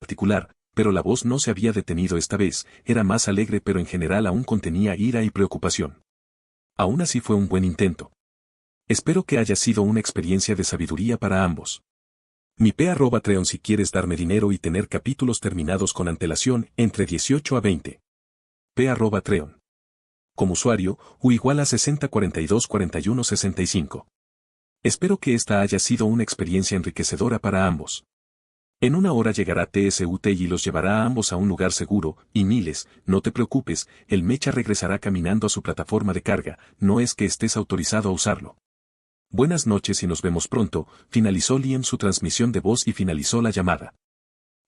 particular, pero la voz no se había detenido esta vez, era más alegre pero en general aún contenía ira y preocupación. Aún así fue un buen intento. Espero que haya sido una experiencia de sabiduría para ambos. Mi P@Treon si quieres darme dinero y tener capítulos terminados con antelación entre 18 a 20. P@Treon. Como usuario, U igual a 60424165. Espero que esta haya sido una experiencia enriquecedora para ambos. En una hora llegará TSUT y los llevará a ambos a un lugar seguro, y Miles, no te preocupes, el mecha regresará caminando a su plataforma de carga, no es que estés autorizado a usarlo. Buenas noches y nos vemos pronto, finalizó Liam su transmisión de voz y finalizó la llamada.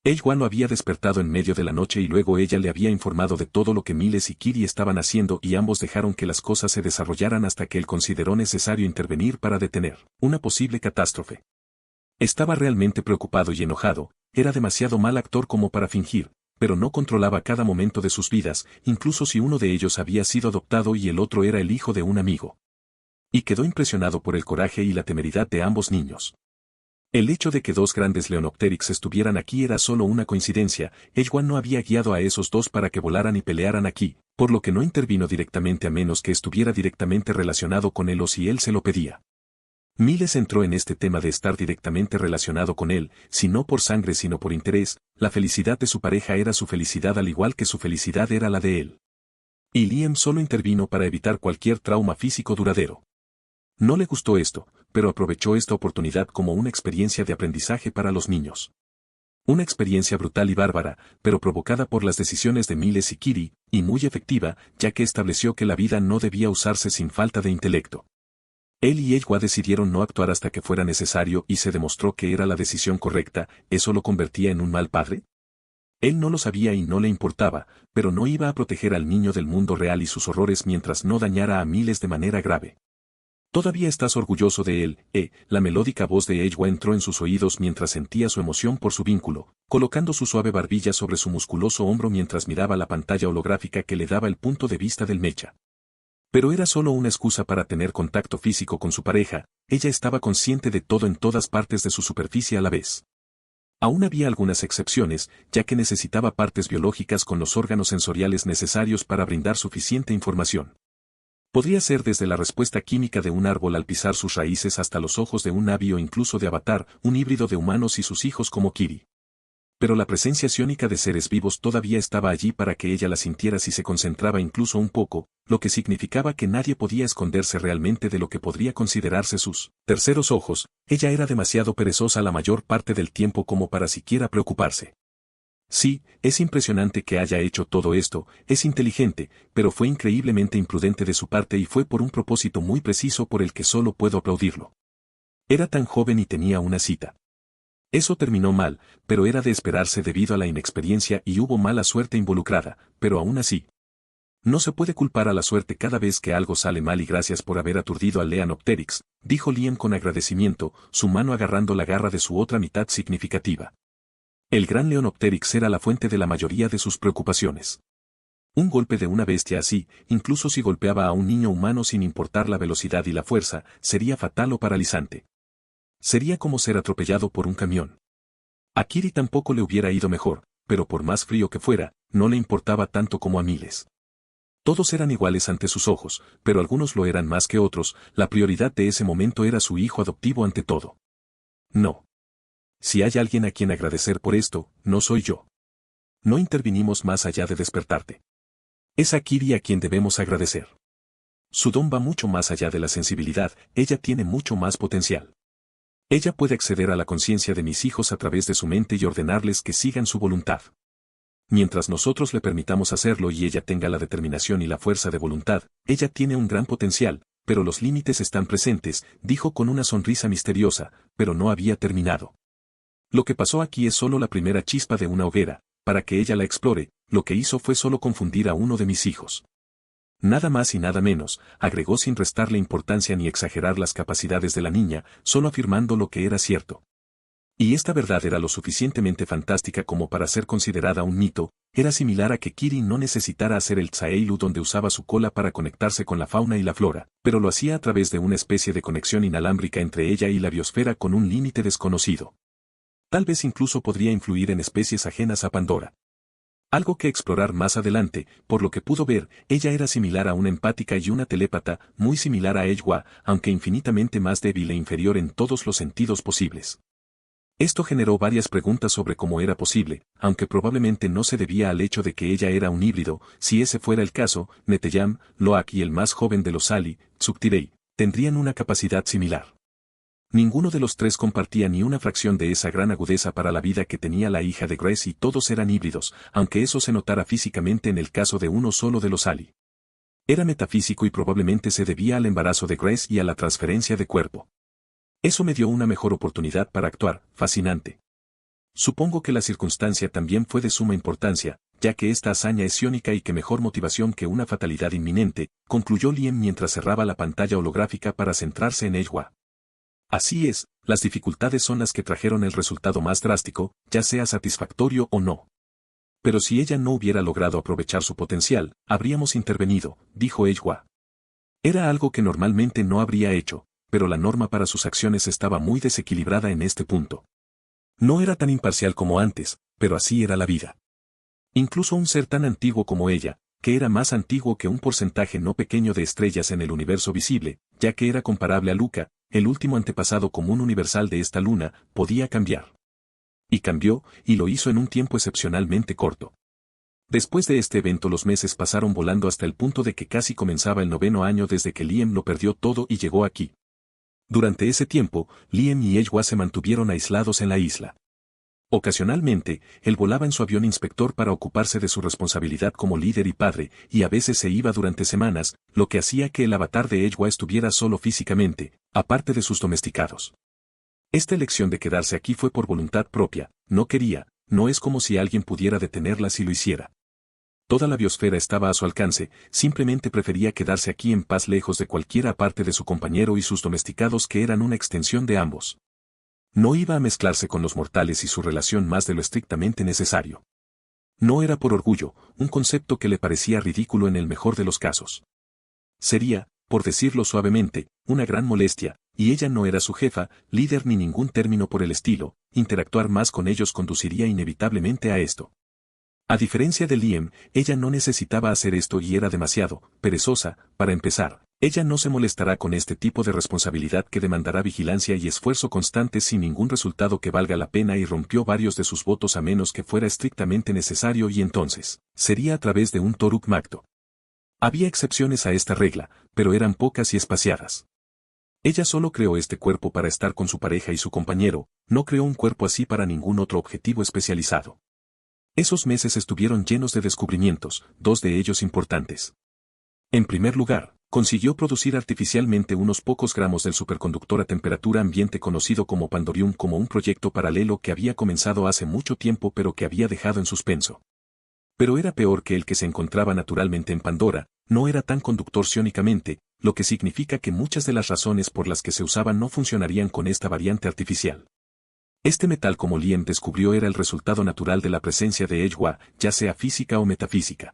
Ella lo había despertado en medio de la noche y luego ella le había informado de todo lo que Miles y Kiri estaban haciendo y ambos dejaron que las cosas se desarrollaran hasta que él consideró necesario intervenir para detener una posible catástrofe. Estaba realmente preocupado y enojado, era demasiado mal actor como para fingir, pero no controlaba cada momento de sus vidas, incluso si uno de ellos había sido adoptado y el otro era el hijo de un amigo. Y quedó impresionado por el coraje y la temeridad de ambos niños. El hecho de que dos grandes Leonopteryx estuvieran aquí era solo una coincidencia, Ella no había guiado a esos dos para que volaran y pelearan aquí, por lo que no intervino directamente a menos que estuviera directamente relacionado con él o si él se lo pedía. Miles entró en este tema de estar directamente relacionado con él, si no por sangre sino por interés, la felicidad de su pareja era su felicidad al igual que su felicidad era la de él. Y Liam solo intervino para evitar cualquier trauma físico duradero. No le gustó esto, pero aprovechó esta oportunidad como una experiencia de aprendizaje para los niños. Una experiencia brutal y bárbara, pero provocada por las decisiones de Miles y Kiri, y muy efectiva, ya que estableció que la vida no debía usarse sin falta de intelecto. Él y ella decidieron no actuar hasta que fuera necesario y se demostró que era la decisión correcta, ¿eso lo convertía en un mal padre? Él no lo sabía y no le importaba, pero no iba a proteger al niño del mundo real y sus horrores mientras no dañara a Miles de manera grave. Todavía estás orgulloso de él, la melódica voz de ella entró en sus oídos mientras sentía su emoción por su vínculo, colocando su suave barbilla sobre su musculoso hombro mientras miraba la pantalla holográfica que le daba el punto de vista del mecha. Pero era solo una excusa para tener contacto físico con su pareja, ella estaba consciente de todo en todas partes de su superficie a la vez. Aún había algunas excepciones, ya que necesitaba partes biológicas con los órganos sensoriales necesarios para brindar suficiente información. Podría ser desde la respuesta química de un árbol al pisar sus raíces hasta los ojos de un Navi o incluso de Avatar, un híbrido de humanos y sus hijos como Kiri. Pero la presencia psiónica de seres vivos todavía estaba allí para que ella la sintiera si se concentraba incluso un poco, lo que significaba que nadie podía esconderse realmente de lo que podría considerarse sus terceros ojos, ella era demasiado perezosa la mayor parte del tiempo como para siquiera preocuparse. Sí, es impresionante que haya hecho todo esto, es inteligente, pero fue increíblemente imprudente de su parte y fue por un propósito muy preciso por el que solo puedo aplaudirlo. Era tan joven y tenía una cita. Eso terminó mal, pero era de esperarse debido a la inexperiencia y hubo mala suerte involucrada, pero aún así. No se puede culpar a la suerte cada vez que algo sale mal y gracias por haber aturdido a Leonopteryx, dijo Liam con agradecimiento, su mano agarrando la garra de su otra mitad significativa. El gran Leonopteryx era la fuente de la mayoría de sus preocupaciones. Un golpe de una bestia así, incluso si golpeaba a un niño humano sin importar la velocidad y la fuerza, sería fatal o paralizante. Sería como ser atropellado por un camión. A Kiri tampoco le hubiera ido mejor, pero por más frío que fuera, no le importaba tanto como a Miles. Todos eran iguales ante sus ojos, pero algunos lo eran más que otros, la prioridad de ese momento era su hijo adoptivo ante todo. No. Si hay alguien a quien agradecer por esto, no soy yo. No intervinimos más allá de despertarte. Es a Kiri a quien debemos agradecer. Su don va mucho más allá de la sensibilidad, ella tiene mucho más potencial. Ella puede acceder a la conciencia de mis hijos a través de su mente y ordenarles que sigan su voluntad. Mientras nosotros le permitamos hacerlo y ella tenga la determinación y la fuerza de voluntad, ella tiene un gran potencial, pero los límites están presentes, dijo con una sonrisa misteriosa, pero no había terminado. Lo que pasó aquí es solo la primera chispa de una hoguera, para que ella la explore, lo que hizo fue solo confundir a uno de mis hijos. Nada más y nada menos, agregó sin restarle importancia ni exagerar las capacidades de la niña, solo afirmando lo que era cierto. Y esta verdad era lo suficientemente fantástica como para ser considerada un mito, era similar a que Kiri no necesitara hacer el Tsaeilu donde usaba su cola para conectarse con la fauna y la flora, pero lo hacía a través de una especie de conexión inalámbrica entre ella y la biosfera con un límite desconocido. Tal vez incluso podría influir en especies ajenas a Pandora. Algo que explorar más adelante, por lo que pudo ver, ella era similar a una empática y una telépata, muy similar a Eywa, aunque infinitamente más débil e inferior en todos los sentidos posibles. Esto generó varias preguntas sobre cómo era posible, aunque probablemente no se debía al hecho de que ella era un híbrido. Si ese fuera el caso, Neteyam, Loak y el más joven de los Ali, Tsuktirei, tendrían una capacidad similar. Ninguno de los tres compartía ni una fracción de esa gran agudeza para la vida que tenía la hija de Grace y todos eran híbridos, aunque eso se notara físicamente en el caso de uno solo de los Ali. Era metafísico y probablemente se debía al embarazo de Grace y a la transferencia de cuerpo. Eso me dio una mejor oportunidad para actuar, fascinante. Supongo que la circunstancia también fue de suma importancia, ya que esta hazaña es iónica y que mejor motivación que una fatalidad inminente, concluyó Liem mientras cerraba la pantalla holográfica para centrarse en Eywa. Así es, las dificultades son las que trajeron el resultado más drástico, ya sea satisfactorio o no. Pero si ella no hubiera logrado aprovechar su potencial, habríamos intervenido, dijo Eywa. Era algo que normalmente no habría hecho, pero la norma para sus acciones estaba muy desequilibrada en este punto. No era tan imparcial como antes, pero así era la vida. Incluso un ser tan antiguo como ella, que era más antiguo que un porcentaje no pequeño de estrellas en el universo visible, ya que era comparable a Luca, el último antepasado común universal de esta luna, podía cambiar. Y cambió, y lo hizo en un tiempo excepcionalmente corto. Después de este evento los meses pasaron volando hasta el punto de que casi comenzaba el 9º año desde que Liem lo perdió todo y llegó aquí. Durante ese tiempo, Liem y Eywa se mantuvieron aislados en la isla. Ocasionalmente, él volaba en su avión inspector para ocuparse de su responsabilidad como líder y padre, y a veces se iba durante semanas, lo que hacía que el avatar de Eywa estuviera solo físicamente, aparte de sus domesticados. Esta elección de quedarse aquí fue por voluntad propia, no quería, no es como si alguien pudiera detenerla si lo hiciera. Toda la biosfera estaba a su alcance, simplemente prefería quedarse aquí en paz lejos de cualquiera aparte de su compañero y sus domesticados que eran una extensión de ambos. No iba a mezclarse con los mortales y su relación más de lo estrictamente necesario. No era por orgullo, un concepto que le parecía ridículo en el mejor de los casos. Sería, por decirlo suavemente, una gran molestia, y ella no era su jefa, líder ni ningún término por el estilo, interactuar más con ellos conduciría inevitablemente a esto. A diferencia de Liem, ella no necesitaba hacer esto y era demasiado perezosa, para empezar. Ella no se molestará con este tipo de responsabilidad que demandará vigilancia y esfuerzo constantes sin ningún resultado que valga la pena y rompió varios de sus votos a menos que fuera estrictamente necesario y entonces, sería a través de un Toruk Magdo. Había excepciones a esta regla, pero eran pocas y espaciadas. Ella solo creó este cuerpo para estar con su pareja y su compañero, no creó un cuerpo así para ningún otro objetivo especializado. Esos meses estuvieron llenos de descubrimientos, dos de ellos importantes. En primer lugar, consiguió producir artificialmente unos pocos gramos del superconductor a temperatura ambiente conocido como Pandorium como un proyecto paralelo que había comenzado hace mucho tiempo pero que había dejado en suspenso. Pero era peor que el que se encontraba naturalmente en Pandora, no era tan conductor ciónicamente, lo que significa que muchas de las razones por las que se usaba no funcionarían con esta variante artificial. Este metal como Liem descubrió era el resultado natural de la presencia de Eywa, ya sea física o metafísica.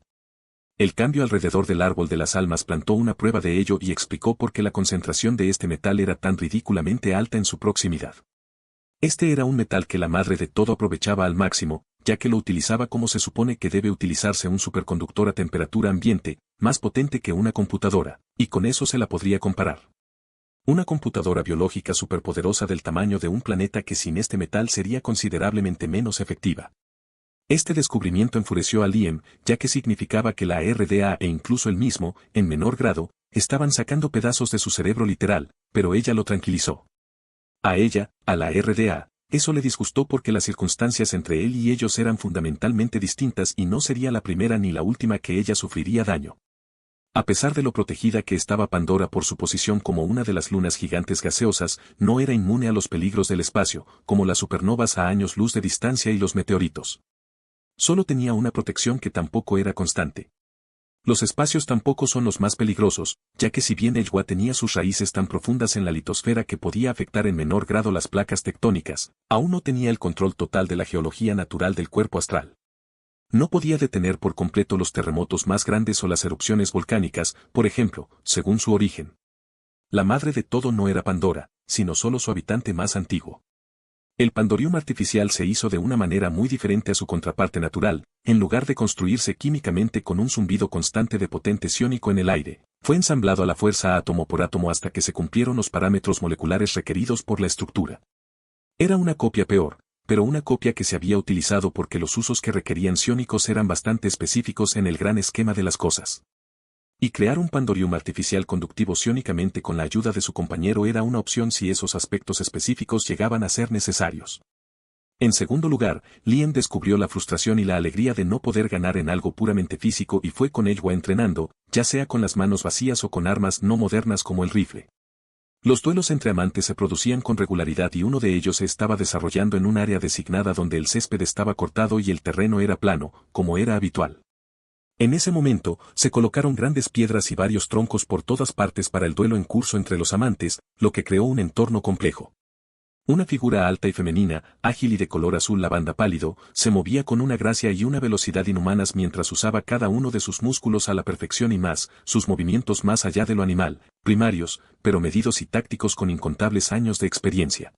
El cambio alrededor del árbol de las almas plantó una prueba de ello y explicó por qué la concentración de este metal era tan ridículamente alta en su proximidad. Este era un metal que la madre de todo aprovechaba al máximo, ya que lo utilizaba como se supone que debe utilizarse un superconductor a temperatura ambiente, más potente que una computadora, y con eso se la podría comparar. Una computadora biológica superpoderosa del tamaño de un planeta que sin este metal sería considerablemente menos efectiva. Este descubrimiento enfureció a Liem, ya que significaba que la RDA e incluso él mismo, en menor grado, estaban sacando pedazos de su cerebro literal, pero ella lo tranquilizó. A ella, a la RDA, eso le disgustó porque las circunstancias entre él y ellos eran fundamentalmente distintas y no sería la primera ni la última que ella sufriría daño. A pesar de lo protegida que estaba Pandora por su posición como una de las lunas gigantes gaseosas, no era inmune a los peligros del espacio, como las supernovas a años luz de distancia y los meteoritos. Solo tenía una protección que tampoco era constante. Los espacios tampoco son los más peligrosos, ya que si bien Eywa tenía sus raíces tan profundas en la litosfera que podía afectar en menor grado las placas tectónicas, aún no tenía el control total de la geología natural del cuerpo astral. No podía detener por completo los terremotos más grandes o las erupciones volcánicas, por ejemplo, según su origen. La madre de todo no era Pandora, sino solo su habitante más antiguo. El Pandorium artificial se hizo de una manera muy diferente a su contraparte natural, en lugar de construirse químicamente con un zumbido constante de potente iónico en el aire. Fue ensamblado a la fuerza átomo por átomo hasta que se cumplieron los parámetros moleculares requeridos por la estructura. Era una copia peor, pero una copia que se había utilizado porque los usos que requerían iónicos eran bastante específicos en el gran esquema de las cosas. Y crear un Pandorium artificial conductivo iónicamente con la ayuda de su compañero era una opción si esos aspectos específicos llegaban a ser necesarios. En segundo lugar, Liam descubrió la frustración y la alegría de no poder ganar en algo puramente físico y fue con Eywa entrenando, ya sea con las manos vacías o con armas no modernas como el rifle. Los duelos entre amantes se producían con regularidad y uno de ellos se estaba desarrollando en un área designada donde el césped estaba cortado y el terreno era plano, como era habitual. En ese momento, se colocaron grandes piedras y varios troncos por todas partes para el duelo en curso entre los amantes, lo que creó un entorno complejo. Una figura alta y femenina, ágil y de color azul lavanda pálido, se movía con una gracia y una velocidad inhumanas mientras usaba cada uno de sus músculos a la perfección y más, sus movimientos más allá de lo animal, primarios, pero medidos y tácticos con incontables años de experiencia.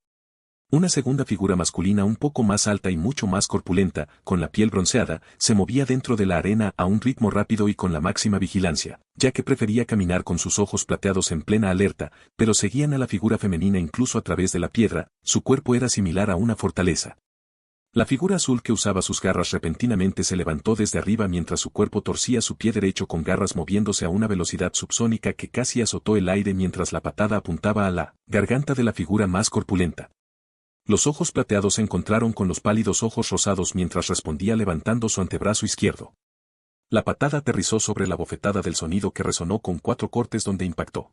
Una segunda figura masculina un poco más alta y mucho más corpulenta, con la piel bronceada, se movía dentro de la arena a un ritmo rápido y con la máxima vigilancia, ya que prefería caminar con sus ojos plateados en plena alerta, pero seguían a la figura femenina incluso a través de la piedra, su cuerpo era similar a una fortaleza. La figura azul que usaba sus garras repentinamente se levantó desde arriba mientras su cuerpo torcía su pie derecho con garras moviéndose a una velocidad subsónica que casi azotó el aire mientras la patada apuntaba a la garganta de la figura más corpulenta. Los ojos plateados se encontraron con los pálidos ojos rosados mientras respondía levantando su antebrazo izquierdo. La patada aterrizó sobre la bofetada del sonido que resonó con 4 cortes donde impactó.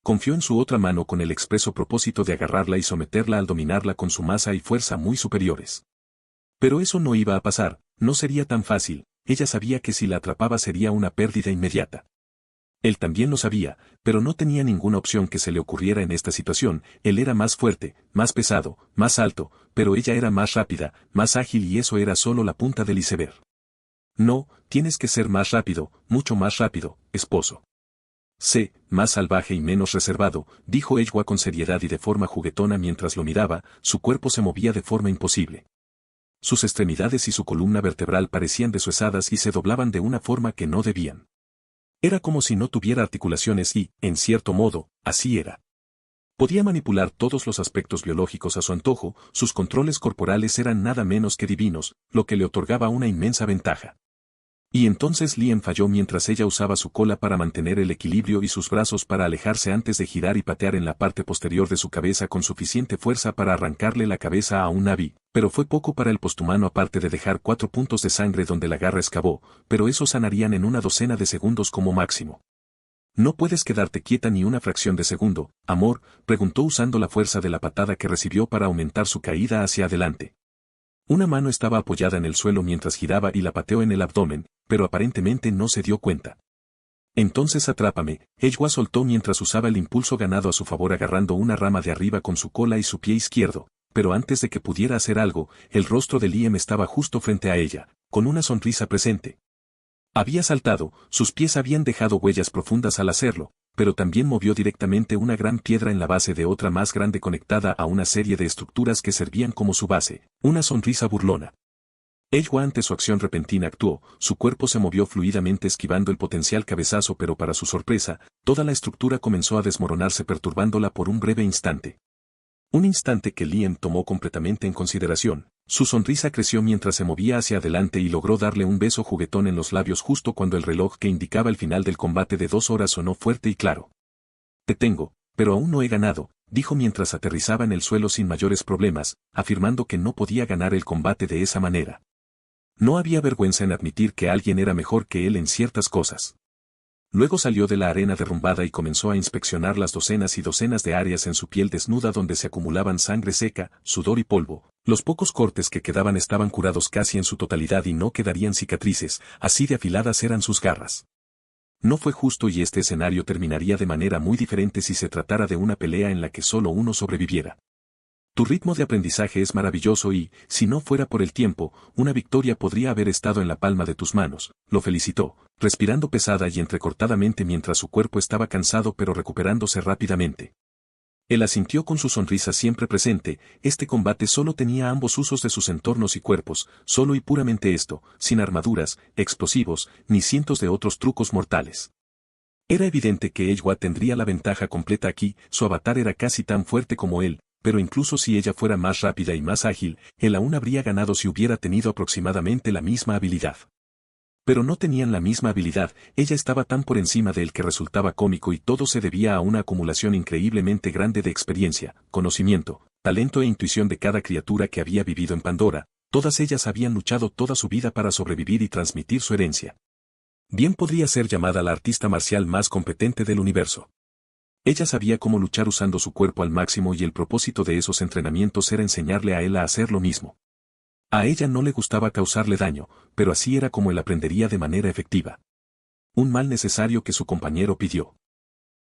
Confió en su otra mano con el expreso propósito de agarrarla y someterla al dominarla con su masa y fuerza muy superiores. Pero eso no iba a pasar, no sería tan fácil, ella sabía que si la atrapaba sería una pérdida inmediata. Él también lo sabía, pero no tenía ninguna opción que se le ocurriera en esta situación, él era más fuerte, más pesado, más alto, pero ella era más rápida, más ágil y eso era solo la punta del iceberg. No, tienes que ser más rápido, mucho más rápido, esposo. Sé, más salvaje y menos reservado, dijo Eywa con seriedad y de forma juguetona mientras lo miraba, su cuerpo se movía de forma imposible. Sus extremidades y su columna vertebral parecían deshuesadas y se doblaban de una forma que no debían. Era como si no tuviera articulaciones y, en cierto modo, así era. Podía manipular todos los aspectos biológicos a su antojo, sus controles corporales eran nada menos que divinos, lo que le otorgaba una inmensa ventaja. Y entonces Liam falló mientras ella usaba su cola para mantener el equilibrio y sus brazos para alejarse antes de girar y patear en la parte posterior de su cabeza con suficiente fuerza para arrancarle la cabeza a un Navi, pero fue poco para el posthumano aparte de dejar 4 puntos de sangre donde la garra excavó, pero esos sanarían en una docena de segundos como máximo. ¿No puedes quedarte quieta ni una fracción de segundo, amor?, preguntó usando la fuerza de la patada que recibió para aumentar su caída hacia adelante. Una mano estaba apoyada en el suelo mientras giraba y la pateó en el abdomen, pero aparentemente no se dio cuenta. Entonces atrápame, Eywa soltó mientras usaba el impulso ganado a su favor agarrando una rama de arriba con su cola y su pie izquierdo, pero antes de que pudiera hacer algo, el rostro de Liam estaba justo frente a ella, con una sonrisa presente. Había saltado, sus pies habían dejado huellas profundas al hacerlo, pero también movió directamente una gran piedra en la base de otra más grande conectada a una serie de estructuras que servían como su base, una sonrisa burlona. Eywa ante su acción repentina actuó, su cuerpo se movió fluidamente esquivando el potencial cabezazo pero para su sorpresa, toda la estructura comenzó a desmoronarse perturbándola por un breve instante. Un instante que Liam tomó completamente en consideración. Su sonrisa creció mientras se movía hacia adelante y logró darle un beso juguetón en los labios justo cuando el reloj que indicaba el final del combate de 2 horas sonó fuerte y claro. Te tengo, pero aún no he ganado, dijo mientras aterrizaba en el suelo sin mayores problemas, afirmando que no podía ganar el combate de esa manera. No había vergüenza en admitir que alguien era mejor que él en ciertas cosas. Luego salió de la arena derrumbada y comenzó a inspeccionar las docenas y docenas de áreas en su piel desnuda donde se acumulaban sangre seca, sudor y polvo. Los pocos cortes que quedaban estaban curados casi en su totalidad y no quedarían cicatrices, así de afiladas eran sus garras. No fue justo y este escenario terminaría de manera muy diferente si se tratara de una pelea en la que solo uno sobreviviera. Tu ritmo de aprendizaje es maravilloso y, si no fuera por el tiempo, una victoria podría haber estado en la palma de tus manos, lo felicitó, respirando pesada y entrecortadamente mientras su cuerpo estaba cansado pero recuperándose rápidamente. Él asintió con su sonrisa siempre presente. Este combate solo tenía ambos usos de sus entornos y cuerpos, solo y puramente esto, sin armaduras, explosivos, ni cientos de otros trucos mortales. Era evidente que ella tendría la ventaja completa aquí, su avatar era casi tan fuerte como él, pero incluso si ella fuera más rápida y más ágil, él aún habría ganado si hubiera tenido aproximadamente la misma habilidad. Pero no tenían la misma habilidad, ella estaba tan por encima de él que resultaba cómico y todo se debía a una acumulación increíblemente grande de experiencia, conocimiento, talento e intuición de cada criatura que había vivido en Pandora, todas ellas habían luchado toda su vida para sobrevivir y transmitir su herencia. Bien podría ser llamada la artista marcial más competente del universo. Ella sabía cómo luchar usando su cuerpo al máximo y el propósito de esos entrenamientos era enseñarle a él a hacer lo mismo. A ella no le gustaba causarle daño, pero así era como él aprendería de manera efectiva. Un mal necesario que su compañero pidió.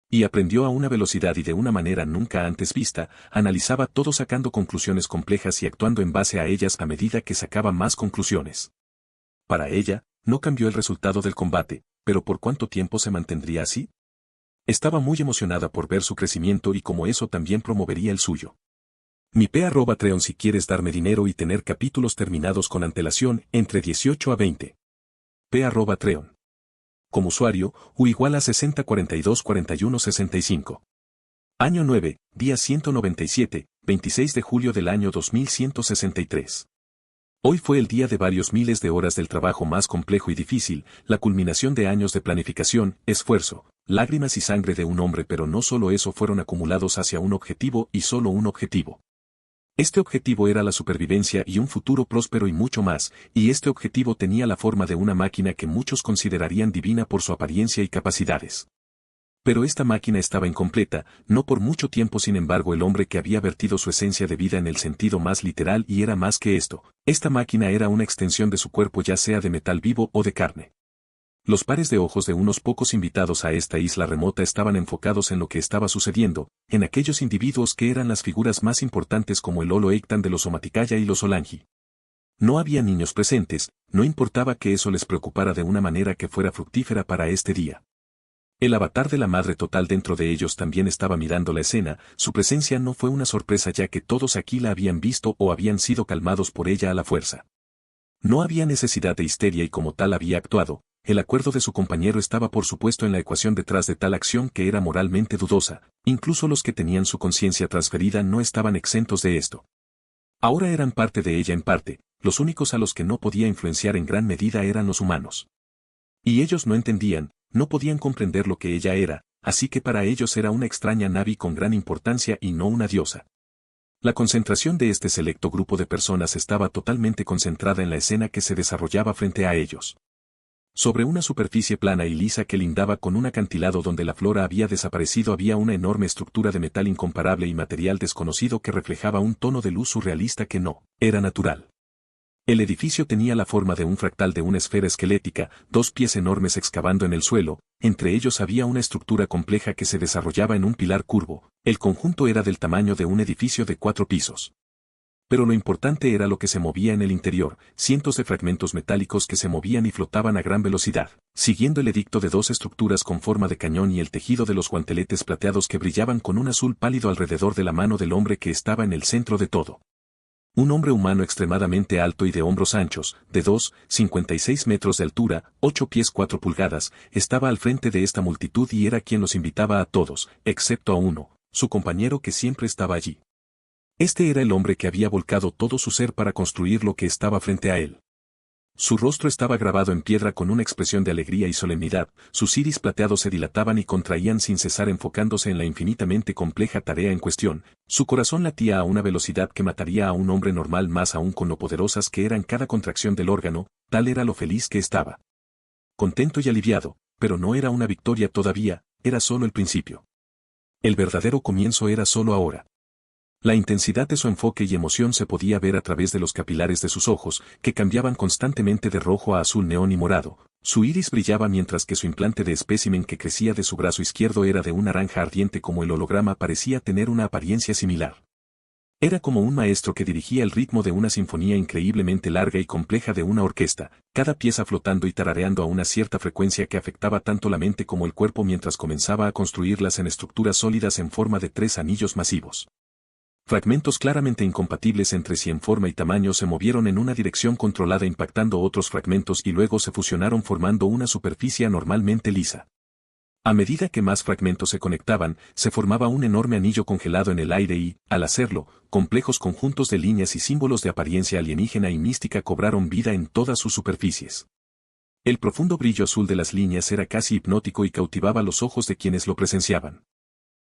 Y aprendió a una velocidad y de una manera nunca antes vista, analizaba todo sacando conclusiones complejas y actuando en base a ellas a medida que sacaba más conclusiones. Para ella, no cambió el resultado del combate, pero ¿por cuánto tiempo se mantendría así? Estaba muy emocionada por ver su crecimiento y como eso también promovería el suyo. Mi P@Treon si quieres darme dinero y tener capítulos terminados con antelación entre 18 a 20. P@Treon. Como usuario, U igual a 60 42 41 65. Año 9, día 197, 26 de julio del año 2163. Hoy fue el día de varios miles de horas del trabajo más complejo y difícil, la culminación de años de planificación, esfuerzo, lágrimas y sangre de un hombre, pero no solo eso fueron acumulados hacia un objetivo y solo un objetivo. Este objetivo era la supervivencia y un futuro próspero y mucho más, y este objetivo tenía la forma de una máquina que muchos considerarían divina por su apariencia y capacidades. Pero esta máquina estaba incompleta, no por mucho tiempo. Sin embargo, el hombre que había vertido su esencia de vida en el sentido más literal y era más que esto, esta máquina era una extensión de su cuerpo, ya sea de metal vivo o de carne. Los pares de ojos de unos pocos invitados a esta isla remota estaban enfocados en lo que estaba sucediendo, en aquellos individuos que eran las figuras más importantes como el Olo Eictan de los Omaticaya y los Olangi. No había niños presentes, no importaba que eso les preocupara de una manera que fuera fructífera para este día. El avatar de la Madre Total dentro de ellos también estaba mirando la escena, su presencia no fue una sorpresa ya que todos aquí la habían visto o habían sido calmados por ella a la fuerza. No había necesidad de histeria y como tal había actuado. El acuerdo de su compañero estaba por supuesto en la ecuación detrás de tal acción que era moralmente dudosa, incluso los que tenían su conciencia transferida no estaban exentos de esto. Ahora eran parte de ella en parte, los únicos a los que no podía influenciar en gran medida eran los humanos. Y ellos no entendían, no podían comprender lo que ella era, así que para ellos era una extraña Navi con gran importancia y no una diosa. La concentración de este selecto grupo de personas estaba totalmente concentrada en la escena que se desarrollaba frente a ellos. Sobre una superficie plana y lisa que lindaba con un acantilado donde la flora había desaparecido había una enorme estructura de metal incomparable y material desconocido que reflejaba un tono de luz surrealista que no era natural. El edificio tenía la forma de un fractal de una esfera esquelética, dos pies enormes excavando en el suelo, entre ellos había una estructura compleja que se desarrollaba en un pilar curvo, el conjunto era del tamaño de un edificio de 4 pisos. Pero lo importante era lo que se movía en el interior, cientos de fragmentos metálicos que se movían y flotaban a gran velocidad, siguiendo el edicto de dos estructuras con forma de cañón y el tejido de los guanteletes plateados que brillaban con un azul pálido alrededor de la mano del hombre que estaba en el centro de todo. Un hombre humano extremadamente alto y de hombros anchos, de 2,56 metros de altura, 8 pies 4 pulgadas, estaba al frente de esta multitud y era quien los invitaba a todos, excepto a uno, su compañero que siempre estaba allí. Este era el hombre que había volcado todo su ser para construir lo que estaba frente a él. Su rostro estaba grabado en piedra con una expresión de alegría y solemnidad, sus iris plateados se dilataban y contraían sin cesar enfocándose en la infinitamente compleja tarea en cuestión, su corazón latía a una velocidad que mataría a un hombre normal más aún con lo poderosas que eran cada contracción del órgano, tal era lo feliz que estaba. Contento y aliviado, pero no era una victoria todavía, era solo el principio. El verdadero comienzo era solo ahora. La intensidad de su enfoque y emoción se podía ver a través de los capilares de sus ojos, que cambiaban constantemente de rojo a azul neón y morado. Su iris brillaba mientras que su implante de espécimen que crecía de su brazo izquierdo era de un naranja ardiente como el holograma parecía tener una apariencia similar. Era como un maestro que dirigía el ritmo de una sinfonía increíblemente larga y compleja de una orquesta, cada pieza flotando y tarareando a una cierta frecuencia que afectaba tanto la mente como el cuerpo mientras comenzaba a construirlas en estructuras sólidas en forma de 3 anillos masivos. Fragmentos claramente incompatibles entre sí en forma y tamaño se movieron en una dirección controlada impactando otros fragmentos y luego se fusionaron formando una superficie anormalmente lisa. A medida que más fragmentos se conectaban, se formaba un enorme anillo congelado en el aire y, al hacerlo, complejos conjuntos de líneas y símbolos de apariencia alienígena y mística cobraron vida en todas sus superficies. El profundo brillo azul de las líneas era casi hipnótico y cautivaba los ojos de quienes lo presenciaban.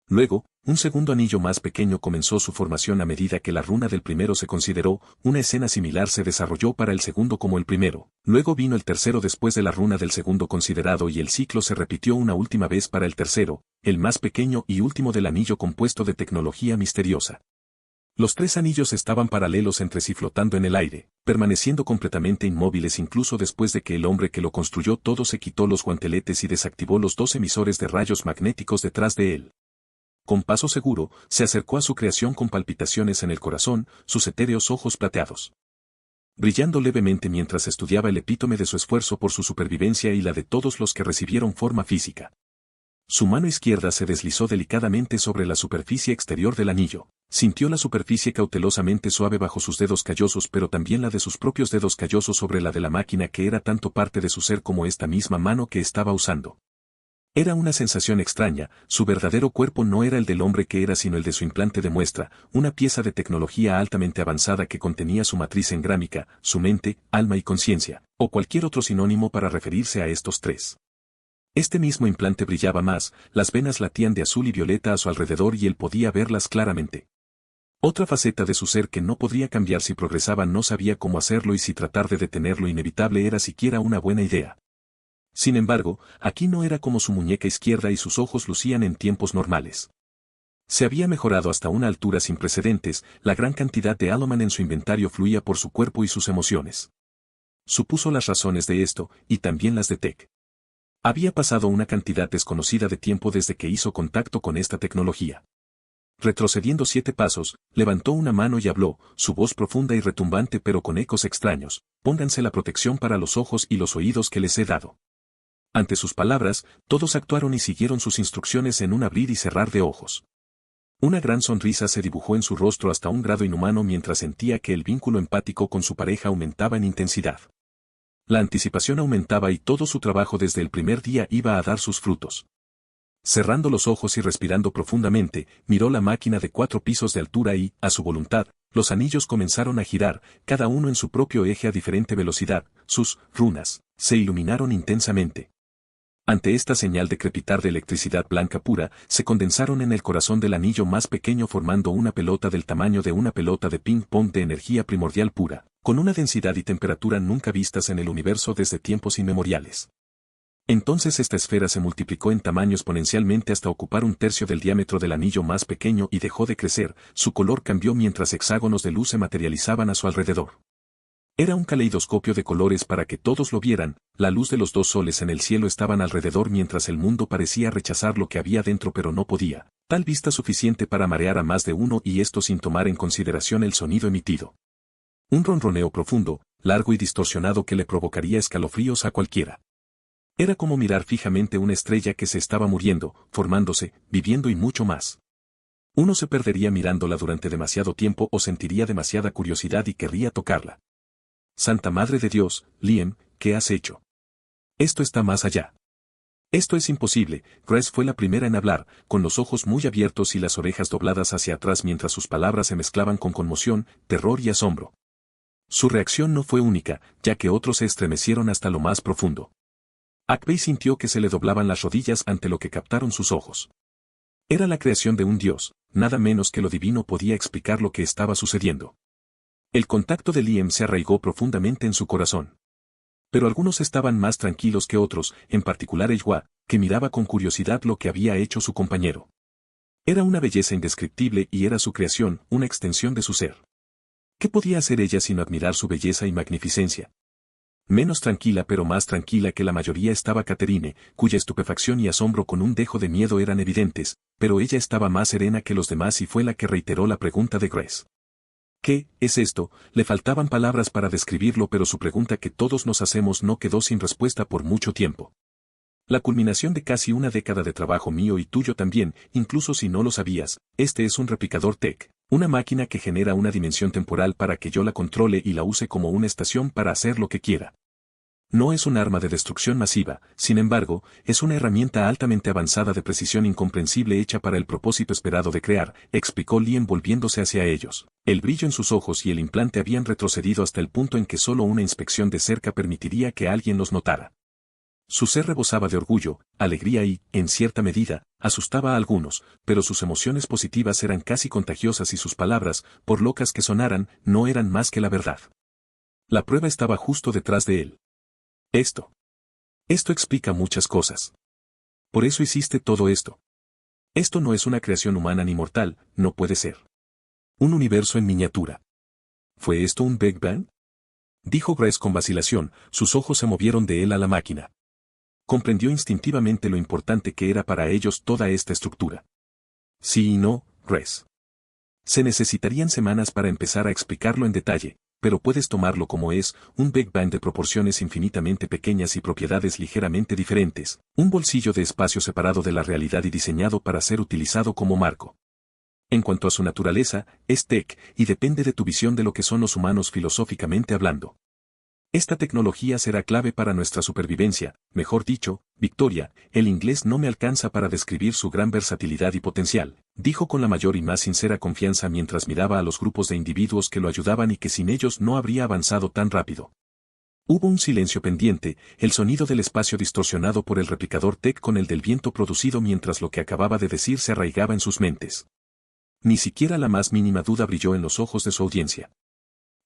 Luego, un segundo anillo más pequeño comenzó su formación a medida que la runa del primero se consideró, una escena similar se desarrolló para el segundo como el primero, luego vino el tercero después de la runa del segundo considerado y el ciclo se repitió una última vez para el tercero, el más pequeño y último del anillo compuesto de tecnología misteriosa. Los 3 anillos estaban paralelos entre sí flotando en el aire, permaneciendo completamente inmóviles incluso después de que el hombre que lo construyó todo se quitó los guanteletes y desactivó los 2 emisores de rayos magnéticos detrás de él. Con paso seguro, se acercó a su creación con palpitaciones en el corazón, sus etéreos ojos plateados brillando levemente mientras estudiaba el epítome de su esfuerzo por su supervivencia y la de todos los que recibieron forma física. Su mano izquierda se deslizó delicadamente sobre la superficie exterior del anillo, sintió la superficie cautelosamente suave bajo sus dedos callosos pero también la de sus propios dedos callosos sobre la de la máquina que era tanto parte de su ser como esta misma mano que estaba usando. Era una sensación extraña, su verdadero cuerpo no era el del hombre que era sino el de su implante de muestra, una pieza de tecnología altamente avanzada que contenía su matriz engrámica, su mente, alma y conciencia, o cualquier otro sinónimo para referirse a estos 3. Este mismo implante brillaba más, las venas latían de azul y violeta a su alrededor y él podía verlas claramente. Otra faceta de su ser que no podría cambiar si progresaba no sabía cómo hacerlo y si tratar de detener lo inevitable era siquiera una buena idea. Sin embargo, aquí no era como su muñeca izquierda y sus ojos lucían en tiempos normales. Se había mejorado hasta una altura sin precedentes, la gran cantidad de Aloman en su inventario fluía por su cuerpo y sus emociones. Supuso las razones de esto, y también las de Tech. Había pasado una cantidad desconocida de tiempo desde que hizo contacto con esta tecnología. Retrocediendo 7 pasos, levantó una mano y habló, su voz profunda y retumbante pero con ecos extraños, pónganse la protección para los ojos y los oídos que les he dado. Ante sus palabras, todos actuaron y siguieron sus instrucciones en un abrir y cerrar de ojos. Una gran sonrisa se dibujó en su rostro hasta un grado inhumano mientras sentía que el vínculo empático con su pareja aumentaba en intensidad. La anticipación aumentaba y todo su trabajo desde el primer día iba a dar sus frutos. Cerrando los ojos y respirando profundamente, miró la máquina de 4 pisos de altura y, a su voluntad, los anillos comenzaron a girar, cada uno en su propio eje a diferente velocidad, sus runas se iluminaron intensamente. Ante esta señal de crepitar de electricidad blanca pura, se condensaron en el corazón del anillo más pequeño formando una pelota del tamaño de una pelota de ping-pong de energía primordial pura, con una densidad y temperatura nunca vistas en el universo desde tiempos inmemoriales. Entonces esta esfera se multiplicó en tamaño exponencialmente hasta ocupar 1/3 del diámetro del anillo más pequeño y dejó de crecer, su color cambió mientras hexágonos de luz se materializaban a su alrededor. Era un caleidoscopio de colores para que todos lo vieran, la luz de los 2 soles en el cielo estaban alrededor mientras el mundo parecía rechazar lo que había dentro pero no podía, tal vista suficiente para marear a más de uno y esto sin tomar en consideración el sonido emitido. Un ronroneo profundo, largo y distorsionado que le provocaría escalofríos a cualquiera. Era como mirar fijamente una estrella que se estaba muriendo, formándose, viviendo y mucho más. Uno se perdería mirándola durante demasiado tiempo o sentiría demasiada curiosidad y querría tocarla. Santa Madre de Dios, Liam, ¿qué has hecho? Esto está más allá. Esto es imposible. Grace fue la primera en hablar, con los ojos muy abiertos y las orejas dobladas hacia atrás mientras sus palabras se mezclaban con conmoción, terror y asombro. Su reacción no fue única, ya que otros se estremecieron hasta lo más profundo. Akbei sintió que se le doblaban las rodillas ante lo que captaron sus ojos. Era la creación de un dios, nada menos que lo divino podía explicar lo que estaba sucediendo. El contacto de Liam se arraigó profundamente en su corazón. Pero algunos estaban más tranquilos que otros, en particular Eywa, que miraba con curiosidad lo que había hecho su compañero. Era una belleza indescriptible y era su creación, una extensión de su ser. ¿Qué podía hacer ella sino admirar su belleza y magnificencia? Menos tranquila pero más tranquila que la mayoría estaba Catherine, cuya estupefacción y asombro con un dejo de miedo eran evidentes, pero ella estaba más serena que los demás y fue la que reiteró la pregunta de Grace. ¿Qué es esto? Le faltaban palabras para describirlo, pero su pregunta que todos nos hacemos no quedó sin respuesta por mucho tiempo. La culminación de casi una década de trabajo mío y tuyo también, incluso si no lo sabías, este es un replicador TEC, una máquina que genera una dimensión temporal para que yo la controle y la use como una estación para hacer lo que quiera. No es un arma de destrucción masiva, sin embargo, es una herramienta altamente avanzada de precisión incomprensible hecha para el propósito esperado de crear, explicó Liam volviéndose hacia ellos. El brillo en sus ojos y el implante habían retrocedido hasta el punto en que solo una inspección de cerca permitiría que alguien los notara. Su ser rebosaba de orgullo, alegría y, en cierta medida, asustaba a algunos, pero sus emociones positivas eran casi contagiosas y sus palabras, por locas que sonaran, no eran más que la verdad. La prueba estaba justo detrás de él. Esto explica muchas cosas. Por eso hiciste todo esto. Esto no es una creación humana ni mortal, no puede ser. Un universo en miniatura. ¿Fue esto un Big Bang? Dijo Grace con vacilación, sus ojos se movieron de él a la máquina. Comprendió instintivamente lo importante que era para ellos toda esta estructura. Sí y no, Grace. Se necesitarían semanas para empezar a explicarlo en detalle, pero puedes tomarlo como es, un Big Bang de proporciones infinitamente pequeñas y propiedades ligeramente diferentes, un bolsillo de espacio separado de la realidad y diseñado para ser utilizado como marco. En cuanto a su naturaleza, es TEC, y depende de tu visión de lo que son los humanos filosóficamente hablando. Esta tecnología será clave para nuestra supervivencia, mejor dicho, victoria, el inglés no me alcanza para describir su gran versatilidad y potencial, dijo con la mayor y más sincera confianza mientras miraba a los grupos de individuos que lo ayudaban y que sin ellos no habría avanzado tan rápido. Hubo un silencio pendiente, el sonido del espacio distorsionado por el replicador TEC con el del viento producido mientras lo que acababa de decir se arraigaba en sus mentes. Ni siquiera la más mínima duda brilló en los ojos de su audiencia.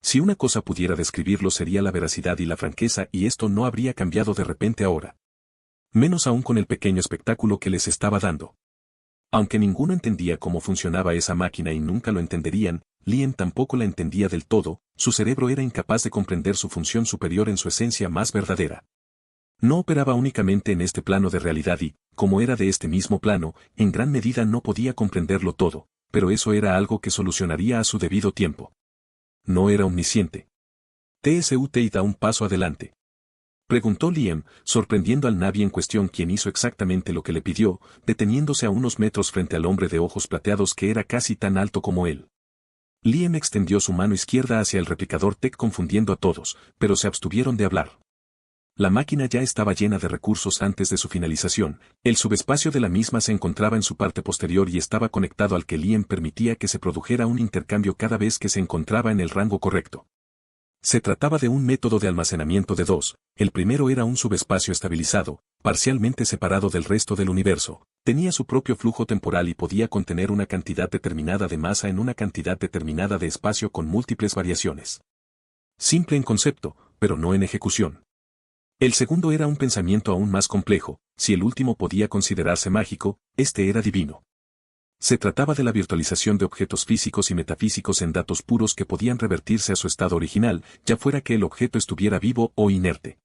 Si una cosa pudiera describirlo sería la veracidad y la franqueza, y esto no habría cambiado de repente ahora. Menos aún con el pequeño espectáculo que les estaba dando. Aunque ninguno entendía cómo funcionaba esa máquina y nunca lo entenderían, Liam tampoco la entendía del todo, su cerebro era incapaz de comprender su función superior en su esencia más verdadera. No operaba únicamente en este plano de realidad y, como era de este mismo plano, en gran medida no podía comprenderlo todo, pero eso era algo que solucionaría a su debido tiempo. No era omnisciente. ¿TSUT da un paso adelante? Preguntó Liam, sorprendiendo al Navi en cuestión, quien hizo exactamente lo que le pidió, deteniéndose a unos metros frente al hombre de ojos plateados que era casi tan alto como él. Liam extendió su mano izquierda hacia el replicador TEC confundiendo a todos, pero se abstuvieron de hablar. La máquina ya estaba llena de recursos antes de su finalización, el subespacio de la misma se encontraba en su parte posterior y estaba conectado al que Liam permitía que se produjera un intercambio cada vez que se encontraba en el rango correcto. Se trataba de un método de almacenamiento de dos, el primero era un subespacio estabilizado, parcialmente separado del resto del universo, tenía su propio flujo temporal y podía contener una cantidad determinada de masa en una cantidad determinada de espacio con múltiples variaciones. Simple en concepto, pero no en ejecución. El segundo era un pensamiento aún más complejo, si el último podía considerarse mágico, este era divino. Se trataba de la virtualización de objetos físicos y metafísicos en datos puros que podían revertirse a su estado original, ya fuera que el objeto estuviera vivo o inerte.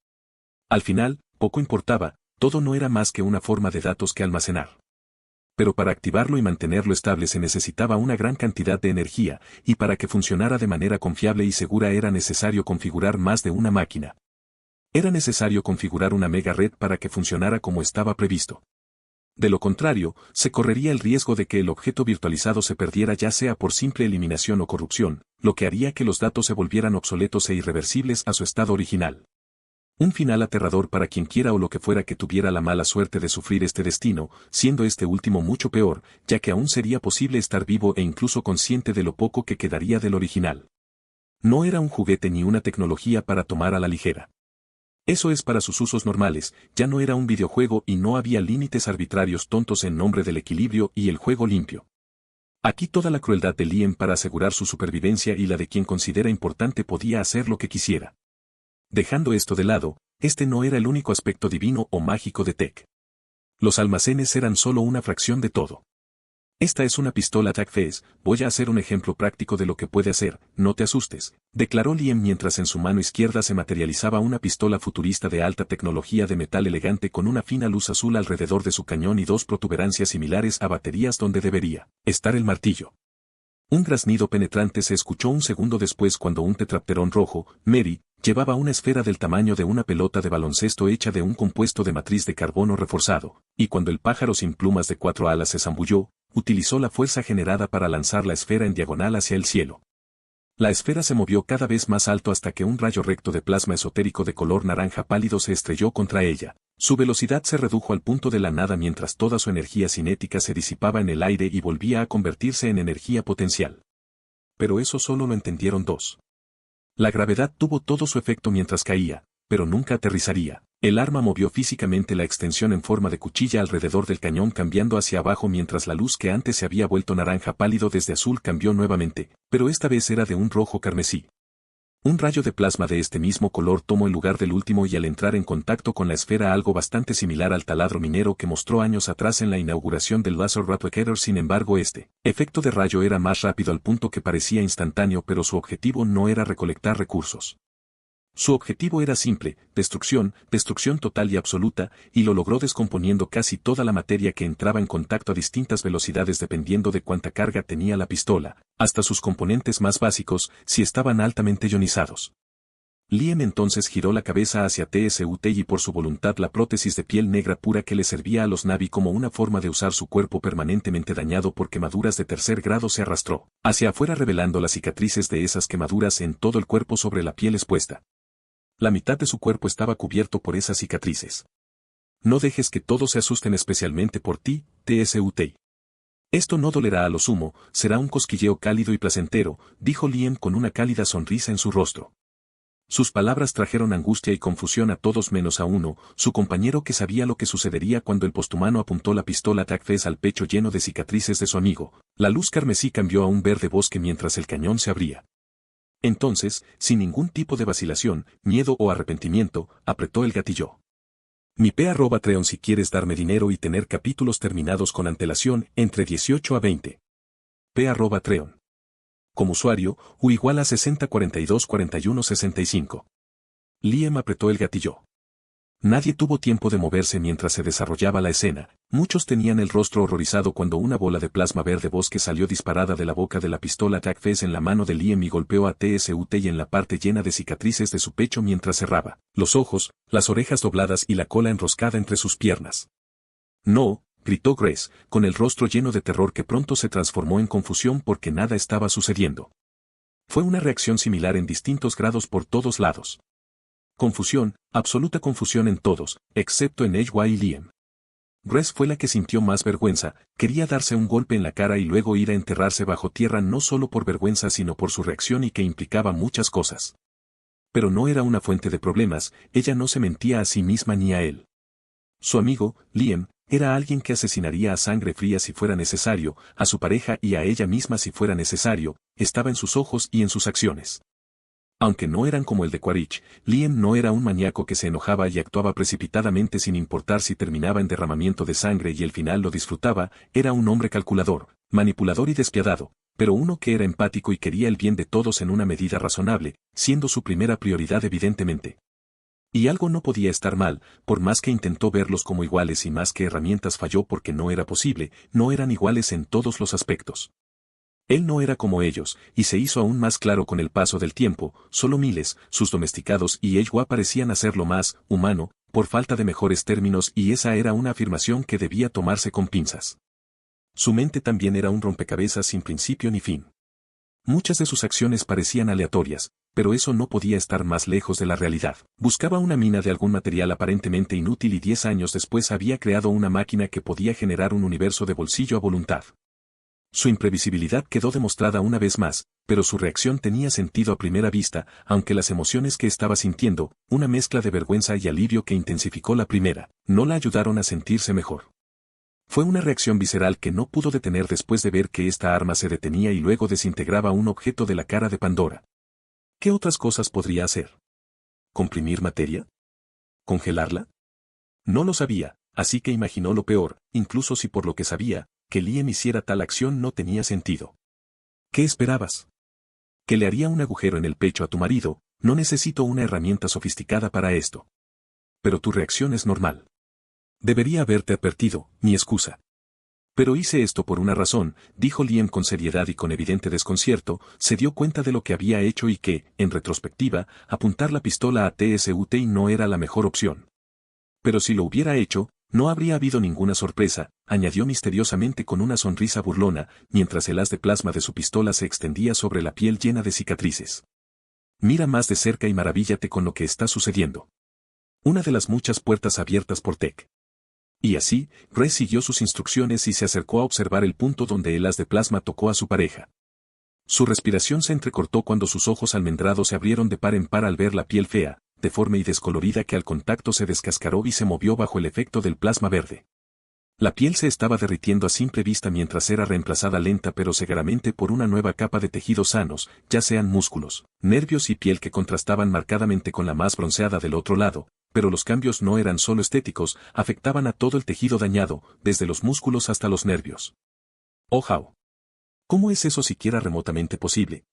Al final, poco importaba, todo no era más que una forma de datos que almacenar. Pero para activarlo y mantenerlo estable se necesitaba una gran cantidad de energía, y para que funcionara de manera confiable y segura era necesario configurar más de una máquina. Era necesario configurar una mega red para que funcionara como estaba previsto. De lo contrario, se correría el riesgo de que el objeto virtualizado se perdiera ya sea por simple eliminación o corrupción, lo que haría que los datos se volvieran obsoletos e irreversibles a su estado original. Un final aterrador para quien quiera o lo que fuera que tuviera la mala suerte de sufrir este destino, siendo este último mucho peor, ya que aún sería posible estar vivo e incluso consciente de lo poco que quedaría del original. No era un juguete ni una tecnología para tomar a la ligera. Eso es para sus usos normales, ya no era un videojuego y no había límites arbitrarios tontos en nombre del equilibrio y el juego limpio. Aquí toda la crueldad de Liam para asegurar su supervivencia y la de quien considera importante podía hacer lo que quisiera. Dejando esto de lado, este no era el único aspecto divino o mágico de TEC. Los almacenes eran solo una fracción de todo. Esta es una pistola TAC-Fez, voy a hacer un ejemplo práctico de lo que puede hacer, no te asustes, declaró Liam mientras en su mano izquierda se materializaba una pistola futurista de alta tecnología de metal elegante con una fina luz azul alrededor de su cañón y dos protuberancias similares a baterías donde debería estar el martillo. Un graznido penetrante se escuchó un segundo después cuando un tetrapterón rojo, Mary, llevaba una esfera del tamaño de una pelota de baloncesto hecha de un compuesto de matriz de carbono reforzado, y cuando el pájaro sin plumas de 4 alas se zambulló, utilizó la fuerza generada para lanzar la esfera en diagonal hacia el cielo. La esfera se movió cada vez más alto hasta que un rayo recto de plasma esotérico de color naranja pálido se estrelló contra ella. Su velocidad se redujo al punto de la nada mientras toda su energía cinética se disipaba en el aire y volvía a convertirse en energía potencial. Pero eso solo lo entendieron dos. La gravedad tuvo todo su efecto mientras caía, pero nunca aterrizaría. El arma movió físicamente la extensión en forma de cuchilla alrededor del cañón cambiando hacia abajo mientras la luz que antes se había vuelto naranja pálido desde azul cambió nuevamente, pero esta vez era de un rojo carmesí. Un rayo de plasma de este mismo color tomó el lugar del último y al entrar en contacto con la esfera algo bastante similar al taladro minero que mostró años atrás en la inauguración del Laser Replicator. Sin embargo este efecto de rayo era más rápido al punto que parecía instantáneo, pero su objetivo no era recolectar recursos. Su objetivo era simple, destrucción total y absoluta, y lo logró descomponiendo casi toda la materia que entraba en contacto a distintas velocidades dependiendo de cuánta carga tenía la pistola, hasta sus componentes más básicos, si estaban altamente ionizados. Liam entonces giró la cabeza hacia TSUT y por su voluntad la prótesis de piel negra pura que le servía a los Na'vi como una forma de usar su cuerpo permanentemente dañado por quemaduras de tercer grado se arrastró hacia afuera revelando las cicatrices de esas quemaduras en todo el cuerpo sobre la piel expuesta. La mitad de su cuerpo estaba cubierto por esas cicatrices. No dejes que todos se asusten especialmente por ti, TSUT. Esto no dolerá a lo sumo, será un cosquilleo cálido y placentero, dijo Liam con una cálida sonrisa en su rostro. Sus palabras trajeron angustia y confusión a todos menos a uno, su compañero que sabía lo que sucedería cuando el posthumano apuntó la pistola TAC-10 al pecho lleno de cicatrices de su amigo. La luz carmesí cambió a un verde bosque mientras el cañón se abría. Entonces, sin ningún tipo de vacilación, miedo o arrepentimiento, apretó el gatillo. Mi P@Treon si quieres darme dinero y tener capítulos terminados con antelación entre 18 a 20. P@Treon. Como usuario, U igual a 60424165. Liam apretó el gatillo. Nadie tuvo tiempo de moverse mientras se desarrollaba la escena. Muchos tenían el rostro horrorizado cuando una bola de plasma verde bosque salió disparada de la boca de la pistola TAC-10 en la mano de Liam y golpeó a TSUT y en la parte llena de cicatrices de su pecho mientras cerraba los ojos, las orejas dobladas y la cola enroscada entre sus piernas. No, gritó Grace, con el rostro lleno de terror que pronto se transformó en confusión porque nada estaba sucediendo. Fue una reacción similar en distintos grados por todos lados. Confusión, absoluta confusión en todos, excepto en AY y Liam. Grace fue la que sintió más vergüenza, quería darse un golpe en la cara y luego ir a enterrarse bajo tierra no solo por vergüenza sino por su reacción y que implicaba muchas cosas. Pero no era una fuente de problemas, ella no se mentía a sí misma ni a él. Su amigo, Liam, era alguien que asesinaría a sangre fría si fuera necesario, a su pareja y a ella misma si fuera necesario, estaba en sus ojos y en sus acciones. Aunque no eran como el de Quaritch, Liam no era un maníaco que se enojaba y actuaba precipitadamente sin importar si terminaba en derramamiento de sangre y el final lo disfrutaba, era un hombre calculador, manipulador y despiadado, pero uno que era empático y quería el bien de todos en una medida razonable, siendo su primera prioridad evidentemente. Y algo no podía estar mal, por más que intentó verlos como iguales y más que herramientas falló porque no era posible, no eran iguales en todos los aspectos. Él no era como ellos, y se hizo aún más claro con el paso del tiempo, solo Miles, sus domesticados y Ejwa parecían hacerlo más humano, por falta de mejores términos y esa era una afirmación que debía tomarse con pinzas. Su mente también era un rompecabezas sin principio ni fin. Muchas de sus acciones parecían aleatorias, pero eso no podía estar más lejos de la realidad. Buscaba una mina de algún material aparentemente inútil y 10 años después había creado una máquina que podía generar un universo de bolsillo a voluntad. Su imprevisibilidad quedó demostrada una vez más, pero su reacción tenía sentido a primera vista, aunque las emociones que estaba sintiendo, una mezcla de vergüenza y alivio que intensificó la primera, no la ayudaron a sentirse mejor. Fue una reacción visceral que no pudo detener después de ver que esta arma se detenía y luego desintegraba un objeto de la cara de Pandora. ¿Qué otras cosas podría hacer? ¿Comprimir materia? ¿Congelarla? No lo sabía, así que imaginó lo peor, incluso si por lo que sabía, que Liam hiciera tal acción no tenía sentido. ¿Qué esperabas? Que le haría un agujero en el pecho a tu marido, no necesito una herramienta sofisticada para esto. Pero tu reacción es normal. Debería haberte advertido, mi excusa. Pero hice esto por una razón, dijo Liam con seriedad y con evidente desconcierto, se dio cuenta de lo que había hecho y que, en retrospectiva, apuntar la pistola a TSUTI no era la mejor opción. Pero si lo hubiera hecho, no habría habido ninguna sorpresa, añadió misteriosamente con una sonrisa burlona, mientras el haz de plasma de su pistola se extendía sobre la piel llena de cicatrices. Mira más de cerca y maravíllate con lo que está sucediendo. Una de las muchas puertas abiertas por Tech. Y así, Rez siguió sus instrucciones y se acercó a observar el punto donde el haz de plasma tocó a su pareja. Su respiración se entrecortó cuando sus ojos almendrados se abrieron de par en par al ver la piel fea, deforme y descolorida que al contacto se descascaró y se movió bajo el efecto del plasma verde. La piel se estaba derritiendo a simple vista mientras era reemplazada lenta pero segaramente por una nueva capa de tejidos sanos, ya sean músculos, nervios y piel que contrastaban marcadamente con la más bronceada del otro lado, pero los cambios no eran solo estéticos, afectaban a todo el tejido dañado, desde los músculos hasta los nervios. ¡Oh, how! ¿Cómo es eso siquiera remotamente posible?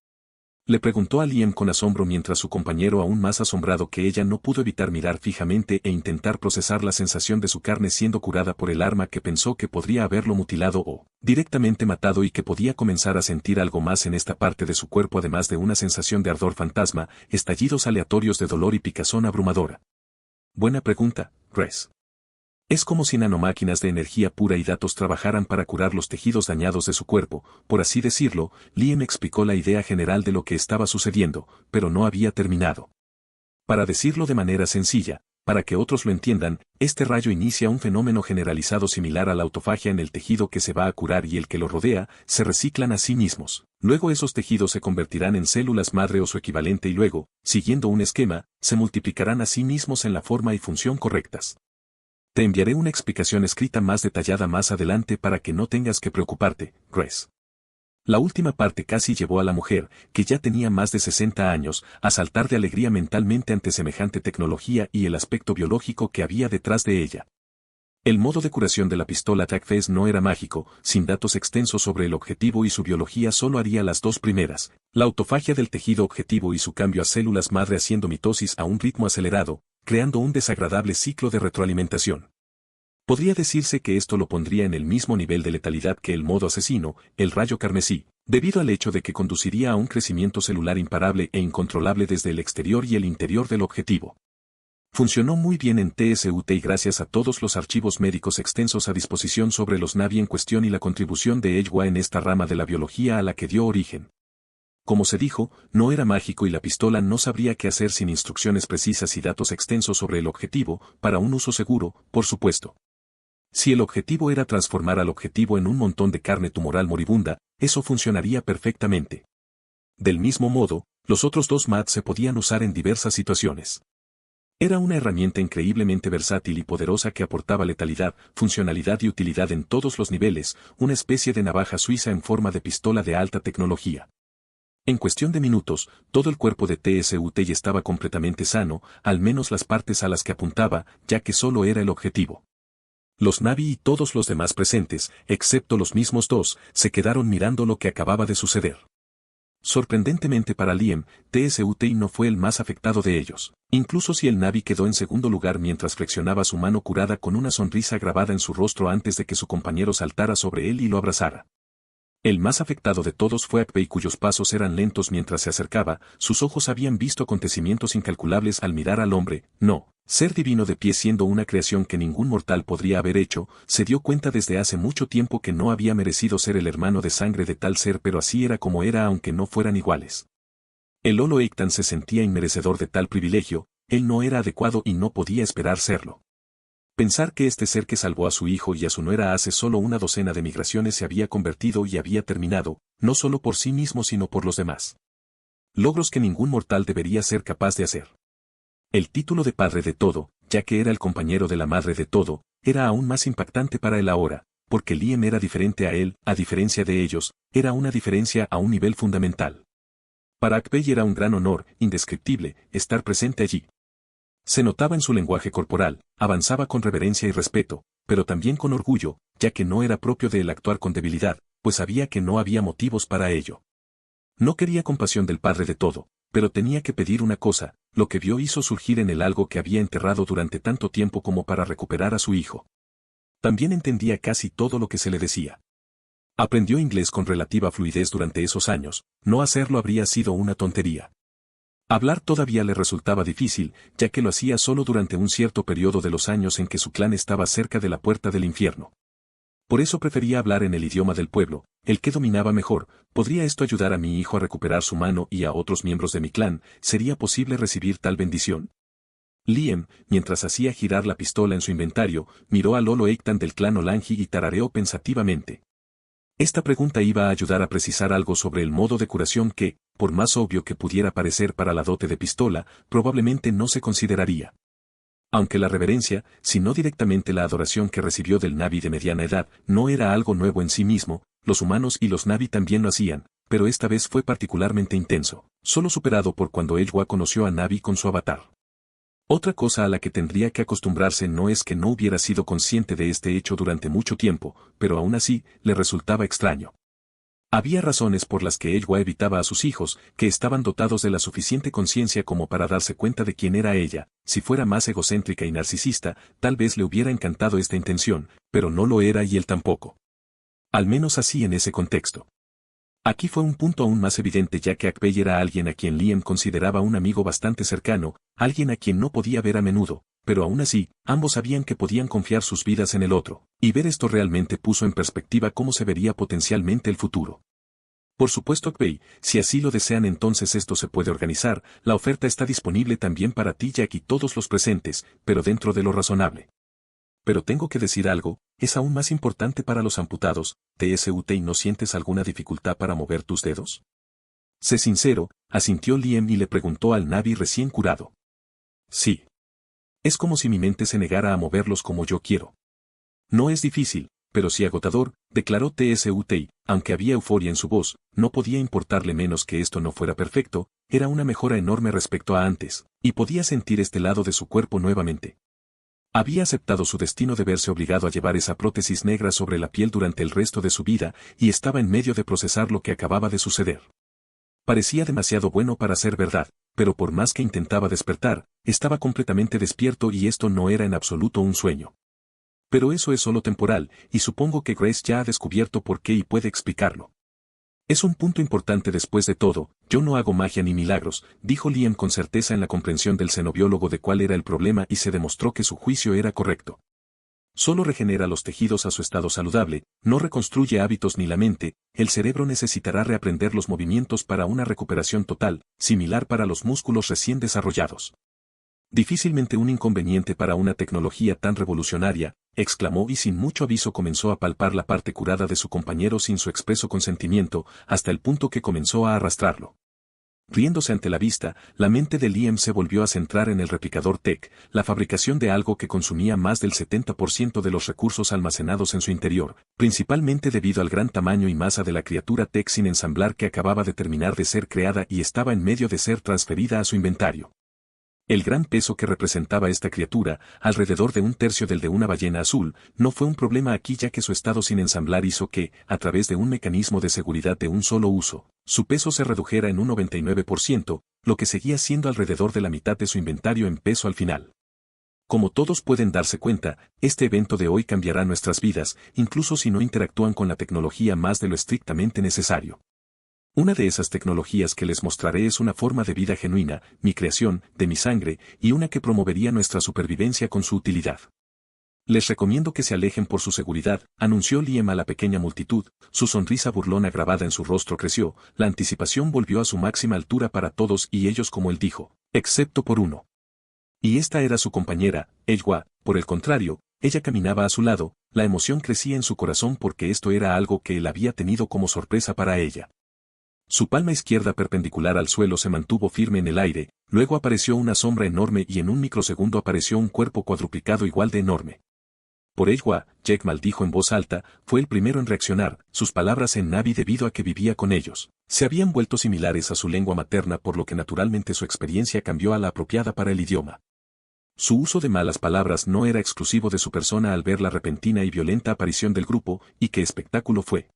Le preguntó a Liam con asombro mientras su compañero, aún más asombrado que ella, no pudo evitar mirar fijamente e intentar procesar la sensación de su carne siendo curada por el arma que pensó que podría haberlo mutilado o directamente matado y que podía comenzar a sentir algo más en esta parte de su cuerpo además de una sensación de ardor fantasma, estallidos aleatorios de dolor y picazón abrumadora. Buena pregunta, Rez. Es como si nanomáquinas de energía pura y datos trabajaran para curar los tejidos dañados de su cuerpo, por así decirlo. Liam explicó la idea general de lo que estaba sucediendo, pero no había terminado. Para decirlo de manera sencilla, para que otros lo entiendan, este rayo inicia un fenómeno generalizado similar a la autofagia en el tejido que se va a curar y el que lo rodea, se reciclan a sí mismos. Luego esos tejidos se convertirán en células madre o su equivalente y luego, siguiendo un esquema, se multiplicarán a sí mismos en la forma y función correctas. Te enviaré una explicación escrita más detallada más adelante para que no tengas que preocuparte, Rez. La última parte casi llevó a la mujer, que ya tenía más de 60 años, a saltar de alegría mentalmente ante semejante tecnología y el aspecto biológico que había detrás de ella. El modo de curación de la pistola TAC-FES no era mágico, sin datos extensos sobre el objetivo y su biología solo haría las dos primeras, la autofagia del tejido objetivo y su cambio a células madre haciendo mitosis a un ritmo acelerado, creando un desagradable ciclo de retroalimentación. Podría decirse que esto lo pondría en el mismo nivel de letalidad que el modo asesino, el rayo carmesí, debido al hecho de que conduciría a un crecimiento celular imparable e incontrolable desde el exterior y el interior del objetivo. Funcionó muy bien en TSUT y gracias a todos los archivos médicos extensos a disposición sobre los Navi en cuestión y la contribución de Ejwa en esta rama de la biología a la que dio origen. Como se dijo, no era mágico y la pistola no sabría qué hacer sin instrucciones precisas y datos extensos sobre el objetivo, para un uso seguro, por supuesto. Si el objetivo era transformar al objetivo en un montón de carne tumoral moribunda, eso funcionaría perfectamente. Del mismo modo, los otros dos MAD se podían usar en diversas situaciones. Era una herramienta increíblemente versátil y poderosa que aportaba letalidad, funcionalidad y utilidad en todos los niveles, una especie de navaja suiza en forma de pistola de alta tecnología. En cuestión de minutos, todo el cuerpo de TSUT estaba completamente sano, al menos las partes a las que apuntaba, ya que solo era el objetivo. Los Navi y todos los demás presentes, excepto los mismos dos, se quedaron mirando lo que acababa de suceder. Sorprendentemente para Liam, TSUT no fue el más afectado de ellos, incluso si el Navi quedó en segundo lugar mientras flexionaba su mano curada con una sonrisa grabada en su rostro antes de que su compañero saltara sobre él y lo abrazara. El más afectado de todos fue Akbei, cuyos pasos eran lentos mientras se acercaba, sus ojos habían visto acontecimientos incalculables al mirar al hombre, no, ser divino de pie siendo una creación que ningún mortal podría haber hecho, se dio cuenta desde hace mucho tiempo que no había merecido ser el hermano de sangre de tal ser, pero así era como era aunque no fueran iguales. El Olo Eiktan se sentía inmerecedor de tal privilegio, él no era adecuado y no podía esperar serlo. Pensar que este ser que salvó a su hijo y a su nuera hace solo una docena de migraciones se había convertido y había terminado, no solo por sí mismo sino por los demás. Logros que ningún mortal debería ser capaz de hacer. El título de padre de todo, ya que era el compañero de la madre de todo, era aún más impactante para él ahora, porque Liam era diferente a él, a diferencia de ellos, era una diferencia a un nivel fundamental. Para Akbei era un gran honor, indescriptible, estar presente allí. Se notaba en su lenguaje corporal, avanzaba con reverencia y respeto, pero también con orgullo, ya que no era propio de él actuar con debilidad, pues sabía que no había motivos para ello. No quería compasión del padre de todo, pero tenía que pedir una cosa, lo que vio hizo surgir en él algo que había enterrado durante tanto tiempo como para recuperar a su hijo. También entendía casi todo lo que se le decía. Aprendió inglés con relativa fluidez durante esos años, no hacerlo habría sido una tontería. Hablar todavía le resultaba difícil, ya que lo hacía solo durante un cierto periodo de los años en que su clan estaba cerca de la puerta del infierno. Por eso prefería hablar en el idioma del pueblo, el que dominaba mejor. ¿Podría esto ayudar a mi hijo a recuperar su mano y a otros miembros de mi clan? ¿Sería posible recibir tal bendición? Liam, mientras hacía girar la pistola en su inventario, miró a Lolo Eitan del clan Olanji y tarareó pensativamente. Esta pregunta iba a ayudar a precisar algo sobre el modo de curación que, por más obvio que pudiera parecer para la dote de pistola, probablemente no se consideraría. Aunque la reverencia, si no directamente la adoración que recibió del Navi de mediana edad, no era algo nuevo en sí mismo, los humanos y los Navi también lo hacían, pero esta vez fue particularmente intenso, solo superado por cuando Eywa conoció a Navi con su avatar. Otra cosa a la que tendría que acostumbrarse no es que no hubiera sido consciente de este hecho durante mucho tiempo, pero aún así, le resultaba extraño. Había razones por las que Eywa evitaba a sus hijos, que estaban dotados de la suficiente conciencia como para darse cuenta de quién era ella. Si fuera más egocéntrica y narcisista, tal vez le hubiera encantado esta intención, pero no lo era y él tampoco. Al menos así en ese contexto. Aquí fue un punto aún más evidente ya que Akbey era alguien a quien Liam consideraba un amigo bastante cercano, alguien a quien no podía ver a menudo, pero aún así, ambos sabían que podían confiar sus vidas en el otro, y ver esto realmente puso en perspectiva cómo se vería potencialmente el futuro. Por supuesto Akbey, si así lo desean entonces esto se puede organizar, la oferta está disponible también para ti Jack y todos los presentes, pero dentro de lo razonable. Pero tengo que decir algo, es aún más importante para los amputados, TSUT ¿y no sientes alguna dificultad para mover tus dedos? Sé sincero, asintió Liam y le preguntó al Navi recién curado. Sí. Es como si mi mente se negara a moverlos como yo quiero. No es difícil, pero sí agotador, declaró TSUT, aunque había euforia en su voz, no podía importarle menos que esto no fuera perfecto, era una mejora enorme respecto a antes, y podía sentir este lado de su cuerpo nuevamente. Había aceptado su destino de verse obligado a llevar esa prótesis negra sobre la piel durante el resto de su vida, y estaba en medio de procesar lo que acababa de suceder. Parecía demasiado bueno para ser verdad, pero por más que intentaba despertar, estaba completamente despierto y esto no era en absoluto un sueño. Pero eso es solo temporal, y supongo que Grace ya ha descubierto por qué y puede explicarlo. Es un punto importante después de todo, yo no hago magia ni milagros, dijo Liam con certeza en la comprensión del xenobiólogo de cuál era el problema y se demostró que su juicio era correcto. Solo regenera los tejidos a su estado saludable, no reconstruye hábitos ni la mente, el cerebro necesitará reaprender los movimientos para una recuperación total, similar para los músculos recién desarrollados. Difícilmente un inconveniente para una tecnología tan revolucionaria, exclamó y sin mucho aviso comenzó a palpar la parte curada de su compañero sin su expreso consentimiento, hasta el punto que comenzó a arrastrarlo. Riéndose ante la vista, la mente de Liam se volvió a centrar en el replicador Tech, la fabricación de algo que consumía más del 70% de los recursos almacenados en su interior, principalmente debido al gran tamaño y masa de la criatura Tech sin ensamblar que acababa de terminar de ser creada y estaba en medio de ser transferida a su inventario. El gran peso que representaba esta criatura, alrededor de un tercio del de una ballena azul, no fue un problema aquí ya que su estado sin ensamblar hizo que, a través de un mecanismo de seguridad de un solo uso, su peso se redujera en un 99%, lo que seguía siendo alrededor de la mitad de su inventario en peso al final. Como todos pueden darse cuenta, este evento de hoy cambiará nuestras vidas, incluso si no interactúan con la tecnología más de lo estrictamente necesario. Una de esas tecnologías que les mostraré es una forma de vida genuina, mi creación, de mi sangre, y una que promovería nuestra supervivencia con su utilidad. Les recomiendo que se alejen por su seguridad, anunció Liam a la pequeña multitud, su sonrisa burlona grabada en su rostro creció, la anticipación volvió a su máxima altura para todos y ellos como él dijo, excepto por uno. Y esta era su compañera, Eywa, por el contrario, ella caminaba a su lado, la emoción crecía en su corazón porque esto era algo que él había tenido como sorpresa para ella. Su palma izquierda perpendicular al suelo se mantuvo firme en el aire, luego apareció una sombra enorme y en un microsegundo apareció un cuerpo cuadruplicado igual de enorme. Por Eywa, Jack maldijo en voz alta, fue el primero en reaccionar, sus palabras en Navi debido a que vivía con ellos. Se habían vuelto similares a su lengua materna por lo que naturalmente su experiencia cambió a la apropiada para el idioma. Su uso de malas palabras no era exclusivo de su persona al ver la repentina y violenta aparición del grupo, y qué espectáculo fue.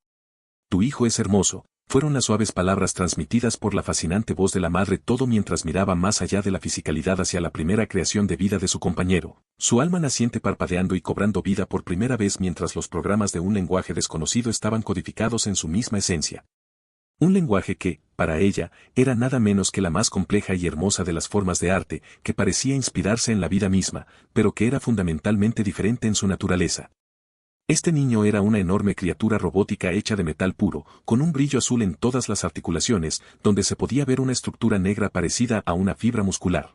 Tu hijo es hermoso. Fueron las suaves palabras transmitidas por la fascinante voz de la madre todo mientras miraba más allá de la fisicalidad hacia la primera creación de vida de su compañero. Su alma naciente parpadeando y cobrando vida por primera vez mientras los programas de un lenguaje desconocido estaban codificados en su misma esencia. Un lenguaje que, para ella, era nada menos que la más compleja y hermosa de las formas de arte, que parecía inspirarse en la vida misma, pero que era fundamentalmente diferente en su naturaleza. Este niño era una enorme criatura robótica hecha de metal puro, con un brillo azul en todas las articulaciones, donde se podía ver una estructura negra parecida a una fibra muscular.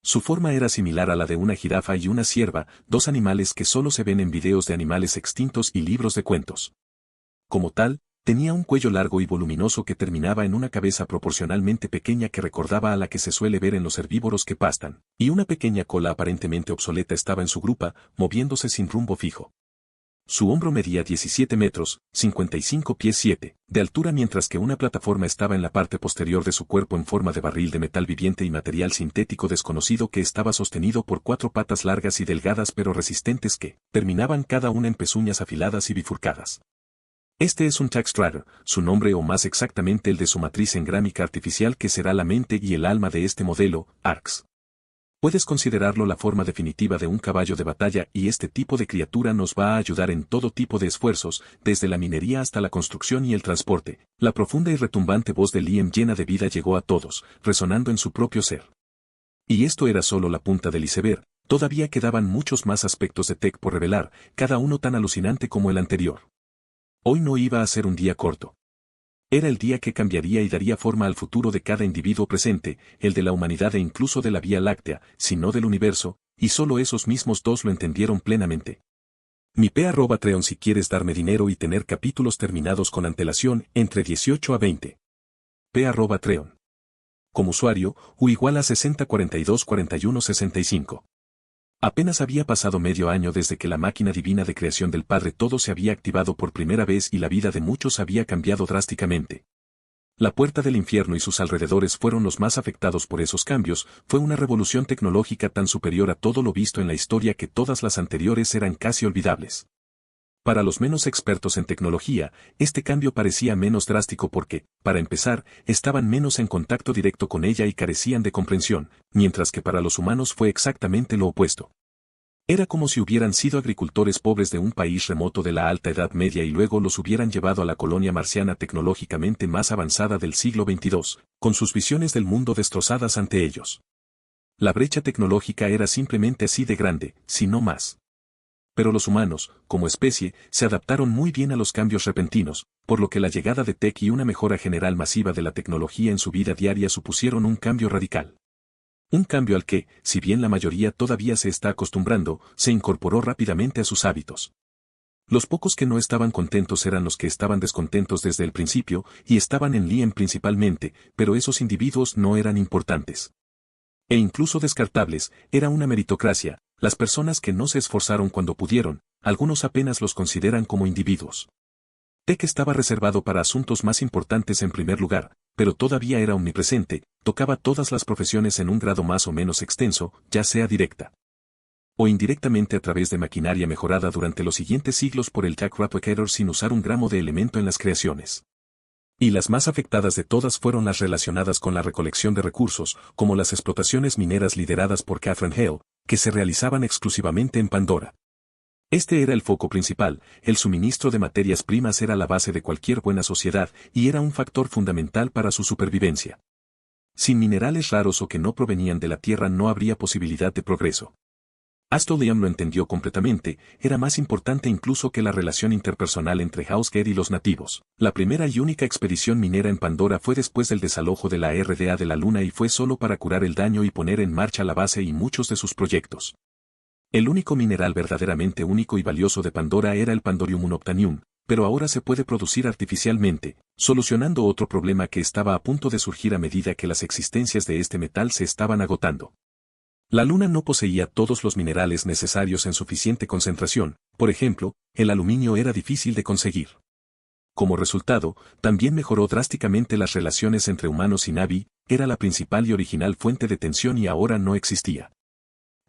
Su forma era similar a la de una jirafa y una cierva, dos animales que solo se ven en videos de animales extintos y libros de cuentos. Como tal, tenía un cuello largo y voluminoso que terminaba en una cabeza proporcionalmente pequeña que recordaba a la que se suele ver en los herbívoros que pastan, y una pequeña cola aparentemente obsoleta estaba en su grupa, moviéndose sin rumbo fijo. Su hombro medía 17 metros, 55 pies 7, de altura mientras que una plataforma estaba en la parte posterior de su cuerpo en forma de barril de metal viviente y material sintético desconocido que estaba sostenido por 4 patas largas y delgadas pero resistentes que terminaban cada una en pezuñas afiladas y bifurcadas. Este es un Taxstrader, su nombre o más exactamente el de su matriz engrámica artificial que será la mente y el alma de este modelo, ARX. Puedes considerarlo la forma definitiva de un caballo de batalla y este tipo de criatura nos va a ayudar en todo tipo de esfuerzos, desde la minería hasta la construcción y el transporte. La profunda y retumbante voz de Liam llena de vida llegó a todos, resonando en su propio ser. Y esto era solo la punta del iceberg, todavía quedaban muchos más aspectos de Tech por revelar, cada uno tan alucinante como el anterior. Hoy no iba a ser un día corto. Era el día que cambiaría y daría forma al futuro de cada individuo presente, el de la humanidad e incluso de la Vía Láctea, si no del universo, y solo esos mismos dos lo entendieron plenamente. Mi P@Treon si quieres darme dinero y tener capítulos terminados con antelación entre 18 a 20. P@Treon. Como usuario, U igual a 60424165. Apenas había pasado medio año desde que la máquina divina de creación del Padre todo se había activado por primera vez y la vida de muchos había cambiado drásticamente. La puerta del infierno y sus alrededores fueron los más afectados por esos cambios, fue una revolución tecnológica tan superior a todo lo visto en la historia que todas las anteriores eran casi olvidables. Para los menos expertos en tecnología, este cambio parecía menos drástico porque, para empezar, estaban menos en contacto directo con ella y carecían de comprensión, mientras que para los humanos fue exactamente lo opuesto. Era como si hubieran sido agricultores pobres de un país remoto de la Alta Edad Media y luego los hubieran llevado a la colonia marciana tecnológicamente más avanzada del siglo XXII, con sus visiones del mundo destrozadas ante ellos. La brecha tecnológica era simplemente así de grande, si no más. Pero los humanos, como especie, se adaptaron muy bien a los cambios repentinos, por lo que la llegada de Tech y una mejora general masiva de la tecnología en su vida diaria supusieron un cambio radical. Un cambio al que, si bien la mayoría todavía se está acostumbrando, se incorporó rápidamente a sus hábitos. Los pocos que no estaban contentos eran los que estaban descontentos desde el principio, y estaban en Liam principalmente, pero esos individuos no eran importantes. E incluso descartables, era una meritocracia, las personas que no se esforzaron cuando pudieron, algunos apenas los consideran como individuos. Tech estaba reservado para asuntos más importantes en primer lugar, pero todavía era omnipresente, tocaba todas las profesiones en un grado más o menos extenso, ya sea directa o indirectamente a través de maquinaria mejorada durante los siguientes siglos por el Tech Replicator sin usar un gramo de elemento en las creaciones. Y las más afectadas de todas fueron las relacionadas con la recolección de recursos, como las explotaciones mineras lideradas por Catherine Hale, que se realizaban exclusivamente en Pandora. Este era el foco principal, el suministro de materias primas era la base de cualquier buena sociedad y era un factor fundamental para su supervivencia. Sin minerales raros o que no provenían de la tierra no habría posibilidad de progreso. Hasta Liam lo entendió completamente, era más importante incluso que la relación interpersonal entre Housegate y los nativos. La primera y única expedición minera en Pandora fue después del desalojo de la RDA de la Luna y fue solo para curar el daño y poner en marcha la base y muchos de sus proyectos. El único mineral verdaderamente único y valioso de Pandora era el Pandorium unobtainium, pero ahora se puede producir artificialmente, solucionando otro problema que estaba a punto de surgir a medida que las existencias de este metal se estaban agotando. La Luna no poseía todos los minerales necesarios en suficiente concentración, por ejemplo, el aluminio era difícil de conseguir. Como resultado, también mejoró drásticamente las relaciones entre humanos y Na'vi, era la principal y original fuente de tensión y ahora no existía.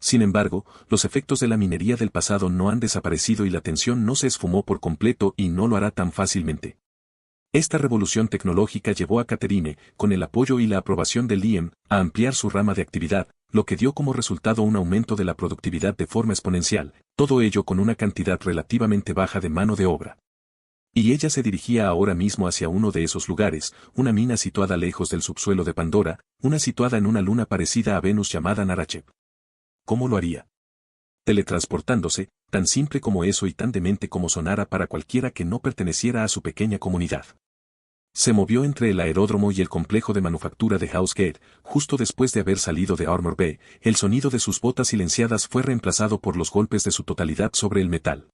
Sin embargo, los efectos de la minería del pasado no han desaparecido y la tensión no se esfumó por completo y no lo hará tan fácilmente. Esta revolución tecnológica llevó a Catherine, con el apoyo y la aprobación de Liam, a ampliar su rama de actividad, lo que dio como resultado un aumento de la productividad de forma exponencial, todo ello con una cantidad relativamente baja de mano de obra. Y ella se dirigía ahora mismo hacia uno de esos lugares, una mina situada lejos del subsuelo de Pandora, una situada en una luna parecida a Venus llamada Narachev. ¿Cómo lo haría? Teletransportándose, tan simple como eso y tan demente como sonara para cualquiera que no perteneciera a su pequeña comunidad. Se movió entre el aeródromo y el complejo de manufactura de House Gate, justo después de haber salido de Armor Bay, el sonido de sus botas silenciadas fue reemplazado por los golpes de su totalidad sobre el metal.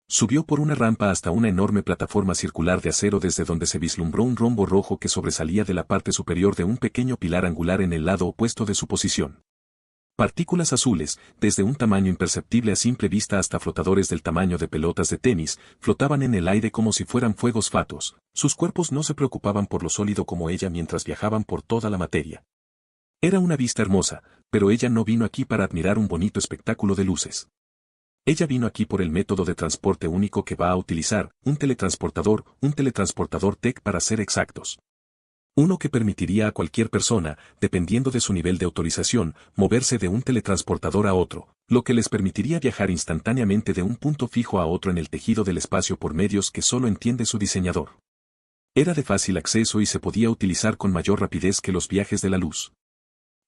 Subió por una rampa hasta una enorme plataforma circular de acero desde donde se vislumbró un rombo rojo que sobresalía de la parte superior de un pequeño pilar angular en el lado opuesto de su posición. Partículas azules, desde un tamaño imperceptible a simple vista hasta flotadores del tamaño de pelotas de tenis, flotaban en el aire como si fueran fuegos fatuos. Sus cuerpos no se preocupaban por lo sólido como ella mientras viajaban por toda la materia. Era una vista hermosa, pero ella no vino aquí para admirar un bonito espectáculo de luces. Ella vino aquí por el método de transporte único que va a utilizar, un teletransportador TEC para ser exactos. Uno que permitiría a cualquier persona, dependiendo de su nivel de autorización, moverse de un teletransportador a otro, lo que les permitiría viajar instantáneamente de un punto fijo a otro en el tejido del espacio por medios que solo entiende su diseñador. Era de fácil acceso y se podía utilizar con mayor rapidez que los viajes de la luz.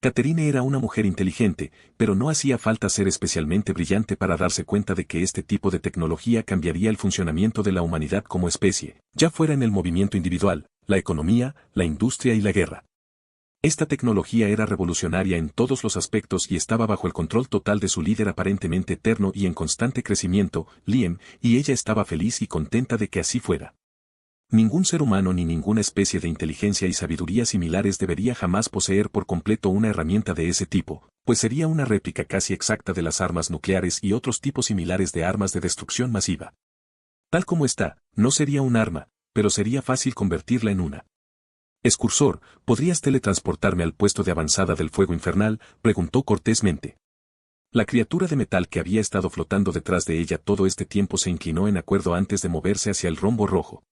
Catherine era una mujer inteligente, pero no hacía falta ser especialmente brillante para darse cuenta de que este tipo de tecnología cambiaría el funcionamiento de la humanidad como especie, ya fuera en el movimiento individual, la economía, la industria y la guerra. Esta tecnología era revolucionaria en todos los aspectos y estaba bajo el control total de su líder aparentemente eterno y en constante crecimiento, Liam, y ella estaba feliz y contenta de que así fuera. Ningún ser humano ni ninguna especie de inteligencia y sabiduría similares debería jamás poseer por completo una herramienta de ese tipo, pues sería una réplica casi exacta de las armas nucleares y otros tipos similares de armas de destrucción masiva. Tal como está, no sería un arma, pero sería fácil convertirla en una. Escursor, ¿podrías teletransportarme al puesto de avanzada del fuego infernal?, preguntó cortésmente. La criatura de metal que había estado flotando detrás de ella todo este tiempo se inclinó en acuerdo antes de moverse hacia el rombo rojo.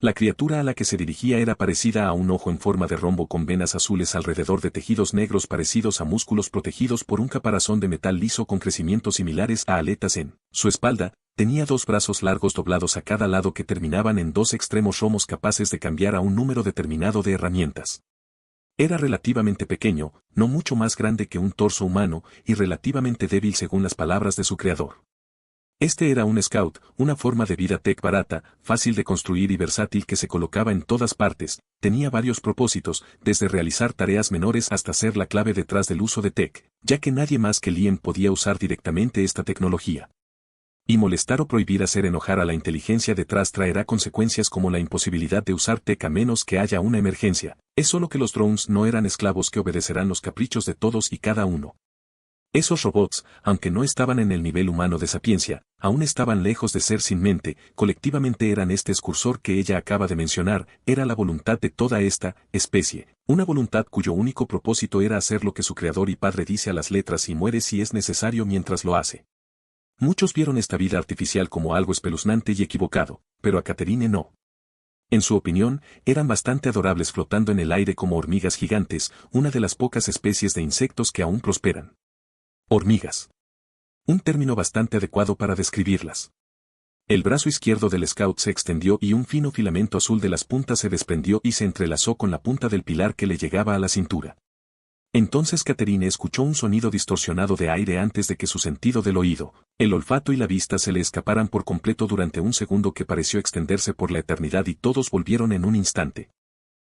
La criatura a la que se dirigía era parecida a un ojo en forma de rombo con venas azules alrededor de tejidos negros parecidos a músculos protegidos por un caparazón de metal liso con crecimientos similares a aletas en su espalda. Tenía dos brazos largos doblados a cada lado que terminaban en dos extremos romos capaces de cambiar a un número determinado de herramientas. Era relativamente pequeño, no mucho más grande que un torso humano, y relativamente débil según las palabras de su creador. Este era un scout, una forma de vida tech barata, fácil de construir y versátil que se colocaba en todas partes, tenía varios propósitos, desde realizar tareas menores hasta ser la clave detrás del uso de tech, ya que nadie más que Liam podía usar directamente esta tecnología. Y molestar o prohibir hacer enojar a la inteligencia detrás traerá consecuencias como la imposibilidad de usar tech a menos que haya una emergencia. Es solo que los drones no eran esclavos que obedecerán los caprichos de todos y cada uno. Esos robots, aunque no estaban en el nivel humano de sapiencia, aún estaban lejos de ser sin mente, colectivamente eran este escursor que ella acaba de mencionar, era la voluntad de toda esta especie, una voluntad cuyo único propósito era hacer lo que su creador y padre dice a las letras y muere si es necesario mientras lo hace. Muchos vieron esta vida artificial como algo espeluznante y equivocado, pero a Catherine no. En su opinión, eran bastante adorables flotando en el aire como hormigas gigantes, una de las pocas especies de insectos que aún prosperan. Hormigas. Un término bastante adecuado para describirlas. El brazo izquierdo del scout se extendió y un fino filamento azul de las puntas se desprendió y se entrelazó con la punta del pilar que le llegaba a la cintura. Entonces Catherine escuchó un sonido distorsionado de aire antes de que su sentido del oído, el olfato y la vista se le escaparan por completo durante un segundo que pareció extenderse por la eternidad y todos volvieron en un instante.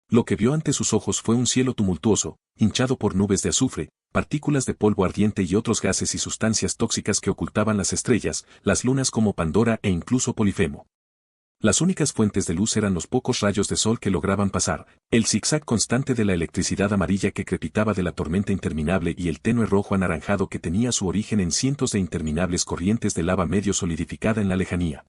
Lo que vio ante sus ojos fue un cielo tumultuoso, hinchado por nubes de azufre, partículas de polvo ardiente y otros gases y sustancias tóxicas que ocultaban las estrellas, las lunas como Pandora e incluso Polifemo. Las únicas fuentes de luz eran los pocos rayos de sol que lograban pasar, el zigzag constante de la electricidad amarilla que crepitaba de la tormenta interminable y el tenue rojo anaranjado que tenía su origen en cientos de interminables corrientes de lava medio solidificada en la lejanía.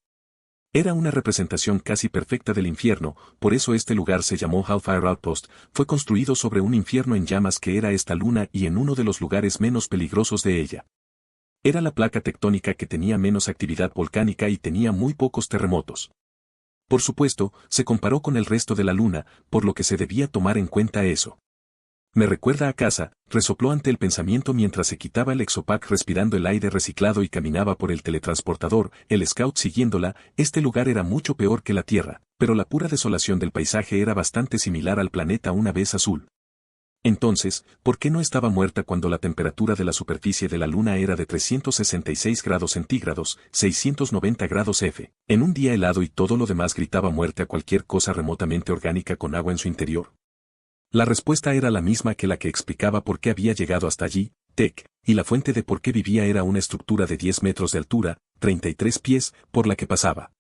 Era una representación casi perfecta del infierno, por eso este lugar se llamó Hellfire Outpost, fue construido sobre un infierno en llamas que era esta luna y en uno de los lugares menos peligrosos de ella. Era la placa tectónica que tenía menos actividad volcánica y tenía muy pocos terremotos. Por supuesto, se comparó con el resto de la luna, por lo que se debía tomar en cuenta eso. Me recuerda a casa, resopló ante el pensamiento mientras se quitaba el exopac respirando el aire reciclado y caminaba por el teletransportador, el scout siguiéndola. Este lugar era mucho peor que la Tierra, pero la pura desolación del paisaje era bastante similar al planeta una vez azul. Entonces, ¿por qué no estaba muerta cuando la temperatura de la superficie de la Luna era de 366 grados centígrados, 690 grados F, en un día helado y todo lo demás gritaba muerte a cualquier cosa remotamente orgánica con agua en su interior? La respuesta era la misma que la que explicaba por qué había llegado hasta allí, Tech, y la fuente de por qué vivía era una estructura de 10 metros de altura, 33 pies, por la que pasaba.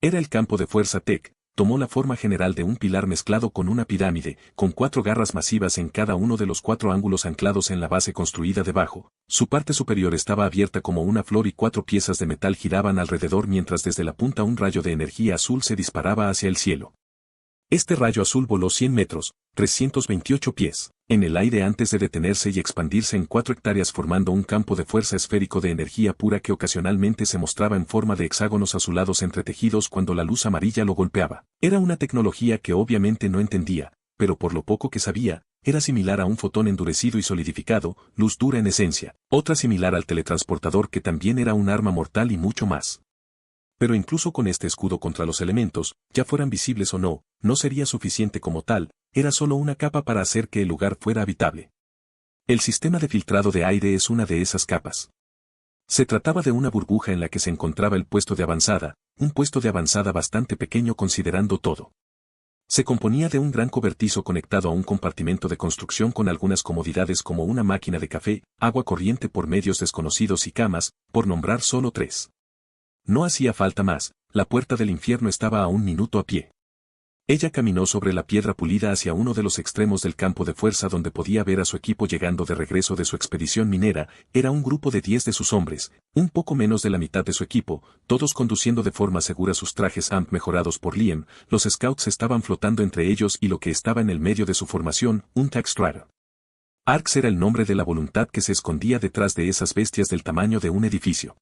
Era el campo de fuerza Tech. Tomó la forma general de un pilar mezclado con una pirámide, con 4 garras masivas en cada uno de los 4 ángulos anclados en la base construida debajo. Su parte superior estaba abierta como una flor y 4 piezas de metal giraban alrededor mientras desde la punta un rayo de energía azul se disparaba hacia el cielo. Este rayo azul voló 100 metros, 328 pies, en el aire antes de detenerse y expandirse en 4 hectáreas formando un campo de fuerza esférico de energía pura que ocasionalmente se mostraba en forma de hexágonos azulados entretejidos cuando la luz amarilla lo golpeaba. Era una tecnología que obviamente no entendía, pero por lo poco que sabía, era similar a un fotón endurecido y solidificado, luz dura en esencia, otra similar al teletransportador que también era un arma mortal y mucho más. Pero incluso con este escudo contra los elementos, ya fueran visibles o no, no sería suficiente como tal, era solo una capa para hacer que el lugar fuera habitable. El sistema de filtrado de aire es una de esas capas. Se trataba de una burbuja en la que se encontraba el puesto de avanzada, un puesto de avanzada bastante pequeño considerando todo. Se componía de un gran cobertizo conectado a un compartimento de construcción con algunas comodidades como una máquina de café, agua corriente por medios desconocidos y camas, por nombrar solo 3. No hacía falta más, la puerta del infierno estaba a 1 minuto a pie. Ella caminó sobre la piedra pulida hacia uno de los extremos del campo de fuerza donde podía ver a su equipo llegando de regreso de su expedición minera. Era un grupo de 10 de sus hombres, un poco menos de la mitad de su equipo, todos conduciendo de forma segura sus trajes AMP mejorados por Liam. Los scouts estaban flotando entre ellos y lo que estaba en el medio de su formación, un Taxtrader. Arx era el nombre de la voluntad que se escondía detrás de esas bestias del tamaño de un edificio.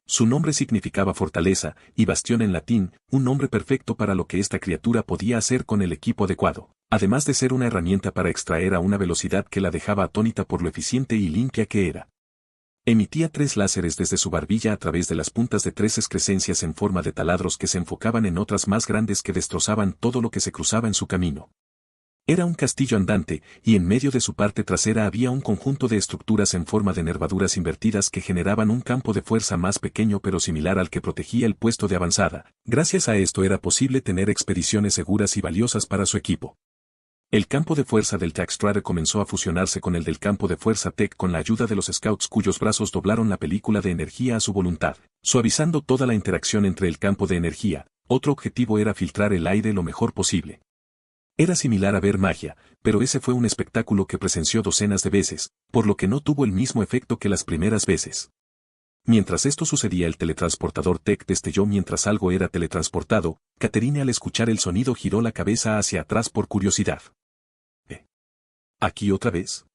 Su nombre significaba fortaleza, y bastión en latín, un nombre perfecto para lo que esta criatura podía hacer con el equipo adecuado, además de ser una herramienta para extraer a una velocidad que la dejaba atónita por lo eficiente y limpia que era. Emitía 3 láseres desde su barbilla a través de las puntas de 3 excrescencias en forma de taladros que se enfocaban en otras más grandes que destrozaban todo lo que se cruzaba en su camino. Era un castillo andante, y en medio de su parte trasera había un conjunto de estructuras en forma de nervaduras invertidas que generaban un campo de fuerza más pequeño pero similar al que protegía el puesto de avanzada. Gracias a esto era posible tener expediciones seguras y valiosas para su equipo. El campo de fuerza del Taxtrader comenzó a fusionarse con el del campo de fuerza Tech con la ayuda de los scouts cuyos brazos doblaron la película de energía a su voluntad, suavizando toda la interacción entre el campo de energía. Otro objetivo era filtrar el aire lo mejor posible. Era similar a ver magia, pero ese fue un espectáculo que presenció docenas de veces, por lo que no tuvo el mismo efecto que las primeras veces. Mientras esto sucedía el teletransportador Tech destelló mientras algo era teletransportado. Catherine al escuchar el sonido giró la cabeza hacia atrás por curiosidad. ¿Aquí otra vez?,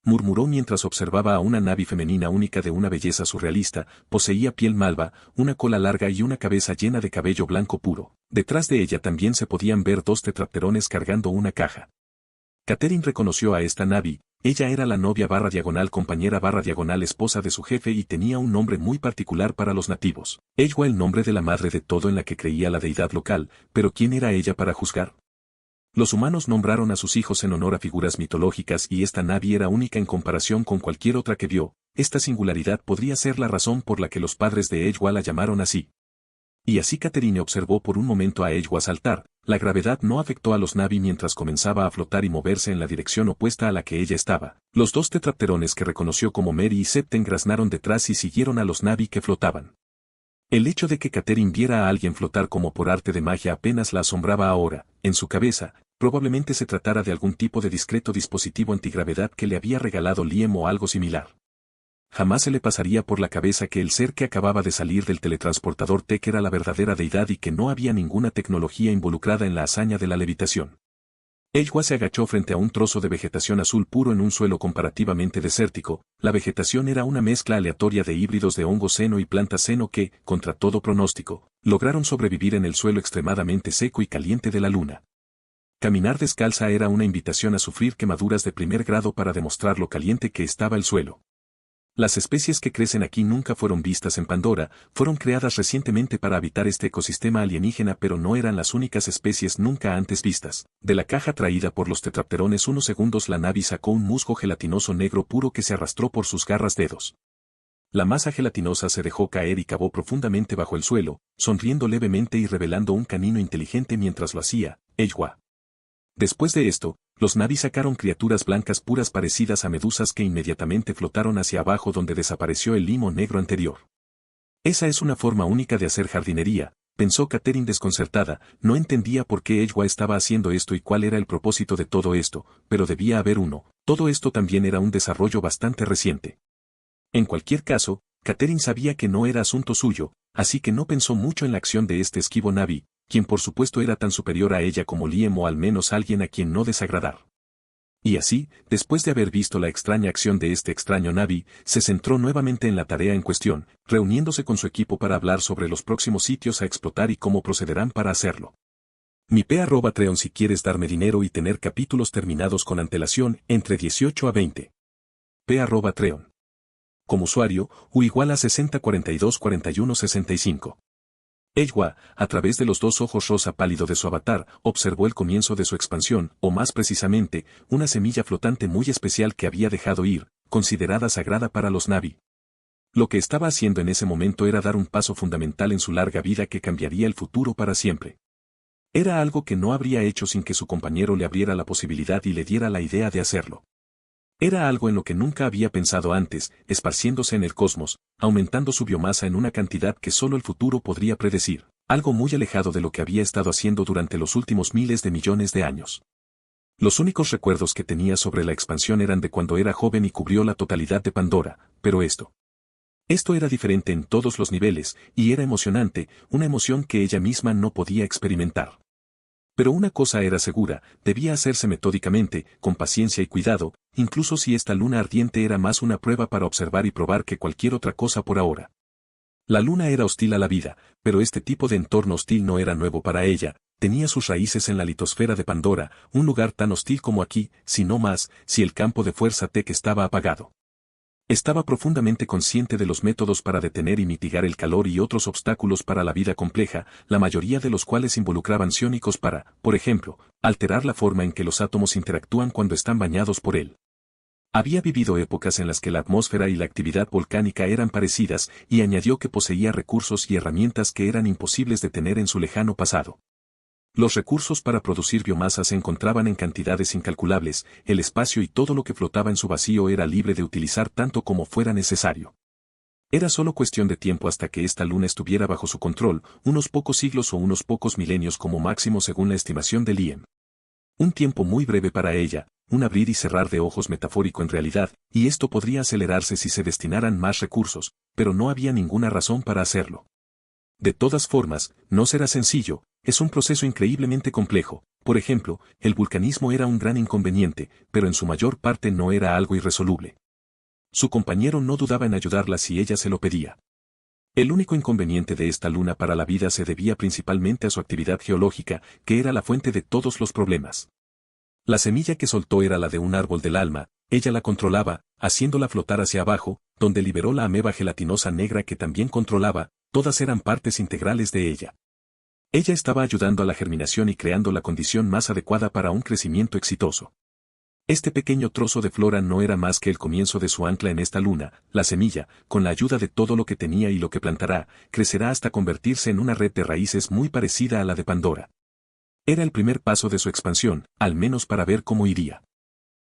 murmuró mientras observaba a una Navi femenina única de una belleza surrealista. Poseía piel malva, una cola larga y una cabeza llena de cabello blanco puro. Detrás de ella también se podían ver 2 tetrapterones cargando una caja. Catherine reconoció a esta Navi. Ella era la novia / compañera / esposa de su jefe y tenía un nombre muy particular para los nativos. Ella el nombre de la madre de todo en la que creía la deidad local, pero ¿quién era ella para juzgar? Los humanos nombraron a sus hijos en honor a figuras mitológicas y esta Navi era única en comparación con cualquier otra que vio. Esta singularidad podría ser la razón por la que los padres de Ejwa la llamaron así. Y así Catherine observó por un momento a Ejwa saltar. La gravedad no afectó a los Navi mientras comenzaba a flotar y moverse en la dirección opuesta a la que ella estaba. Los 2 tetrapterones que reconoció como Mary y Septen graznaron detrás y siguieron a los Navi que flotaban. El hecho de que Catherine viera a alguien flotar como por arte de magia apenas la asombraba ahora. En su cabeza, probablemente se tratara de algún tipo de discreto dispositivo antigravedad que le había regalado Liam o algo similar. Jamás se le pasaría por la cabeza que el ser que acababa de salir del teletransportador Tech era la verdadera deidad y que no había ninguna tecnología involucrada en la hazaña de la levitación. Eywa se agachó frente a un trozo de vegetación azul puro en un suelo comparativamente desértico. La vegetación era una mezcla aleatoria de híbridos de hongo seno y planta seno que, contra todo pronóstico, lograron sobrevivir en el suelo extremadamente seco y caliente de la luna. Caminar descalza era una invitación a sufrir quemaduras de primer grado para demostrar lo caliente que estaba el suelo. Las especies que crecen aquí nunca fueron vistas en Pandora, fueron creadas recientemente para habitar este ecosistema alienígena, pero no eran las únicas especies nunca antes vistas. De la caja traída por los tetrapterones unos segundos, la Navi sacó un musgo gelatinoso negro puro que se arrastró por sus garras dedos. La masa gelatinosa se dejó caer y cavó profundamente bajo el suelo, sonriendo levemente y revelando un canino inteligente mientras lo hacía. Eywa. Después de esto, los Navi sacaron criaturas blancas puras parecidas a medusas que inmediatamente flotaron hacia abajo donde desapareció el limo negro anterior. Esa es una forma única de hacer jardinería, pensó Catherine desconcertada, no entendía por qué Eywa estaba haciendo esto y cuál era el propósito de todo esto, pero debía haber uno. Todo esto también era un desarrollo bastante reciente. En cualquier caso, Catherine sabía que no era asunto suyo, así que no pensó mucho en la acción de este esquivo Navi, quien por supuesto era tan superior a ella como Liam o al menos alguien a quien no desagradar. Y así, después de haber visto la extraña acción de este extraño Navi, se centró nuevamente en la tarea en cuestión, reuniéndose con su equipo para hablar sobre los próximos sitios a explotar y cómo procederán para hacerlo. Mi P@Treon si quieres darme dinero y tener capítulos terminados con antelación entre 18 a 20. P@Treon. Como usuario, U igual a 60424165. Eywa, a través de los dos ojos rosa pálido de su avatar, observó el comienzo de su expansión, o más precisamente, una semilla flotante muy especial que había dejado ir, considerada sagrada para los Navi. Lo que estaba haciendo en ese momento era dar un paso fundamental en su larga vida que cambiaría el futuro para siempre. Era algo que no habría hecho sin que su compañero le abriera la posibilidad y le diera la idea de hacerlo. Era algo en lo que nunca había pensado antes, esparciéndose en el cosmos, aumentando su biomasa en una cantidad que solo el futuro podría predecir, algo muy alejado de lo que había estado haciendo durante los últimos miles de millones de años. Los únicos recuerdos que tenía sobre la expansión eran de cuando era joven y cubrió la totalidad de Pandora, pero esto era diferente en todos los niveles, y era emocionante, una emoción que ella misma no podía experimentar. Pero una cosa era segura, debía hacerse metódicamente, con paciencia y cuidado, incluso si esta luna ardiente era más una prueba para observar y probar que cualquier otra cosa por ahora. La luna era hostil a la vida, pero este tipo de entorno hostil no era nuevo para ella, tenía sus raíces en la litosfera de Pandora, un lugar tan hostil como aquí, si no más, si el campo de fuerza Tech estaba apagado. Estaba profundamente consciente de los métodos para detener y mitigar el calor y otros obstáculos para la vida compleja, la mayoría de los cuales involucraban psiónicos para, por ejemplo, alterar la forma en que los átomos interactúan cuando están bañados por él. Había vivido épocas en las que la atmósfera y la actividad volcánica eran parecidas, y añadió que poseía recursos y herramientas que eran imposibles de tener en su lejano pasado. Los recursos para producir biomasa se encontraban en cantidades incalculables, el espacio y todo lo que flotaba en su vacío era libre de utilizar tanto como fuera necesario. Era solo cuestión de tiempo hasta que esta luna estuviera bajo su control, unos pocos siglos o unos pocos milenios como máximo según la estimación de Liam. Un tiempo muy breve para ella, un abrir y cerrar de ojos metafórico en realidad, y esto podría acelerarse si se destinaran más recursos, pero no había ninguna razón para hacerlo. De todas formas, no será sencillo, es un proceso increíblemente complejo. Por ejemplo, el vulcanismo era un gran inconveniente, pero en su mayor parte no era algo irresoluble. Su compañero no dudaba en ayudarla si ella se lo pedía. El único inconveniente de esta luna para la vida se debía principalmente a su actividad geológica, que era la fuente de todos los problemas. La semilla que soltó era la de un árbol del alma, ella la controlaba, haciéndola flotar hacia abajo, donde liberó la ameba gelatinosa negra que también controlaba, todas eran partes integrales de ella. Ella estaba ayudando a la germinación y creando la condición más adecuada para un crecimiento exitoso. Este pequeño trozo de flora no era más que el comienzo de su ancla en esta luna, la semilla, con la ayuda de todo lo que tenía y lo que plantará, crecerá hasta convertirse en una red de raíces muy parecida a la de Pandora. Era el primer paso de su expansión, al menos para ver cómo iría.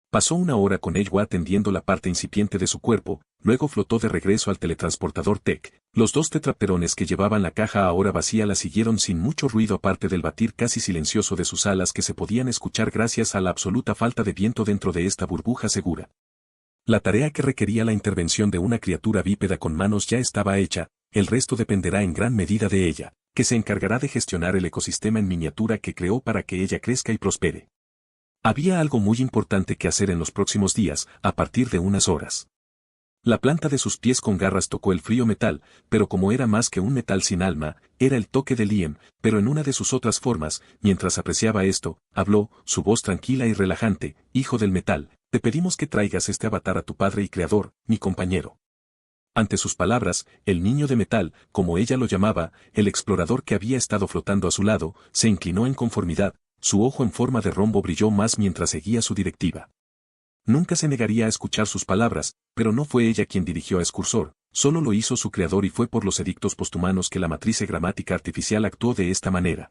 Pasó una hora con Eywa atendiendo la parte incipiente de su cuerpo, luego flotó de regreso al teletransportador Tech. Los dos tetrapterones que llevaban la caja ahora vacía la siguieron sin mucho ruido aparte del batir casi silencioso de sus alas que se podían escuchar gracias a la absoluta falta de viento dentro de esta burbuja segura. La tarea que requería la intervención de una criatura bípeda con manos ya estaba hecha, el resto dependerá en gran medida de ella, que se encargará de gestionar el ecosistema en miniatura que creó para que ella crezca y prospere. Había algo muy importante que hacer en los próximos días, a partir de unas horas. La planta de sus pies con garras tocó el frío metal, pero como era más que un metal sin alma, era el toque de Liam, pero en una de sus otras formas, mientras apreciaba esto, habló, su voz tranquila y relajante, hijo del metal, te pedimos que traigas este avatar a tu padre y creador, mi compañero. Ante sus palabras, el niño de metal, como ella lo llamaba, el explorador que había estado flotando a su lado, se inclinó en conformidad, su ojo en forma de rombo brilló más mientras seguía su directiva. Nunca se negaría a escuchar sus palabras, pero no fue ella quien dirigió a Excursor, solo lo hizo su creador y fue por los edictos posthumanos que la matriz gramática artificial actuó de esta manera.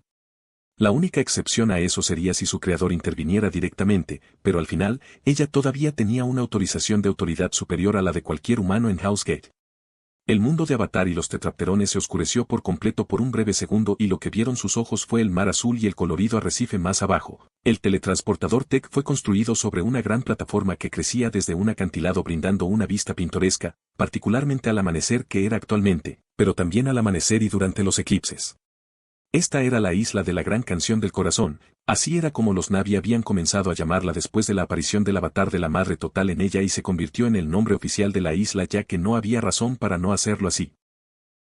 La única excepción a eso sería si su creador interviniera directamente, pero al final, ella todavía tenía una autorización de autoridad superior a la de cualquier humano en Housegate. El mundo de Avatar y los tetrapterones se oscureció por completo por un breve segundo y lo que vieron sus ojos fue el mar azul y el colorido arrecife más abajo. El teletransportador Tech fue construido sobre una gran plataforma que crecía desde un acantilado brindando una vista pintoresca, particularmente al amanecer que era actualmente, pero también al amanecer y durante los eclipses. Esta era la isla de la gran canción del corazón, así era como los Na'vi habían comenzado a llamarla después de la aparición del avatar de la Madre Total en ella y se convirtió en el nombre oficial de la isla ya que no había razón para no hacerlo así.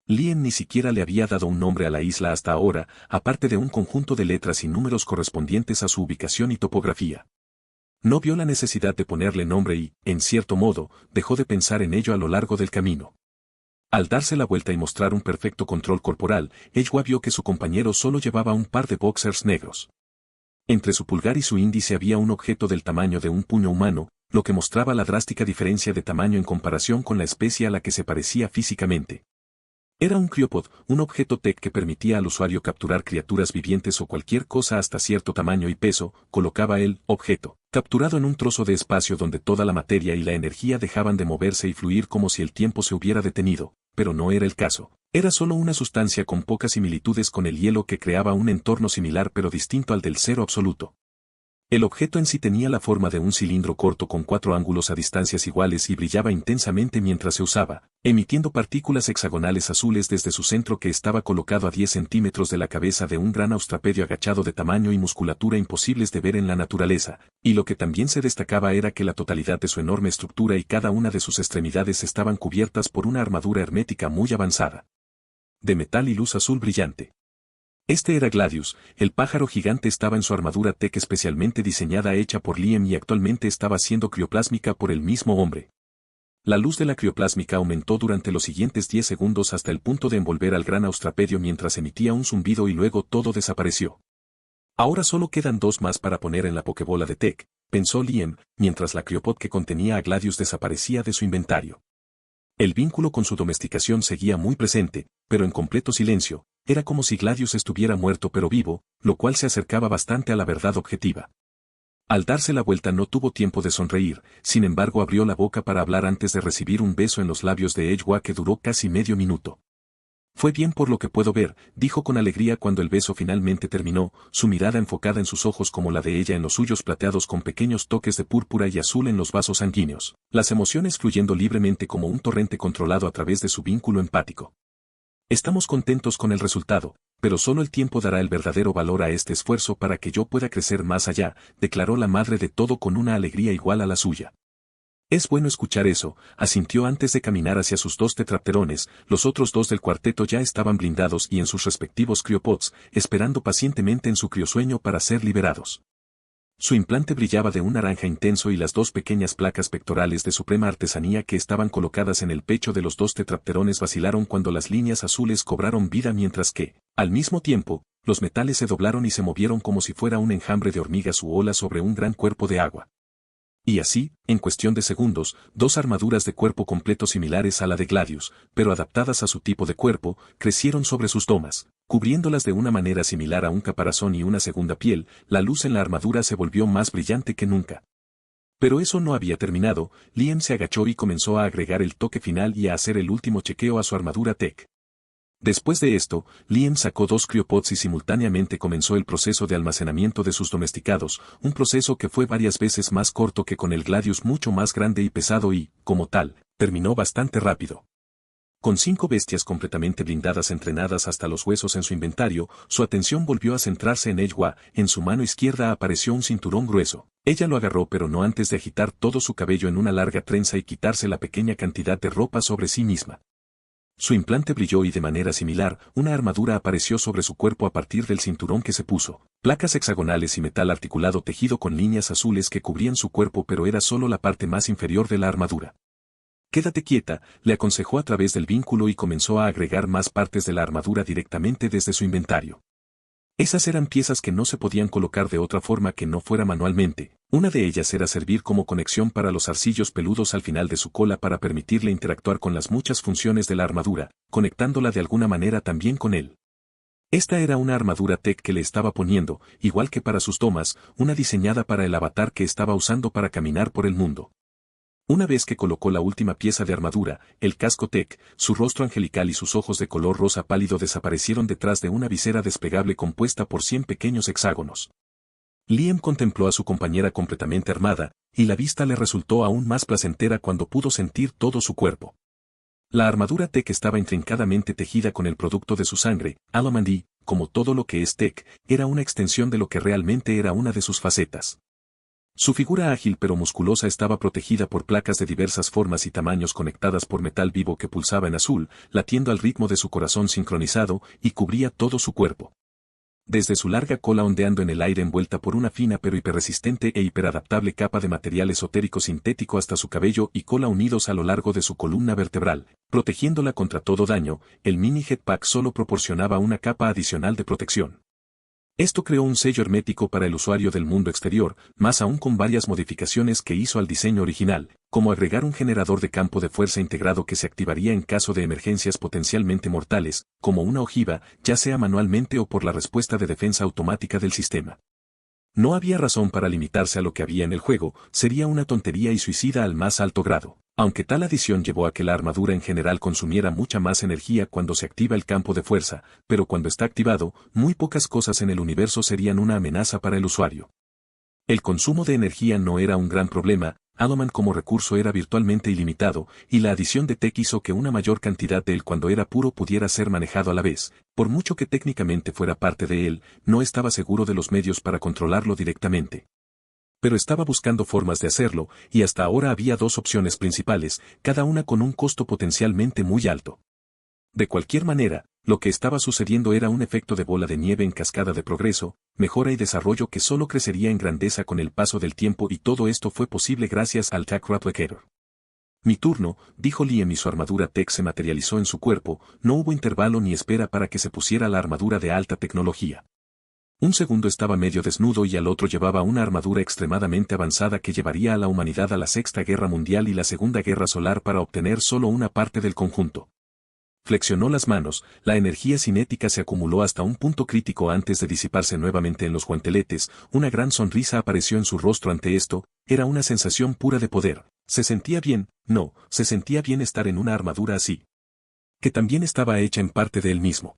Liam ni siquiera le había dado un nombre a la isla hasta ahora, aparte de un conjunto de letras y números correspondientes a su ubicación y topografía. No vio la necesidad de ponerle nombre y, en cierto modo, dejó de pensar en ello a lo largo del camino. Al darse la vuelta y mostrar un perfecto control corporal, Eywa vio que su compañero solo llevaba un par de boxers negros. Entre su pulgar y su índice había un objeto del tamaño de un puño humano, lo que mostraba la drástica diferencia de tamaño en comparación con la especie a la que se parecía físicamente. Era un cryopod, un objeto tech que permitía al usuario capturar criaturas vivientes o cualquier cosa hasta cierto tamaño y peso, colocaba el objeto, capturado en un trozo de espacio donde toda la materia y la energía dejaban de moverse y fluir como si el tiempo se hubiera detenido, pero no era el caso. Era solo una sustancia con pocas similitudes con el hielo que creaba un entorno similar pero distinto al del cero absoluto. El objeto en sí tenía la forma de un cilindro corto con 4 ángulos a distancias iguales y brillaba intensamente mientras se usaba, emitiendo partículas hexagonales azules desde su centro que estaba colocado a 10 centímetros de la cabeza de un gran austrapedio agachado de tamaño y musculatura imposibles de ver en la naturaleza, y lo que también se destacaba era que la totalidad de su enorme estructura y cada una de sus extremidades estaban cubiertas por una armadura hermética muy avanzada. De metal y luz azul brillante. Este era Gladius, el pájaro gigante estaba en su armadura tech especialmente diseñada hecha por Liam y actualmente estaba siendo crioplásmica por el mismo hombre. La luz de la crioplásmica aumentó durante los siguientes 10 segundos hasta el punto de envolver al gran austrapedio mientras emitía un zumbido y luego todo desapareció. Ahora solo quedan 2 más para poner en la pokebola de tech, pensó Liam, mientras la criopod que contenía a Gladius desaparecía de su inventario. El vínculo con su domesticación seguía muy presente, pero en completo silencio, era como si Gladius estuviera muerto pero vivo, lo cual se acercaba bastante a la verdad objetiva. Al darse la vuelta no tuvo tiempo de sonreír, sin embargo abrió la boca para hablar antes de recibir un beso en los labios de Eywa que duró casi medio minuto. Fue bien por lo que puedo ver, dijo con alegría cuando el beso finalmente terminó, su mirada enfocada en sus ojos como la de ella en los suyos plateados con pequeños toques de púrpura y azul en los vasos sanguíneos, las emociones fluyendo libremente como un torrente controlado a través de su vínculo empático. Estamos contentos con el resultado, pero solo el tiempo dará el verdadero valor a este esfuerzo para que yo pueda crecer más allá, declaró la madre de todo con una alegría igual a la suya. Es bueno escuchar eso, asintió antes de caminar hacia sus 2 tetrapterones, los otros 2 del cuarteto ya estaban blindados y en sus respectivos criopods, esperando pacientemente en su criosueño para ser liberados. Su implante brillaba de un naranja intenso y las 2 pequeñas placas pectorales de suprema artesanía que estaban colocadas en el pecho de los 2 tetrapterones vacilaron cuando las líneas azules cobraron vida mientras que, al mismo tiempo, los metales se doblaron y se movieron como si fuera un enjambre de hormigas u olas sobre un gran cuerpo de agua. Y así, en cuestión de segundos, 2 armaduras de cuerpo completo similares a la de Gladius, pero adaptadas a su tipo de cuerpo, crecieron sobre sus domas, cubriéndolas de una manera similar a un caparazón y una segunda piel, la luz en la armadura se volvió más brillante que nunca. Pero eso no había terminado, Liam se agachó y comenzó a agregar el toque final y a hacer el último chequeo a su armadura tech. Después de esto, Liam sacó 2 criopods y simultáneamente comenzó el proceso de almacenamiento de sus domesticados, un proceso que fue varias veces más corto que con el Gladius mucho más grande y pesado y, como tal, terminó bastante rápido. Con 5 bestias completamente blindadas entrenadas hasta los huesos en su inventario, su atención volvió a centrarse en Ejwa. En su mano izquierda apareció un cinturón grueso. Ella lo agarró pero no antes de agitar todo su cabello en una larga trenza y quitarse la pequeña cantidad de ropa sobre sí misma. Su implante brilló y de manera similar, una armadura apareció sobre su cuerpo a partir del cinturón que se puso. Placas hexagonales y metal articulado tejido con líneas azules que cubrían su cuerpo, pero era solo la parte más inferior de la armadura. Quédate quieta, le aconsejó a través del vínculo y comenzó a agregar más partes de la armadura directamente desde su inventario. Esas eran piezas que no se podían colocar de otra forma que no fuera manualmente. Una de ellas era servir como conexión para los zarcillos peludos al final de su cola para permitirle interactuar con las muchas funciones de la armadura, conectándola de alguna manera también con él. Esta era una armadura tech que le estaba poniendo, igual que para sus tomas, una diseñada para el avatar que estaba usando para caminar por el mundo. Una vez que colocó la última pieza de armadura, el casco tech, su rostro angelical y sus ojos de color rosa pálido desaparecieron detrás de una visera desplegable compuesta por 100 pequeños hexágonos. Liam contempló a su compañera completamente armada, y la vista le resultó aún más placentera cuando pudo sentir todo su cuerpo. La armadura tech estaba intrincadamente tejida con el producto de su sangre. Alomandi, como todo lo que es tech, era una extensión de lo que realmente era una de sus facetas. Su figura ágil pero musculosa estaba protegida por placas de diversas formas y tamaños conectadas por metal vivo que pulsaba en azul, latiendo al ritmo de su corazón sincronizado, y cubría todo su cuerpo. Desde su larga cola ondeando en el aire envuelta por una fina pero hiperresistente e hiperadaptable capa de material esotérico sintético hasta su cabello y cola unidos a lo largo de su columna vertebral, protegiéndola contra todo daño, el mini jetpack solo proporcionaba una capa adicional de protección. Esto creó un sello hermético para el usuario del mundo exterior, más aún con varias modificaciones que hizo al diseño original, como agregar un generador de campo de fuerza integrado que se activaría en caso de emergencias potencialmente mortales, como una ojiva, ya sea manualmente o por la respuesta de defensa automática del sistema. No había razón para limitarse a lo que había en el juego, sería una tontería y suicida al más alto grado. Aunque tal adición llevó a que la armadura en general consumiera mucha más energía cuando se activa el campo de fuerza, pero cuando está activado, muy pocas cosas en el universo serían una amenaza para el usuario. El consumo de energía no era un gran problema, Alomand como recurso era virtualmente ilimitado, y la adición de tech hizo que una mayor cantidad de él cuando era puro pudiera ser manejado a la vez. Por mucho que técnicamente fuera parte de él, no estaba seguro de los medios para controlarlo directamente. Pero estaba buscando formas de hacerlo, y hasta ahora había 2 opciones principales, cada una con un costo potencialmente muy alto. De cualquier manera, lo que estaba sucediendo era un efecto de bola de nieve en cascada de progreso, mejora y desarrollo que solo crecería en grandeza con el paso del tiempo, y todo esto fue posible gracias al Tech Replicator. Mi turno, dijo Liam, y su armadura tech se materializó en su cuerpo. No hubo intervalo ni espera para que se pusiera la armadura de alta tecnología. Un segundo estaba medio desnudo y al otro llevaba una armadura extremadamente avanzada que llevaría a la humanidad a la Sexta Guerra Mundial y la Segunda Guerra Solar para obtener solo una parte del conjunto. Flexionó las manos, la energía cinética se acumuló hasta un punto crítico antes de disiparse nuevamente en los guanteletes. Una gran sonrisa apareció en su rostro ante esto, era una sensación pura de poder. Se sentía bien, se sentía bien estar en una armadura así, que también estaba hecha en parte de él mismo.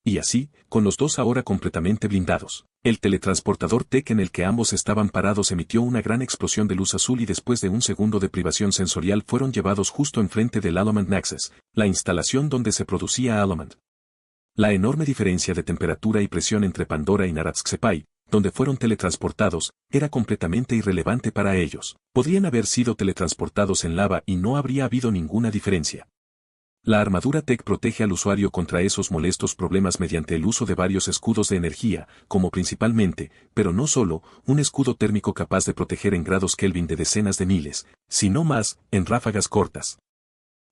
Y así, con los dos ahora completamente blindados, el teletransportador tech en el que ambos estaban parados emitió una gran explosión de luz azul y después de un segundo de privación sensorial fueron llevados justo enfrente del Alomand Nexus, la instalación donde se producía Alomand. La enorme diferencia de temperatura y presión entre Pandora y Naratsksepai, donde fueron teletransportados, era completamente irrelevante para ellos. Podrían haber sido teletransportados en lava y no habría habido ninguna diferencia. La armadura tech protege al usuario contra esos molestos problemas mediante el uso de varios escudos de energía, como principalmente, pero no solo, un escudo térmico capaz de proteger en grados Kelvin de decenas de miles, sino más, en ráfagas cortas.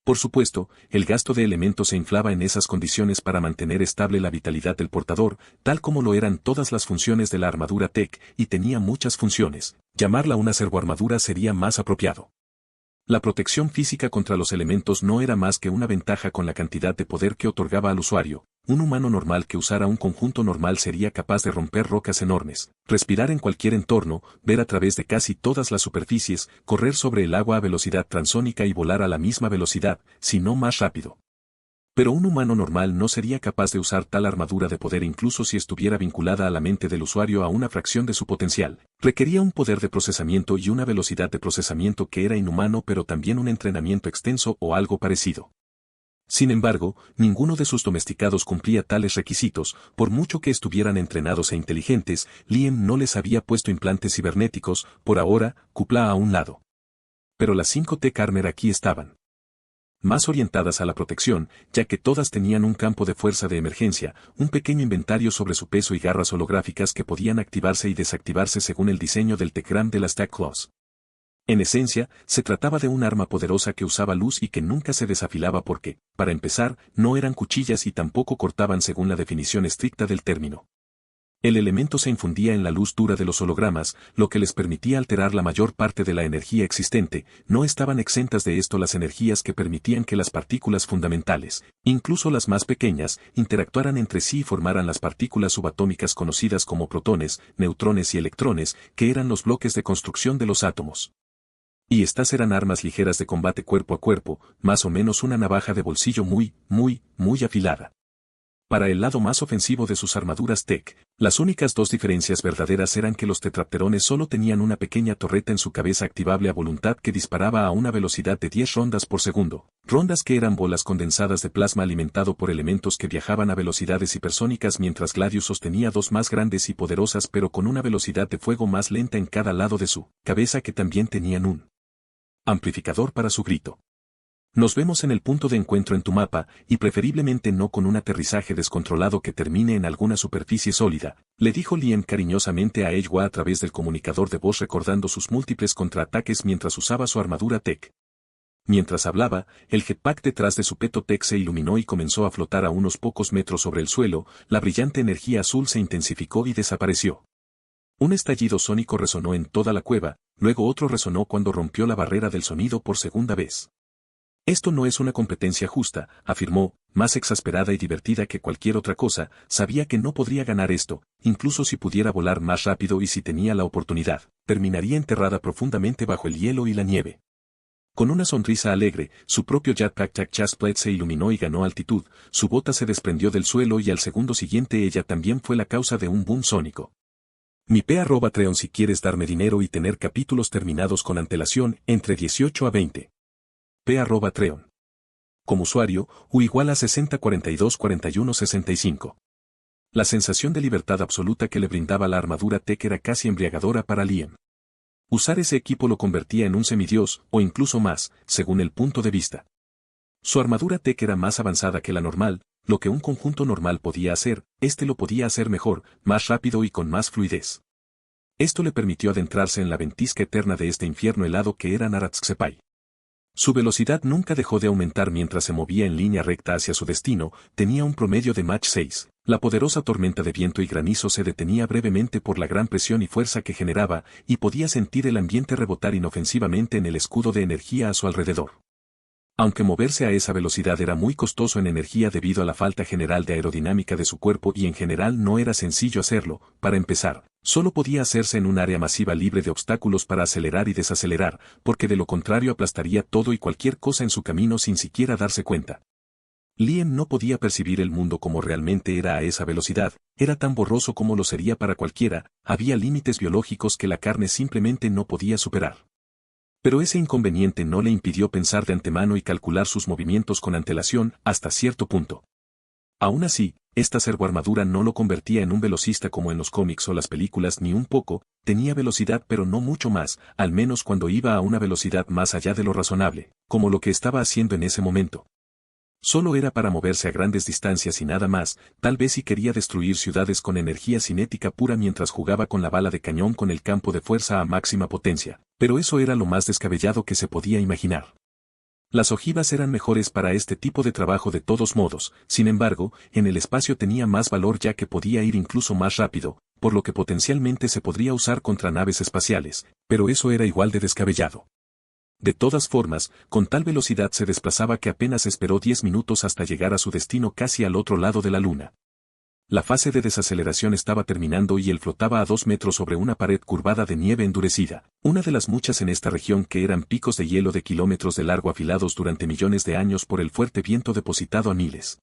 Por supuesto, el gasto de elementos se inflaba en esas condiciones para mantener estable la vitalidad del portador, tal como lo eran todas las funciones de la armadura tech, y tenía muchas funciones. Llamarla una servoarmadura sería más apropiado. La protección física contra los elementos no era más que una ventaja con la cantidad de poder que otorgaba al usuario. Un humano normal que usara un conjunto normal sería capaz de romper rocas enormes, respirar en cualquier entorno, ver a través de casi todas las superficies, correr sobre el agua a velocidad transónica y volar a la misma velocidad, si no más rápido. Pero un humano normal no sería capaz de usar tal armadura de poder incluso si estuviera vinculada a la mente del usuario a una fracción de su potencial. Requería un poder de procesamiento y una velocidad de procesamiento que era inhumano, pero también un entrenamiento extenso o algo parecido. Sin embargo, ninguno de sus domesticados cumplía tales requisitos, por mucho que estuvieran entrenados e inteligentes, Liam no les había puesto implantes cibernéticos, por ahora, cupla a un lado. Pero las 5T Karmer aquí estaban. Más orientadas a la protección, ya que todas tenían un campo de fuerza de emergencia, un pequeño inventario sobre su peso y garras holográficas que podían activarse y desactivarse según el diseño del Techgram de las Tech-Claws. En esencia, se trataba de un arma poderosa que usaba luz y que nunca se desafilaba porque, para empezar, no eran cuchillas y tampoco cortaban según la definición estricta del término. El elemento se infundía en la luz dura de los hologramas, lo que les permitía alterar la mayor parte de la energía existente. No estaban exentas de esto las energías que permitían que las partículas fundamentales, incluso las más pequeñas, interactuaran entre sí y formaran las partículas subatómicas conocidas como protones, neutrones y electrones, que eran los bloques de construcción de los átomos. Y estas eran armas ligeras de combate cuerpo a cuerpo, más o menos una navaja de bolsillo muy afilada. Para el lado más ofensivo de sus armaduras Tech, las únicas dos diferencias verdaderas eran que los tetrapterones solo tenían una pequeña torreta en su cabeza activable a voluntad que disparaba a una velocidad de 10 rondas por segundo, rondas que eran bolas condensadas de plasma alimentado por elementos que viajaban a velocidades hipersónicas, mientras Gladius sostenía dos más grandes y poderosas pero con una velocidad de fuego más lenta en cada lado de su cabeza, que también tenían un amplificador para su grito. Nos vemos en el punto de encuentro en tu mapa, y preferiblemente no con un aterrizaje descontrolado que termine en alguna superficie sólida, le dijo Liam cariñosamente a Eywa a través del comunicador de voz, recordando sus múltiples contraataques mientras usaba su armadura Tech. Mientras hablaba, el jetpack detrás de su peto Tech se iluminó y comenzó a flotar a unos pocos metros sobre el suelo. La brillante energía azul se intensificó y desapareció. Un estallido sónico resonó en toda la cueva, luego otro resonó cuando rompió la barrera del sonido por segunda vez. Esto no es una competencia justa, afirmó, más exasperada y divertida que cualquier otra cosa. Sabía que no podría ganar esto, incluso si pudiera volar más rápido, y si tenía la oportunidad, terminaría enterrada profundamente bajo el hielo y la nieve. Con una sonrisa alegre, su propio jetpack Chasplate se iluminó y ganó altitud, su bota se desprendió del suelo y al segundo siguiente ella también fue la causa de un boom sónico. Mi P@Treon si quieres darme dinero y tener capítulos terminados con antelación, entre 18 a 20. P@Treon. Como usuario, U igual a 60 42 41 65. La sensación de libertad absoluta que le brindaba la armadura Tech era casi embriagadora para Liam. Usar ese equipo lo convertía en un semidios, o incluso más, según el punto de vista. Su armadura Tech era más avanzada que la normal. Lo que un conjunto normal podía hacer, este lo podía hacer mejor, más rápido y con más fluidez. Esto le permitió adentrarse en la ventisca eterna de este infierno helado que era Naratsksepai. Su velocidad nunca dejó de aumentar mientras se movía en línea recta hacia su destino. Tenía un promedio de Mach 6. La poderosa tormenta de viento y granizo se detenía brevemente por la gran presión y fuerza que generaba, y podía sentir el ambiente rebotar inofensivamente en el escudo de energía a su alrededor. Aunque moverse a esa velocidad era muy costoso en energía debido a la falta general de aerodinámica de su cuerpo, y en general no era sencillo hacerlo, para empezar, solo podía hacerse en un área masiva libre de obstáculos para acelerar y desacelerar, porque de lo contrario aplastaría todo y cualquier cosa en su camino sin siquiera darse cuenta. Liam no podía percibir el mundo como realmente era a esa velocidad, era tan borroso como lo sería para cualquiera. Había límites biológicos que la carne simplemente no podía superar. Pero ese inconveniente no le impidió pensar de antemano y calcular sus movimientos con antelación, hasta cierto punto. Aún así, esta servoarmadura no lo convertía en un velocista como en los cómics o las películas ni un poco. Tenía velocidad pero no mucho más, al menos cuando iba a una velocidad más allá de lo razonable, como lo que estaba haciendo en ese momento. Solo era para moverse a grandes distancias y nada más. Tal vez si quería destruir ciudades con energía cinética pura mientras jugaba con la bala de cañón con el campo de fuerza a máxima potencia, pero eso era lo más descabellado que se podía imaginar. Las ojivas eran mejores para este tipo de trabajo de todos modos. Sin embargo, en el espacio tenía más valor ya que podía ir incluso más rápido, por lo que potencialmente se podría usar contra naves espaciales, pero eso era igual de descabellado. De todas formas, con tal velocidad se desplazaba que apenas esperó 10 minutos hasta llegar a su destino casi al otro lado de la luna. La fase de desaceleración estaba terminando y él flotaba a 2 metros sobre una pared curvada de nieve endurecida, una de las muchas en esta región que eran picos de hielo de kilómetros de largo afilados durante millones de años por el fuerte viento depositado a miles.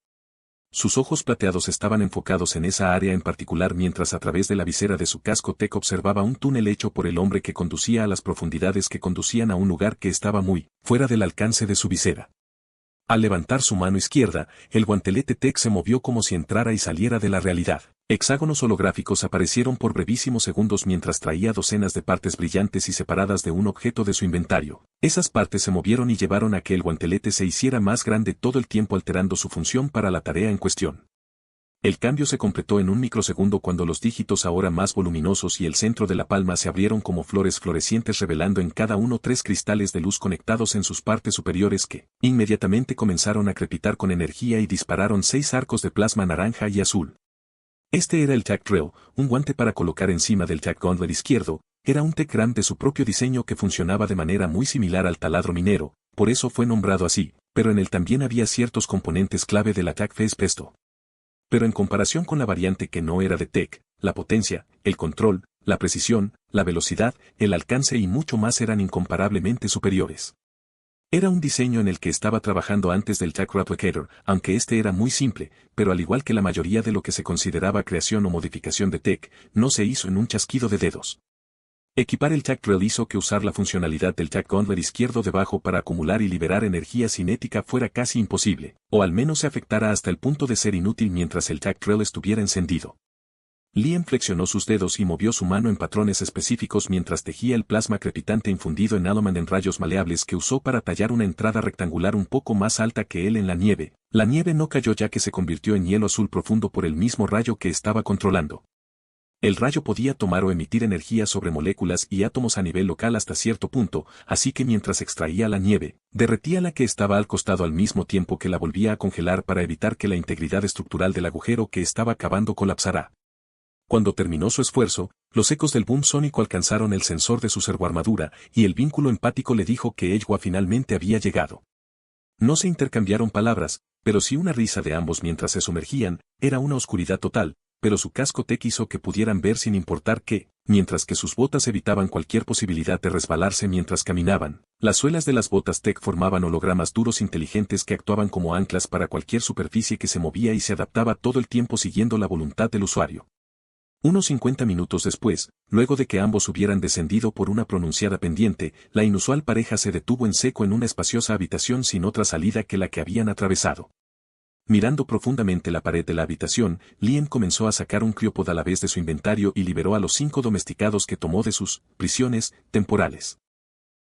Sus ojos plateados estaban enfocados en esa área en particular mientras a través de la visera de su casco Tech observaba un túnel hecho por el hombre que conducía a las profundidades que conducían a un lugar que estaba muy fuera del alcance de su visera. Al levantar su mano izquierda, el guantelete Tech se movió como si entrara y saliera de la realidad. Hexágonos holográficos aparecieron por brevísimos segundos mientras traía docenas de partes brillantes y separadas de un objeto de su inventario. Esas partes se movieron y llevaron a que el guantelete se hiciera más grande todo el tiempo alterando su función para la tarea en cuestión. El cambio se completó en un microsegundo cuando los dígitos ahora más voluminosos y el centro de la palma se abrieron como flores florecientes revelando en cada uno 3 cristales de luz conectados en sus partes superiores que, inmediatamente comenzaron a crepitar con energía y dispararon 6 arcos de plasma naranja y azul. Este era el Tech Drill, un guante para colocar encima del Tech Gauntlet izquierdo, era un Tech Ram de su propio diseño que funcionaba de manera muy similar al taladro minero, por eso fue nombrado así, pero en él también había ciertos componentes clave del Attack Phase Pesto. Pero en comparación con la variante que no era de Tech, la potencia, el control, la precisión, la velocidad, el alcance y mucho más eran incomparablemente superiores. Era un diseño en el que estaba trabajando antes del Tech Replicator, aunque este era muy simple, pero al igual que la mayoría de lo que se consideraba creación o modificación de Tech, no se hizo en un chasquido de dedos. Equipar el Tech Drill hizo que usar la funcionalidad del Tech Gauntlet izquierdo debajo para acumular y liberar energía cinética fuera casi imposible, o al menos se afectara hasta el punto de ser inútil mientras el Tech Drill estuviera encendido. Liam flexionó sus dedos y movió su mano en patrones específicos mientras tejía el plasma crepitante infundido en Alloman en rayos maleables que usó para tallar una entrada rectangular un poco más alta que él en la nieve. La nieve no cayó ya que se convirtió en hielo azul profundo por el mismo rayo que estaba controlando. El rayo podía tomar o emitir energía sobre moléculas y átomos a nivel local hasta cierto punto, así que mientras extraía la nieve, derretía la que estaba al costado al mismo tiempo que la volvía a congelar para evitar que la integridad estructural del agujero que estaba cavando colapsara. Cuando terminó su esfuerzo, los ecos del boom sónico alcanzaron el sensor de su servoarmadura y el vínculo empático le dijo que Ejwa finalmente había llegado. No se intercambiaron palabras, pero sí una risa de ambos mientras se sumergían, era una oscuridad total, pero su casco Tech hizo que pudieran ver sin importar qué, mientras que sus botas evitaban cualquier posibilidad de resbalarse mientras caminaban. Las suelas de las botas Tech formaban hologramas duros inteligentes que actuaban como anclas para cualquier superficie que se movía y se adaptaba todo el tiempo siguiendo la voluntad del usuario. Unos 50 minutos después, luego de que ambos hubieran descendido por una pronunciada pendiente, la inusual pareja se detuvo en seco en una espaciosa habitación sin otra salida que la que habían atravesado. Mirando profundamente la pared de la habitación, Liam comenzó a sacar un criopod a la vez de su inventario y liberó a los 5 domesticados que tomó de sus prisiones temporales.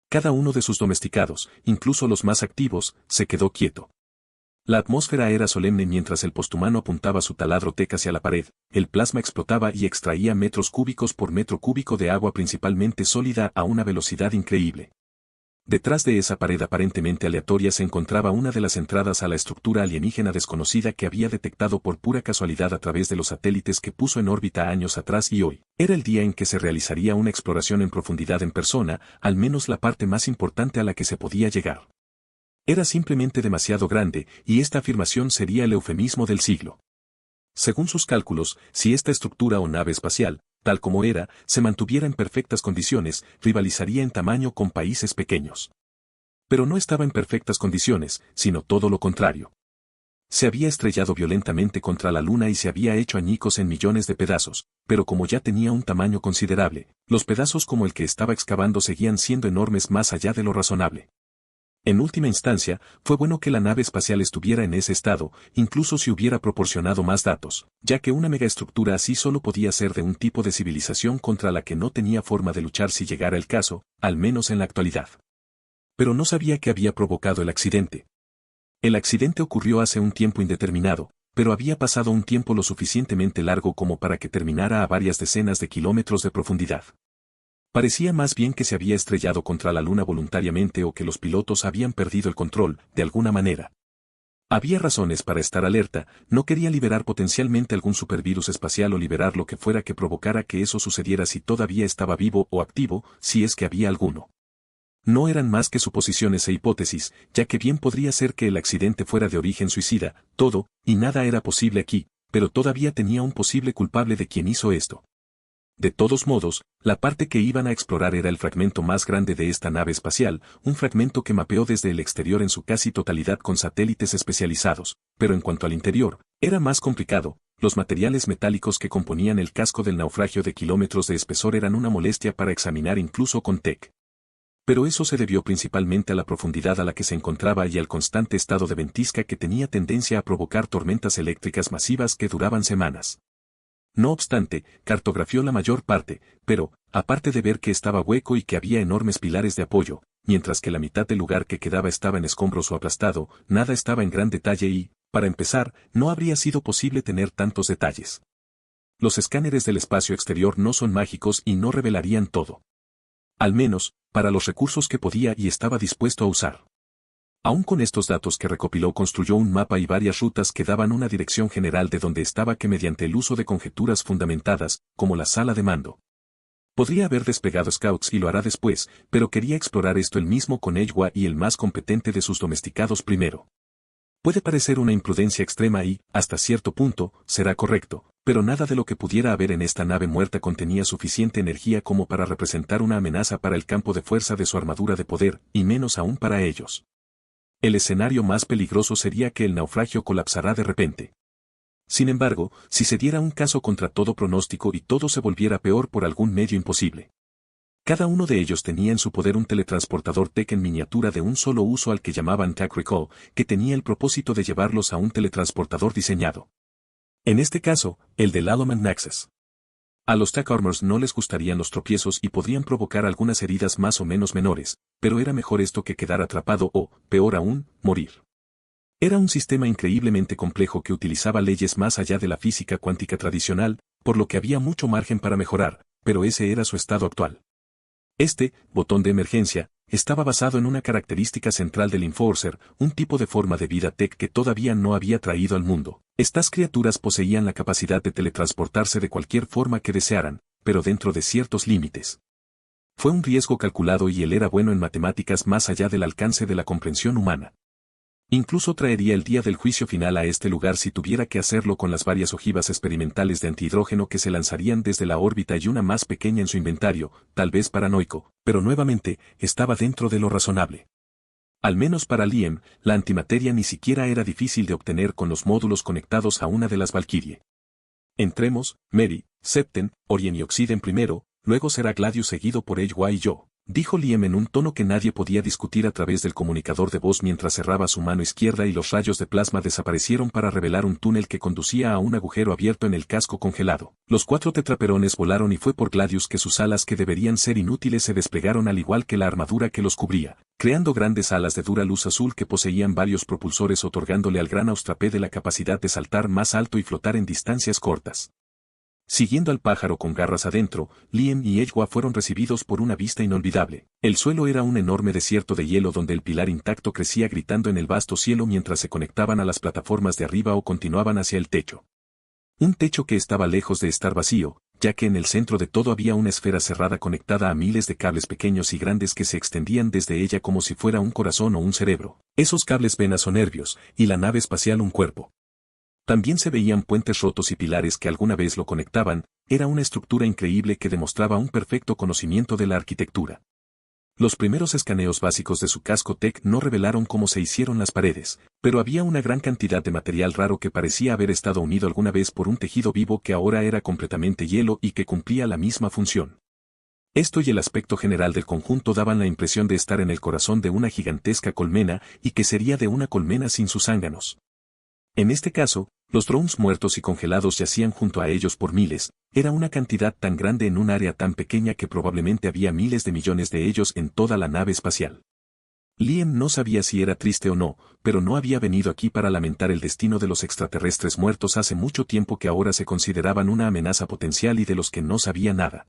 Cada uno de sus domesticados, incluso los más activos, se quedó quieto. La atmósfera era solemne mientras el posthumano apuntaba su taladro Tech hacia la pared, el plasma explotaba y extraía metros cúbicos por metro cúbico de agua principalmente sólida a una velocidad increíble. Detrás de esa pared aparentemente aleatoria se encontraba una de las entradas a la estructura alienígena desconocida que había detectado por pura casualidad a través de los satélites que puso en órbita años atrás y hoy. Era el día en que se realizaría una exploración en profundidad en persona, al menos la parte más importante a la que se podía llegar. Era simplemente demasiado grande, y esta afirmación sería el eufemismo del siglo. Según sus cálculos, si esta estructura o nave espacial, tal como era, se mantuviera en perfectas condiciones, rivalizaría en tamaño con países pequeños. Pero no estaba en perfectas condiciones, sino todo lo contrario. Se había estrellado violentamente contra la luna y se había hecho añicos en millones de pedazos, pero como ya tenía un tamaño considerable, los pedazos como el que estaba excavando seguían siendo enormes más allá de lo razonable. En última instancia, fue bueno que la nave espacial estuviera en ese estado, incluso si hubiera proporcionado más datos, ya que una megaestructura así solo podía ser de un tipo de civilización contra la que no tenía forma de luchar si llegara el caso, al menos en la actualidad. Pero no sabía qué había provocado el accidente. El accidente ocurrió hace un tiempo indeterminado, pero había pasado un tiempo lo suficientemente largo como para que terminara a varias decenas de kilómetros de profundidad. Parecía más bien que se había estrellado contra la luna voluntariamente o que los pilotos habían perdido el control, de alguna manera. Había razones para estar alerta, no quería liberar potencialmente algún supervirus espacial o liberar lo que fuera que provocara que eso sucediera si todavía estaba vivo o activo, si es que había alguno. No eran más que suposiciones e hipótesis, ya que bien podría ser que el accidente fuera de origen suicida, todo, y nada era posible aquí, pero todavía tenía un posible culpable de quien hizo esto. De todos modos, la parte que iban a explorar era el fragmento más grande de esta nave espacial, un fragmento que mapeó desde el exterior en su casi totalidad con satélites especializados, pero en cuanto al interior, era más complicado. Los materiales metálicos que componían el casco del naufragio de kilómetros de espesor eran una molestia para examinar incluso con Tech. Pero eso se debió principalmente a la profundidad a la que se encontraba y al constante estado de ventisca que tenía tendencia a provocar tormentas eléctricas masivas que duraban semanas. No obstante, cartografió la mayor parte, pero, aparte de ver que estaba hueco y que había enormes pilares de apoyo, mientras que la mitad del lugar que quedaba estaba en escombros o aplastado, nada estaba en gran detalle y, para empezar, no habría sido posible tener tantos detalles. Los escáneres del espacio exterior no son mágicos y no revelarían todo. Al menos, para los recursos que podía y estaba dispuesto a usar. Aún con estos datos que recopiló construyó un mapa y varias rutas que daban una dirección general de donde estaba que mediante el uso de conjeturas fundamentadas, como la sala de mando. Podría haber desplegado scouts y lo hará después, pero quería explorar esto él mismo con Eywa y el más competente de sus domesticados primero. Puede parecer una imprudencia extrema y, hasta cierto punto, será correcto, pero nada de lo que pudiera haber en esta nave muerta contenía suficiente energía como para representar una amenaza para el campo de fuerza de su armadura de poder, y menos aún para ellos. El escenario más peligroso sería que el naufragio colapsará de repente. Sin embargo, si se diera un caso contra todo pronóstico y todo se volviera peor por algún medio imposible. Cada uno de ellos tenía en su poder un teletransportador Tech en miniatura de un solo uso al que llamaban Tech Recall, que tenía el propósito de llevarlos a un teletransportador diseñado. En este caso, el del Alloman Nexus. A los Tech Armors no les gustarían los tropiezos y podrían provocar algunas heridas más o menos menores, pero era mejor esto que quedar atrapado o, peor aún, morir. Era un sistema increíblemente complejo que utilizaba leyes más allá de la física cuántica tradicional, por lo que había mucho margen para mejorar, pero ese era su estado actual. Este, botón de emergencia, estaba basado en una característica central del Enforcer, un tipo de forma de vida tech que todavía no había traído al mundo. Estas criaturas poseían la capacidad de teletransportarse de cualquier forma que desearan, pero dentro de ciertos límites. Fue un riesgo calculado y él era bueno en matemáticas más allá del alcance de la comprensión humana. Incluso traería el día del juicio final a este lugar si tuviera que hacerlo con las varias ojivas experimentales de antihidrógeno que se lanzarían desde la órbita y una más pequeña en su inventario, tal vez paranoico, pero nuevamente, estaba dentro de lo razonable. Al menos para Liam, la antimateria ni siquiera era difícil de obtener con los módulos conectados a una de las Valkyrie. Entremos, Mary, Septen, Orien y Oxiden primero, luego será Gladius seguido por Eywa y yo. Dijo Liam en un tono que nadie podía discutir a través del comunicador de voz mientras cerraba su mano izquierda y los rayos de plasma desaparecieron para revelar un túnel que conducía a un agujero abierto en el casco congelado. Los 4 tetraperones volaron y fue por Gladius que sus alas que deberían ser inútiles se desplegaron al igual que la armadura que los cubría, creando grandes alas de dura luz azul que poseían varios propulsores otorgándole al gran austrapede la capacidad de saltar más alto y flotar en distancias cortas. Siguiendo al pájaro con garras adentro, Liam y Eywa fueron recibidos por una vista inolvidable. El suelo era un enorme desierto de hielo donde el pilar intacto crecía gritando en el vasto cielo mientras se conectaban a las plataformas de arriba o continuaban hacia el techo. Un techo que estaba lejos de estar vacío, ya que en el centro de todo había una esfera cerrada conectada a miles de cables pequeños y grandes que se extendían desde ella como si fuera un corazón o un cerebro. Esos cables venas o nervios, y la nave espacial un cuerpo. También se veían puentes rotos y pilares que alguna vez lo conectaban, era una estructura increíble que demostraba un perfecto conocimiento de la arquitectura. Los primeros escaneos básicos de su casco Tech no revelaron cómo se hicieron las paredes, pero había una gran cantidad de material raro que parecía haber estado unido alguna vez por un tejido vivo que ahora era completamente hielo y que cumplía la misma función. Esto y el aspecto general del conjunto daban la impresión de estar en el corazón de una gigantesca colmena y que sería de una colmena sin sus zánganos. En este caso, los drones muertos y congelados yacían junto a ellos por miles, era una cantidad tan grande en un área tan pequeña que probablemente había miles de millones de ellos en toda la nave espacial. Liam no sabía si era triste o no, pero no había venido aquí para lamentar el destino de los extraterrestres muertos hace mucho tiempo que ahora se consideraban una amenaza potencial y de los que no sabía nada.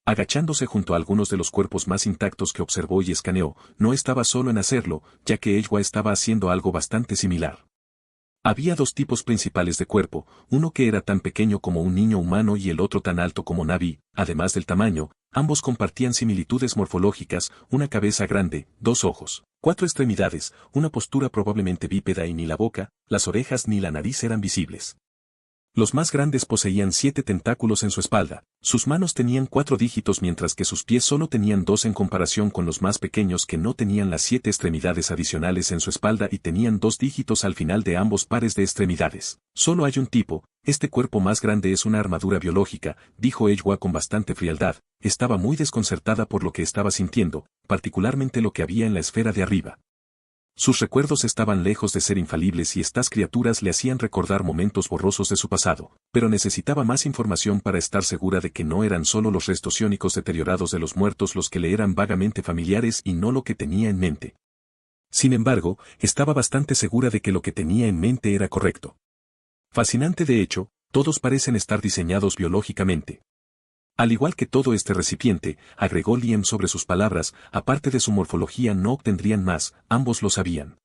Agachándose junto a algunos de los cuerpos más intactos que observó y escaneó, no estaba solo en hacerlo, ya que Eywa estaba haciendo algo bastante similar. Había 2 tipos principales de cuerpo, uno que era tan pequeño como un niño humano y el otro tan alto como Navi, además del tamaño, ambos compartían similitudes morfológicas, una cabeza grande, 2 ojos, 4 extremidades, una postura probablemente bípeda y ni la boca, las orejas ni la nariz eran visibles. Los más grandes poseían 7 tentáculos en su espalda, sus manos tenían 4 dígitos mientras que sus pies solo tenían 2 en comparación con los más pequeños que no tenían las 7 extremidades adicionales en su espalda y tenían 2 dígitos al final de ambos pares de extremidades. Solo hay un tipo, este cuerpo más grande es una armadura biológica, dijo Ejwa con bastante frialdad. Estaba muy desconcertada por lo que estaba sintiendo, particularmente lo que había en la esfera de arriba. Sus recuerdos estaban lejos de ser infalibles y estas criaturas le hacían recordar momentos borrosos de su pasado, pero necesitaba más información para estar segura de que no eran solo los restos iónicos deteriorados de los muertos los que le eran vagamente familiares y no lo que tenía en mente. Sin embargo, estaba bastante segura de que lo que tenía en mente era correcto. Fascinante de hecho, todos parecen estar diseñados biológicamente. Al igual que todo este recipiente, agregó Liam sobre sus palabras, aparte de su morfología no obtendrían más, ambos lo sabían.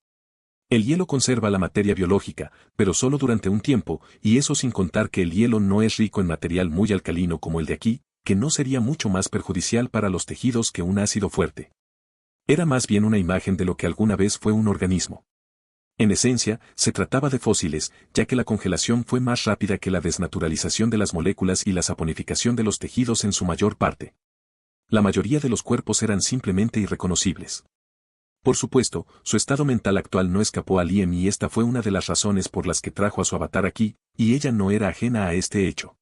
El hielo conserva la materia biológica, pero solo durante un tiempo, y eso sin contar que el hielo no es rico en material muy alcalino como el de aquí, que no sería mucho más perjudicial para los tejidos que un ácido fuerte. Era más bien una imagen de lo que alguna vez fue un organismo. En esencia, se trataba de fósiles, ya que la congelación fue más rápida que la desnaturalización de las moléculas y la saponificación de los tejidos en su mayor parte. La mayoría de los cuerpos eran simplemente irreconocibles. Por supuesto, su estado mental actual no escapó a Liam y esta fue una de las razones por las que trajo a su avatar aquí, y ella no era ajena a este hecho.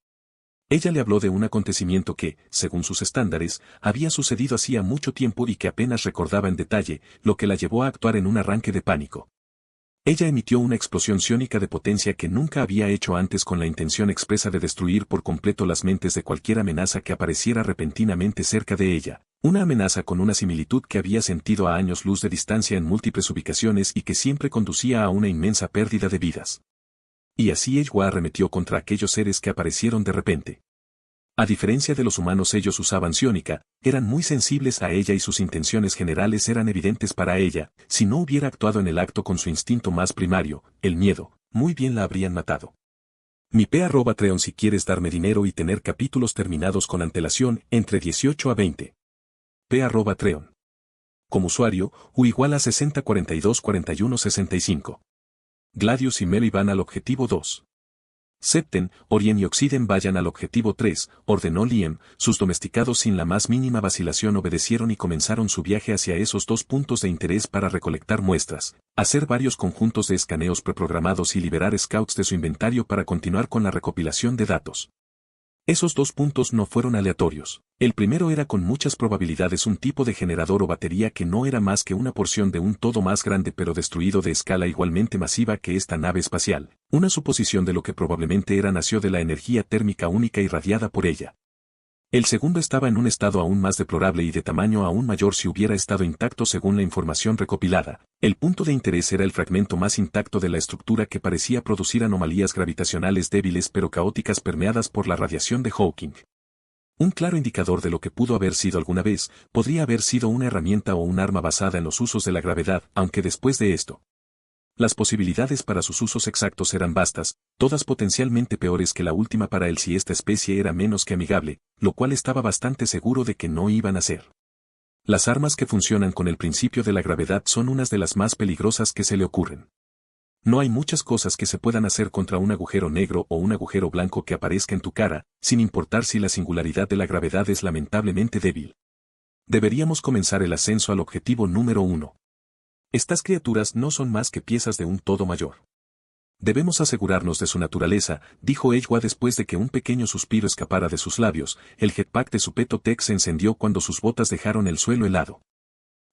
Ella le habló de un acontecimiento que, según sus estándares, había sucedido hacía mucho tiempo y que apenas recordaba en detalle, lo que la llevó a actuar en un arranque de pánico. Ella emitió una explosión psiónica de potencia que nunca había hecho antes con la intención expresa de destruir por completo las mentes de cualquier amenaza que apareciera repentinamente cerca de ella, una amenaza con una similitud que había sentido a años luz de distancia en múltiples ubicaciones y que siempre conducía a una inmensa pérdida de vidas. Y así Ejwa arremetió contra aquellos seres que aparecieron de repente. A diferencia de los humanos, ellos usaban psiónica, eran muy sensibles a ella y sus intenciones generales eran evidentes para ella. Si no hubiera actuado en el acto con su instinto más primario, el miedo, muy bien la habrían matado. Mi @Treon si quieres darme dinero y tener capítulos terminados con antelación entre 18 a 20. @Treon. Como usuario, U igual a 60 42 41 65. Gladius y Mary van al objetivo 2. Septen, Orien y Oxiden vayan al objetivo 3, ordenó Liam. Sus domesticados sin la más mínima vacilación obedecieron y comenzaron su viaje hacia esos dos puntos de interés para recolectar muestras, hacer varios conjuntos de escaneos preprogramados y liberar scouts de su inventario para continuar con la recopilación de datos. Esos dos puntos no fueron aleatorios. El primero era con muchas probabilidades un tipo de generador o batería que no era más que una porción de un todo más grande pero destruido de escala igualmente masiva que esta nave espacial. Una suposición de lo que probablemente era nació de la energía térmica única irradiada por ella. El segundo estaba en un estado aún más deplorable y de tamaño aún mayor si hubiera estado intacto según la información recopilada. El punto de interés era el fragmento más intacto de la estructura que parecía producir anomalías gravitacionales débiles pero caóticas permeadas por la radiación de Hawking. Un claro indicador de lo que pudo haber sido alguna vez, podría haber sido una herramienta o un arma basada en los usos de la gravedad, aunque después de esto, las posibilidades para sus usos exactos eran vastas, todas potencialmente peores que la última para él si esta especie era menos que amigable, lo cual estaba bastante seguro de que no iban a ser. Las armas que funcionan con el principio de la gravedad son unas de las más peligrosas que se le ocurren. No hay muchas cosas que se puedan hacer contra un agujero negro o un agujero blanco que aparezca en tu cara, sin importar si la singularidad de la gravedad es lamentablemente débil. Deberíamos comenzar el ascenso al objetivo número 1. Estas criaturas no son más que piezas de un todo mayor. Debemos asegurarnos de su naturaleza, dijo Ejwa después de que un pequeño suspiro escapara de sus labios. El jetpack de su Petotech se encendió cuando sus botas dejaron el suelo helado.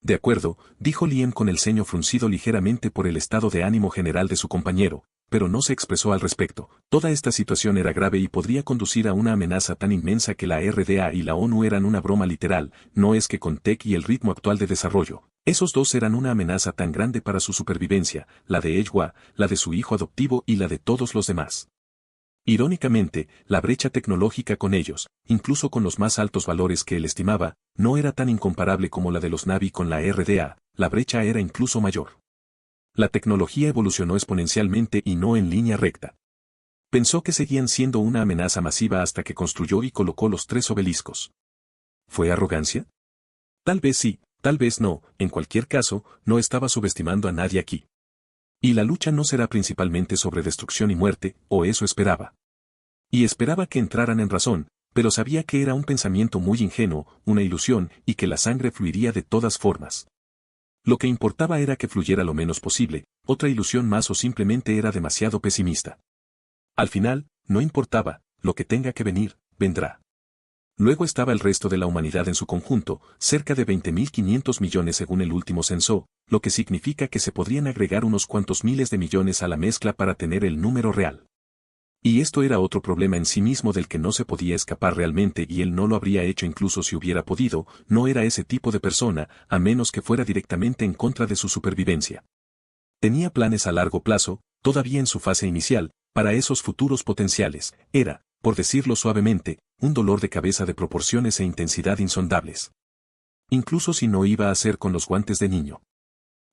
De acuerdo, dijo Liam con el ceño fruncido ligeramente por el estado de ánimo general de su compañero, pero no se expresó al respecto. Toda esta situación era grave y podría conducir a una amenaza tan inmensa que la RDA y la ONU eran una broma literal. No es que con Tech y el ritmo actual de desarrollo, esos dos eran una amenaza tan grande para su supervivencia, la de Ejwa, la de su hijo adoptivo y la de todos los demás. Irónicamente, la brecha tecnológica con ellos, incluso con los más altos valores que él estimaba, no era tan incomparable como la de los Na'vi con la RDA, la brecha era incluso mayor. La tecnología evolucionó exponencialmente y no en línea recta. Pensó que seguían siendo una amenaza masiva hasta que construyó y colocó los 3 obeliscos. ¿Fue arrogancia? Tal vez sí, tal vez no, en cualquier caso, no estaba subestimando a nadie aquí. Y la lucha no será principalmente sobre destrucción y muerte, o eso esperaba. Y esperaba que entraran en razón, pero sabía que era un pensamiento muy ingenuo, una ilusión, y que la sangre fluiría de todas formas. Lo que importaba era que fluyera lo menos posible, otra ilusión más o simplemente era demasiado pesimista. Al final, no importaba, lo que tenga que venir, vendrá. Luego estaba el resto de la humanidad en su conjunto, cerca de 20.500 millones según el último censo, lo que significa que se podrían agregar unos cuantos miles de millones a la mezcla para tener el número real. Y esto era otro problema en sí mismo del que no se podía escapar realmente y él no lo habría hecho incluso si hubiera podido, no era ese tipo de persona, a menos que fuera directamente en contra de su supervivencia. Tenía planes a largo plazo, todavía en su fase inicial, para esos futuros potenciales, era, por decirlo suavemente, un dolor de cabeza de proporciones e intensidad insondables. Incluso si no iba a ser con los guantes de niño.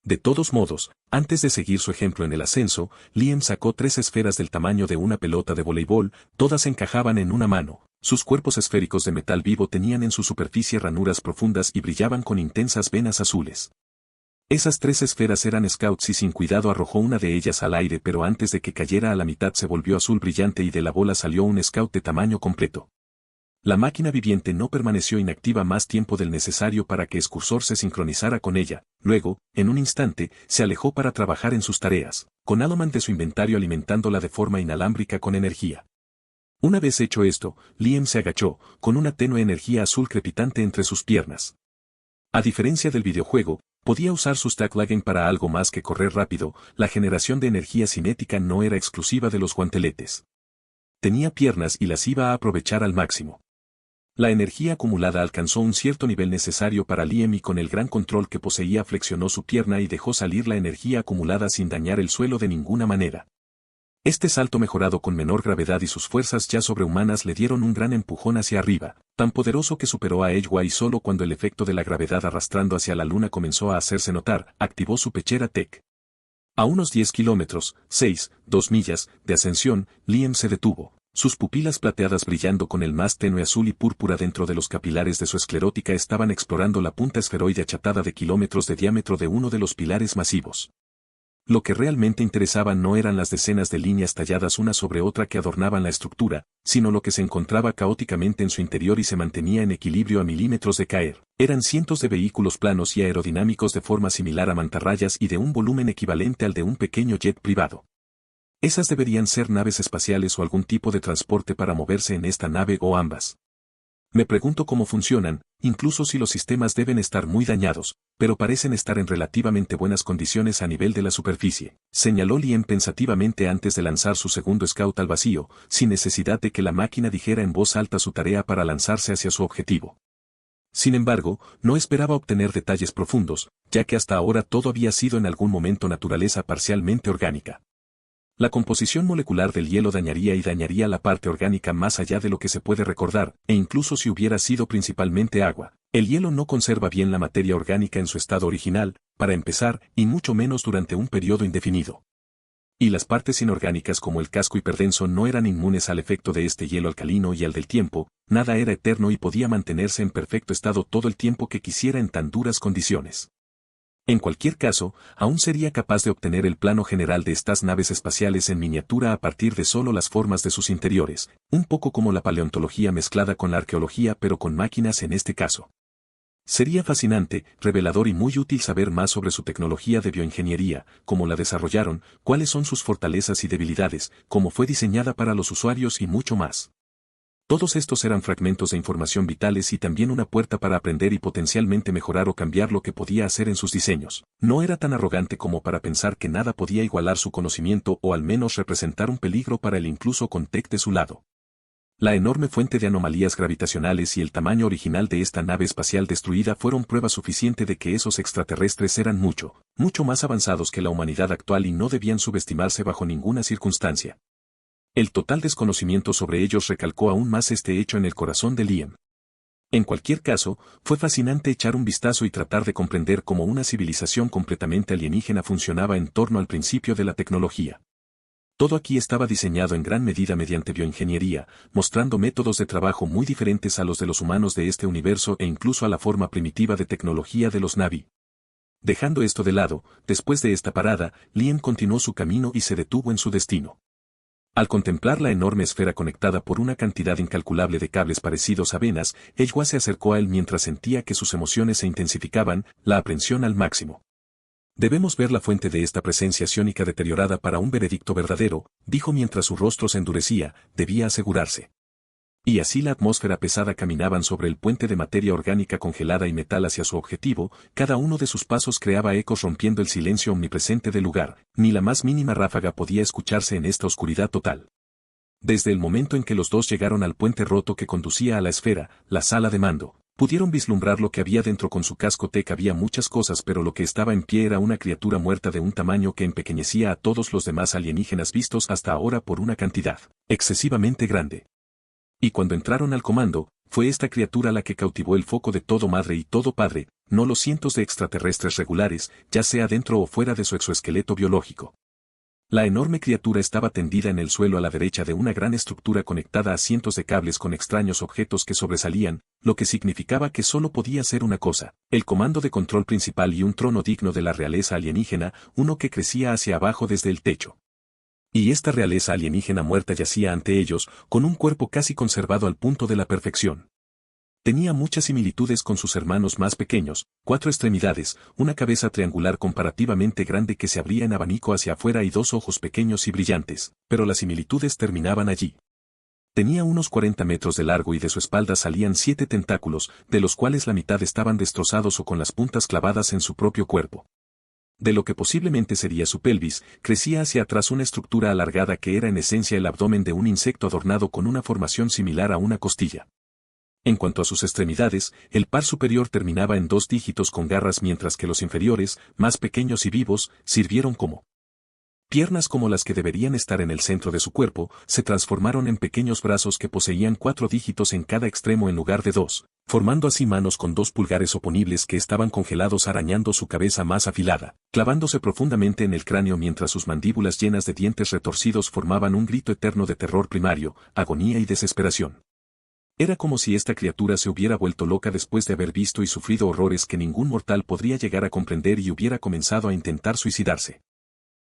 De todos modos, antes de seguir su ejemplo en el ascenso, Liam sacó 3 esferas del tamaño de una pelota de voleibol, todas encajaban en una mano, sus cuerpos esféricos de metal vivo tenían en su superficie ranuras profundas y brillaban con intensas venas azules. Esas 3 esferas eran scouts y sin cuidado arrojó una de ellas al aire pero antes de que cayera a la mitad se volvió azul brillante y de la bola salió un scout de tamaño completo. La máquina viviente no permaneció inactiva más tiempo del necesario para que Excursor se sincronizara con ella, luego, en un instante, se alejó para trabajar en sus tareas, con Aloman de su inventario alimentándola de forma inalámbrica con energía. Una vez hecho esto, Liam se agachó, con una tenue energía azul crepitante entre sus piernas. A diferencia del videojuego, podía usar sus Tacklagen para algo más que correr rápido, la generación de energía cinética no era exclusiva de los guanteletes. Tenía piernas y las iba a aprovechar al máximo. La energía acumulada alcanzó un cierto nivel necesario para Liam y con el gran control que poseía flexionó su pierna y dejó salir la energía acumulada sin dañar el suelo de ninguna manera. Este salto mejorado con menor gravedad y sus fuerzas ya sobrehumanas le dieron un gran empujón hacia arriba, tan poderoso que superó a Edgeway solo cuando el efecto de la gravedad arrastrando hacia la luna comenzó a hacerse notar, activó su pechera Tech. A unos 10 kilómetros, 2 millas, de ascensión, Liam se detuvo. Sus pupilas plateadas brillando con el más tenue azul y púrpura dentro de los capilares de su esclerótica estaban explorando la punta esferoide achatada de kilómetros de diámetro de uno de los pilares masivos. Lo que realmente interesaba no eran las decenas de líneas talladas una sobre otra que adornaban la estructura, sino lo que se encontraba caóticamente en su interior y se mantenía en equilibrio a milímetros de caer. Eran cientos de vehículos planos y aerodinámicos de forma similar a mantarrayas y de un volumen equivalente al de un pequeño jet privado. Esas deberían ser naves espaciales o algún tipo de transporte para moverse en esta nave o ambas. Me pregunto cómo funcionan, incluso si los sistemas deben estar muy dañados, pero parecen estar en relativamente buenas condiciones a nivel de la superficie, señaló Liam pensativamente antes de lanzar su segundo scout al vacío, sin necesidad de que la máquina dijera en voz alta su tarea para lanzarse hacia su objetivo. Sin embargo, no esperaba obtener detalles profundos, ya que hasta ahora todo había sido en algún momento naturaleza parcialmente orgánica. La composición molecular del hielo dañaría la parte orgánica más allá de lo que se puede recordar, e incluso si hubiera sido principalmente agua. El hielo no conserva bien la materia orgánica en su estado original, para empezar, y mucho menos durante un periodo indefinido. Y las partes inorgánicas como el casco hiperdenso no eran inmunes al efecto de este hielo alcalino y al del tiempo, nada era eterno y podía mantenerse en perfecto estado todo el tiempo que quisiera en tan duras condiciones. En cualquier caso, aún sería capaz de obtener el plano general de estas naves espaciales en miniatura a partir de solo las formas de sus interiores, un poco como la paleontología mezclada con la arqueología pero con máquinas en este caso. Sería fascinante, revelador y muy útil saber más sobre su tecnología de bioingeniería, cómo la desarrollaron, cuáles son sus fortalezas y debilidades, cómo fue diseñada para los usuarios y mucho más. Todos estos eran fragmentos de información vitales y también una puerta para aprender y potencialmente mejorar o cambiar lo que podía hacer en sus diseños. No era tan arrogante como para pensar que nada podía igualar su conocimiento o al menos representar un peligro para él incluso con Tech de su lado. La enorme fuente de anomalías gravitacionales y el tamaño original de esta nave espacial destruida fueron prueba suficiente de que esos extraterrestres eran mucho más avanzados que la humanidad actual y no debían subestimarse bajo ninguna circunstancia. El total desconocimiento sobre ellos recalcó aún más este hecho en el corazón de Liam. En cualquier caso, fue fascinante echar un vistazo y tratar de comprender cómo una civilización completamente alienígena funcionaba en torno al principio de la tecnología. Todo aquí estaba diseñado en gran medida mediante bioingeniería, mostrando métodos de trabajo muy diferentes a los de los humanos de este universo e incluso a la forma primitiva de tecnología de los Na'vi. Dejando esto de lado, después de esta parada, Liam continuó su camino y se detuvo en su destino. Al contemplar la enorme esfera conectada por una cantidad incalculable de cables parecidos a venas, Edgeway se acercó a él mientras sentía que sus emociones se intensificaban, la aprensión al máximo. Debemos ver la fuente de esta presencia psiónica deteriorada para un veredicto verdadero, dijo mientras su rostro se endurecía, debía asegurarse. Y así la atmósfera pesada caminaban sobre el puente de materia orgánica congelada y metal hacia su objetivo, cada uno de sus pasos creaba ecos rompiendo el silencio omnipresente del lugar, ni la más mínima ráfaga podía escucharse en esta oscuridad total. Desde el momento en que los dos llegaron al puente roto que conducía a la esfera, la sala de mando, pudieron vislumbrar lo que había dentro. Con su casco Tech había muchas cosas, pero lo que estaba en pie era una criatura muerta de un tamaño que empequeñecía a todos los demás alienígenas vistos hasta ahora por una cantidad excesivamente grande. Y cuando entraron al comando, fue esta criatura la que cautivó el foco de todo madre y todo padre, no los cientos de extraterrestres regulares, ya sea dentro o fuera de su exoesqueleto biológico. La enorme criatura estaba tendida en el suelo a la derecha de una gran estructura conectada a cientos de cables con extraños objetos que sobresalían, lo que significaba que solo podía ser una cosa, el comando de control principal y un trono digno de la realeza alienígena, uno que crecía hacia abajo desde el techo. Y esta realeza alienígena muerta yacía ante ellos, con un cuerpo casi conservado al punto de la perfección. Tenía muchas similitudes con sus hermanos más pequeños, 4 extremidades, una cabeza triangular comparativamente grande que se abría en abanico hacia afuera y 2 ojos pequeños y brillantes, pero las similitudes terminaban allí. Tenía unos 40 metros de largo y de su espalda salían 7 tentáculos, de los cuales la mitad estaban destrozados o con las puntas clavadas en su propio cuerpo. De lo que posiblemente sería su pelvis, crecía hacia atrás una estructura alargada que era en esencia el abdomen de un insecto adornado con una formación similar a una costilla. En cuanto a sus extremidades, el par superior terminaba en 2 dígitos con garras mientras que los inferiores, más pequeños y vivos, sirvieron como piernas como las que deberían estar en el centro de su cuerpo, se transformaron en pequeños brazos que poseían 4 dígitos en cada extremo en lugar de 2, formando así manos con 2 pulgares oponibles que estaban congelados arañando su cabeza más afilada, clavándose profundamente en el cráneo mientras sus mandíbulas llenas de dientes retorcidos formaban un grito eterno de terror primario, agonía y desesperación. Era como si esta criatura se hubiera vuelto loca después de haber visto y sufrido horrores que ningún mortal podría llegar a comprender y hubiera comenzado a intentar suicidarse.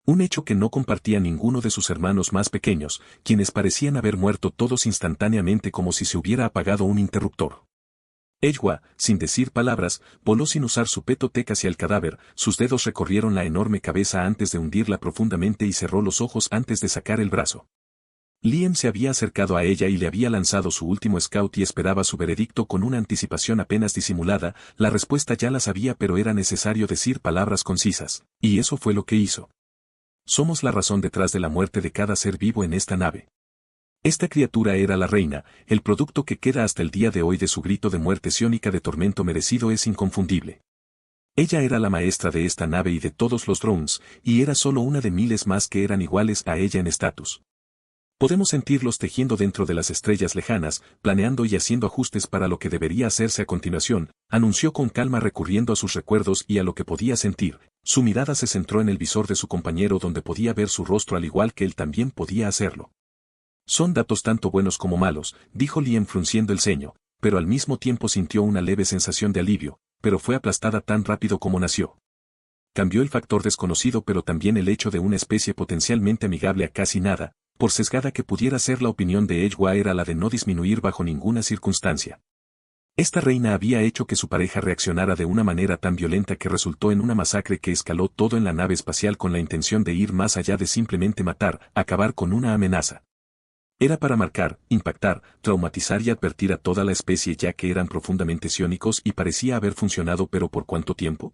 Un hecho que no compartía ninguno de sus hermanos más pequeños, quienes parecían haber muerto todos instantáneamente como si se hubiera apagado un interruptor. Eywa, sin decir palabras, voló sin usar su peto Tech hacia el cadáver, sus dedos recorrieron la enorme cabeza antes de hundirla profundamente y cerró los ojos antes de sacar el brazo. Liam se había acercado a ella y le había lanzado su último scout y esperaba su veredicto con una anticipación apenas disimulada, la respuesta ya la sabía pero era necesario decir palabras concisas, y eso fue lo que hizo. Somos la razón detrás de la muerte de cada ser vivo en esta nave. Esta criatura era la reina, el producto que queda hasta el día de hoy de su grito de muerte psiónica de tormento merecido es inconfundible. Ella era la maestra de esta nave y de todos los drones, y era solo una de miles más que eran iguales a ella en estatus. Podemos sentirlos tejiendo dentro de las estrellas lejanas, planeando y haciendo ajustes para lo que debería hacerse a continuación, anunció con calma recurriendo a sus recuerdos y a lo que podía sentir. Su mirada se centró en el visor de su compañero donde podía ver su rostro al igual que él también podía hacerlo. Son datos tanto buenos como malos, dijo Liam frunciendo el ceño, pero al mismo tiempo sintió una leve sensación de alivio, pero fue aplastada tan rápido como nació. Cambió el factor desconocido pero también el hecho de una especie potencialmente amigable a casi nada, por sesgada que pudiera ser la opinión de Eywa era la de no disminuir bajo ninguna circunstancia. Esta reina había hecho que su pareja reaccionara de una manera tan violenta que resultó en una masacre que escaló todo en la nave espacial con la intención de ir más allá de simplemente matar, acabar con una amenaza. Era para marcar, impactar, traumatizar y advertir a toda la especie ya que eran profundamente psiónicos y parecía haber funcionado pero ¿por cuánto tiempo?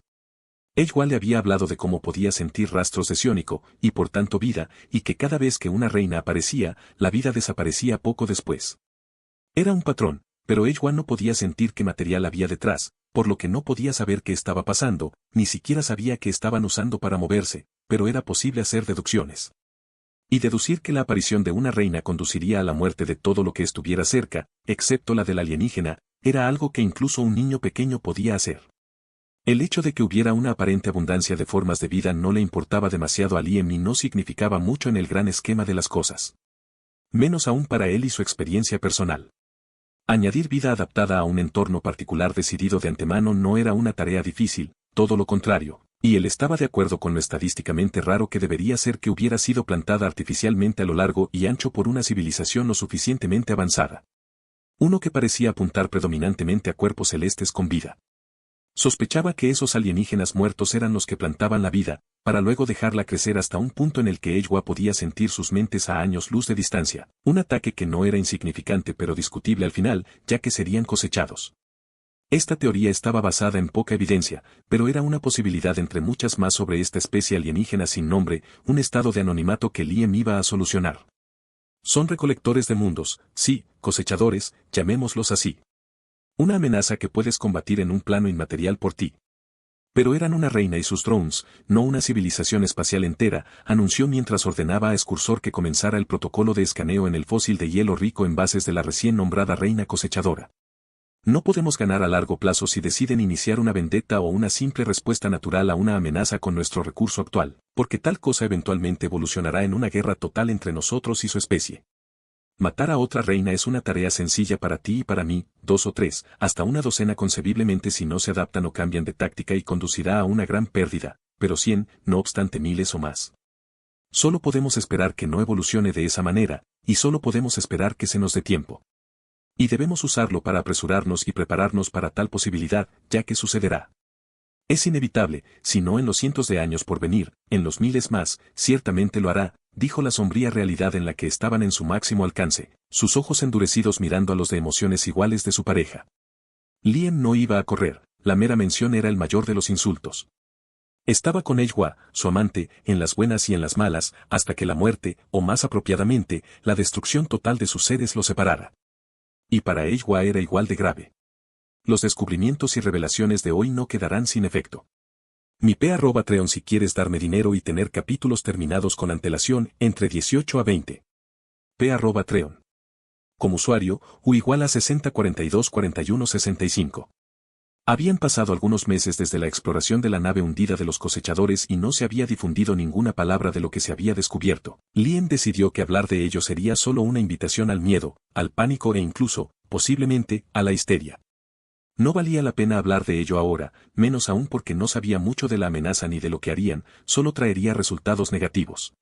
Eywa le había hablado de cómo podía sentir rastros de psiónico, y por tanto vida, y que cada vez que una reina aparecía, la vida desaparecía poco después. Era un patrón, pero Eywa no podía sentir qué material había detrás, por lo que no podía saber qué estaba pasando, ni siquiera sabía qué estaban usando para moverse, pero era posible hacer deducciones. Y deducir que la aparición de una reina conduciría a la muerte de todo lo que estuviera cerca, excepto la del alienígena, era algo que incluso un niño pequeño podía hacer. El hecho de que hubiera una aparente abundancia de formas de vida no le importaba demasiado a Liam y no significaba mucho en el gran esquema de las cosas. Menos aún para él y su experiencia personal. Añadir vida adaptada a un entorno particular decidido de antemano no era una tarea difícil, todo lo contrario, y él estaba de acuerdo con lo estadísticamente raro que debería ser que hubiera sido plantada artificialmente a lo largo y ancho por una civilización lo suficientemente avanzada. Uno que parecía apuntar predominantemente a cuerpos celestes con vida. Sospechaba que esos alienígenas muertos eran los que plantaban la vida, para luego dejarla crecer hasta un punto en el que Eywa podía sentir sus mentes a años luz de distancia, un ataque que no era insignificante pero discutible al final, ya que serían cosechados. Esta teoría estaba basada en poca evidencia, pero era una posibilidad entre muchas más sobre esta especie alienígena sin nombre, un estado de anonimato que Liam iba a solucionar. Son recolectores de mundos, sí, cosechadores, llamémoslos así. Una amenaza que puedes combatir en un plano inmaterial por ti. Pero eran una reina y sus drones, no una civilización espacial entera, anunció mientras ordenaba a Excursor que comenzara el protocolo de escaneo en el fósil de hielo rico en bases de la recién nombrada reina cosechadora. No podemos ganar a largo plazo si deciden iniciar una vendetta o una simple respuesta natural a una amenaza con nuestro recurso actual, porque tal cosa eventualmente evolucionará en una guerra total entre nosotros y su especie. Matar a otra reina es una tarea sencilla para ti y para mí, 2 o 3, hasta una docena concebiblemente si no se adaptan o cambian de táctica y conducirá a una gran pérdida, pero 100, no obstante miles o más. Solo podemos esperar que no evolucione de esa manera, y solo podemos esperar que se nos dé tiempo. Y debemos usarlo para apresurarnos y prepararnos para tal posibilidad, ya que sucederá. Es inevitable, si no en los cientos de años por venir, en los miles más, ciertamente lo hará, dijo la sombría realidad en la que estaban en su máximo alcance, sus ojos endurecidos mirando a los de emociones iguales de su pareja. Liam no iba a correr, la mera mención era el mayor de los insultos. Estaba con Eywa, su amante, en las buenas y en las malas, hasta que la muerte, o más apropiadamente, la destrucción total de sus seres lo separara. Y para Eywa era igual de grave. Los descubrimientos y revelaciones de hoy no quedarán sin efecto. Mi @Treon si quieres darme dinero y tener capítulos terminados con antelación entre 18 a 20. @Treon. Como usuario, U igual a 60 42 41 65. Habían pasado algunos meses desde la exploración de la nave hundida de los cosechadores y no se había difundido ninguna palabra de lo que se había descubierto. Liam decidió que hablar de ello sería solo una invitación al miedo, al pánico e incluso, posiblemente, a la histeria. No valía la pena hablar de ello ahora, menos aún porque no sabía mucho de la amenaza ni de lo que harían, solo traería resultados negativos.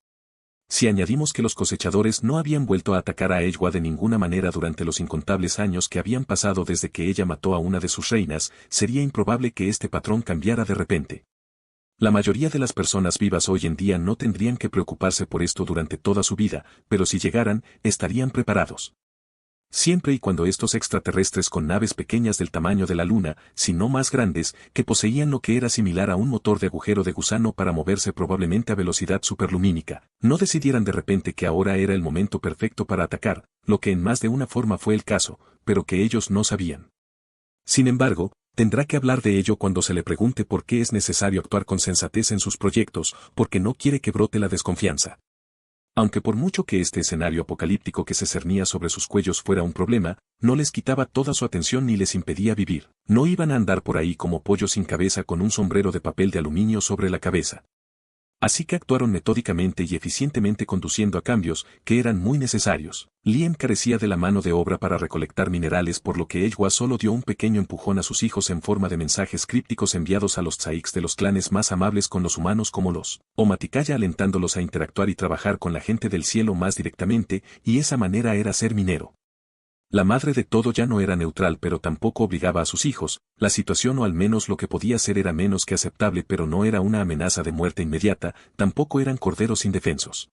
Si añadimos que los cosechadores no habían vuelto a atacar a Eywa de ninguna manera durante los incontables años que habían pasado desde que ella mató a una de sus reinas, sería improbable que este patrón cambiara de repente. La mayoría de las personas vivas hoy en día no tendrían que preocuparse por esto durante toda su vida, pero si llegaran, estarían preparados. Siempre y cuando estos extraterrestres con naves pequeñas del tamaño de la Luna, si no más grandes, que poseían lo que era similar a un motor de agujero de gusano para moverse probablemente a velocidad superlumínica, no decidieran de repente que ahora era el momento perfecto para atacar, lo que en más de una forma fue el caso, pero que ellos no sabían. Sin embargo, tendrá que hablar de ello cuando se le pregunte por qué es necesario actuar con sensatez en sus proyectos, porque no quiere que brote la desconfianza. Aunque por mucho que este escenario apocalíptico que se cernía sobre sus cuellos fuera un problema, no les quitaba toda su atención ni les impedía vivir. No iban a andar por ahí como pollos sin cabeza con un sombrero de papel de aluminio sobre la cabeza. Así que actuaron metódicamente y eficientemente conduciendo a cambios que eran muy necesarios. Liam carecía de la mano de obra para recolectar minerales por lo que Eywa solo dio un pequeño empujón a sus hijos en forma de mensajes crípticos enviados a los Tsaiks de los clanes más amables con los humanos como los Omaticaya alentándolos a interactuar y trabajar con la gente del cielo más directamente, y esa manera era ser minero. La madre de todo ya no era neutral pero tampoco obligaba a sus hijos, la situación o al menos lo que podía ser era menos que aceptable pero no era una amenaza de muerte inmediata, tampoco eran corderos indefensos.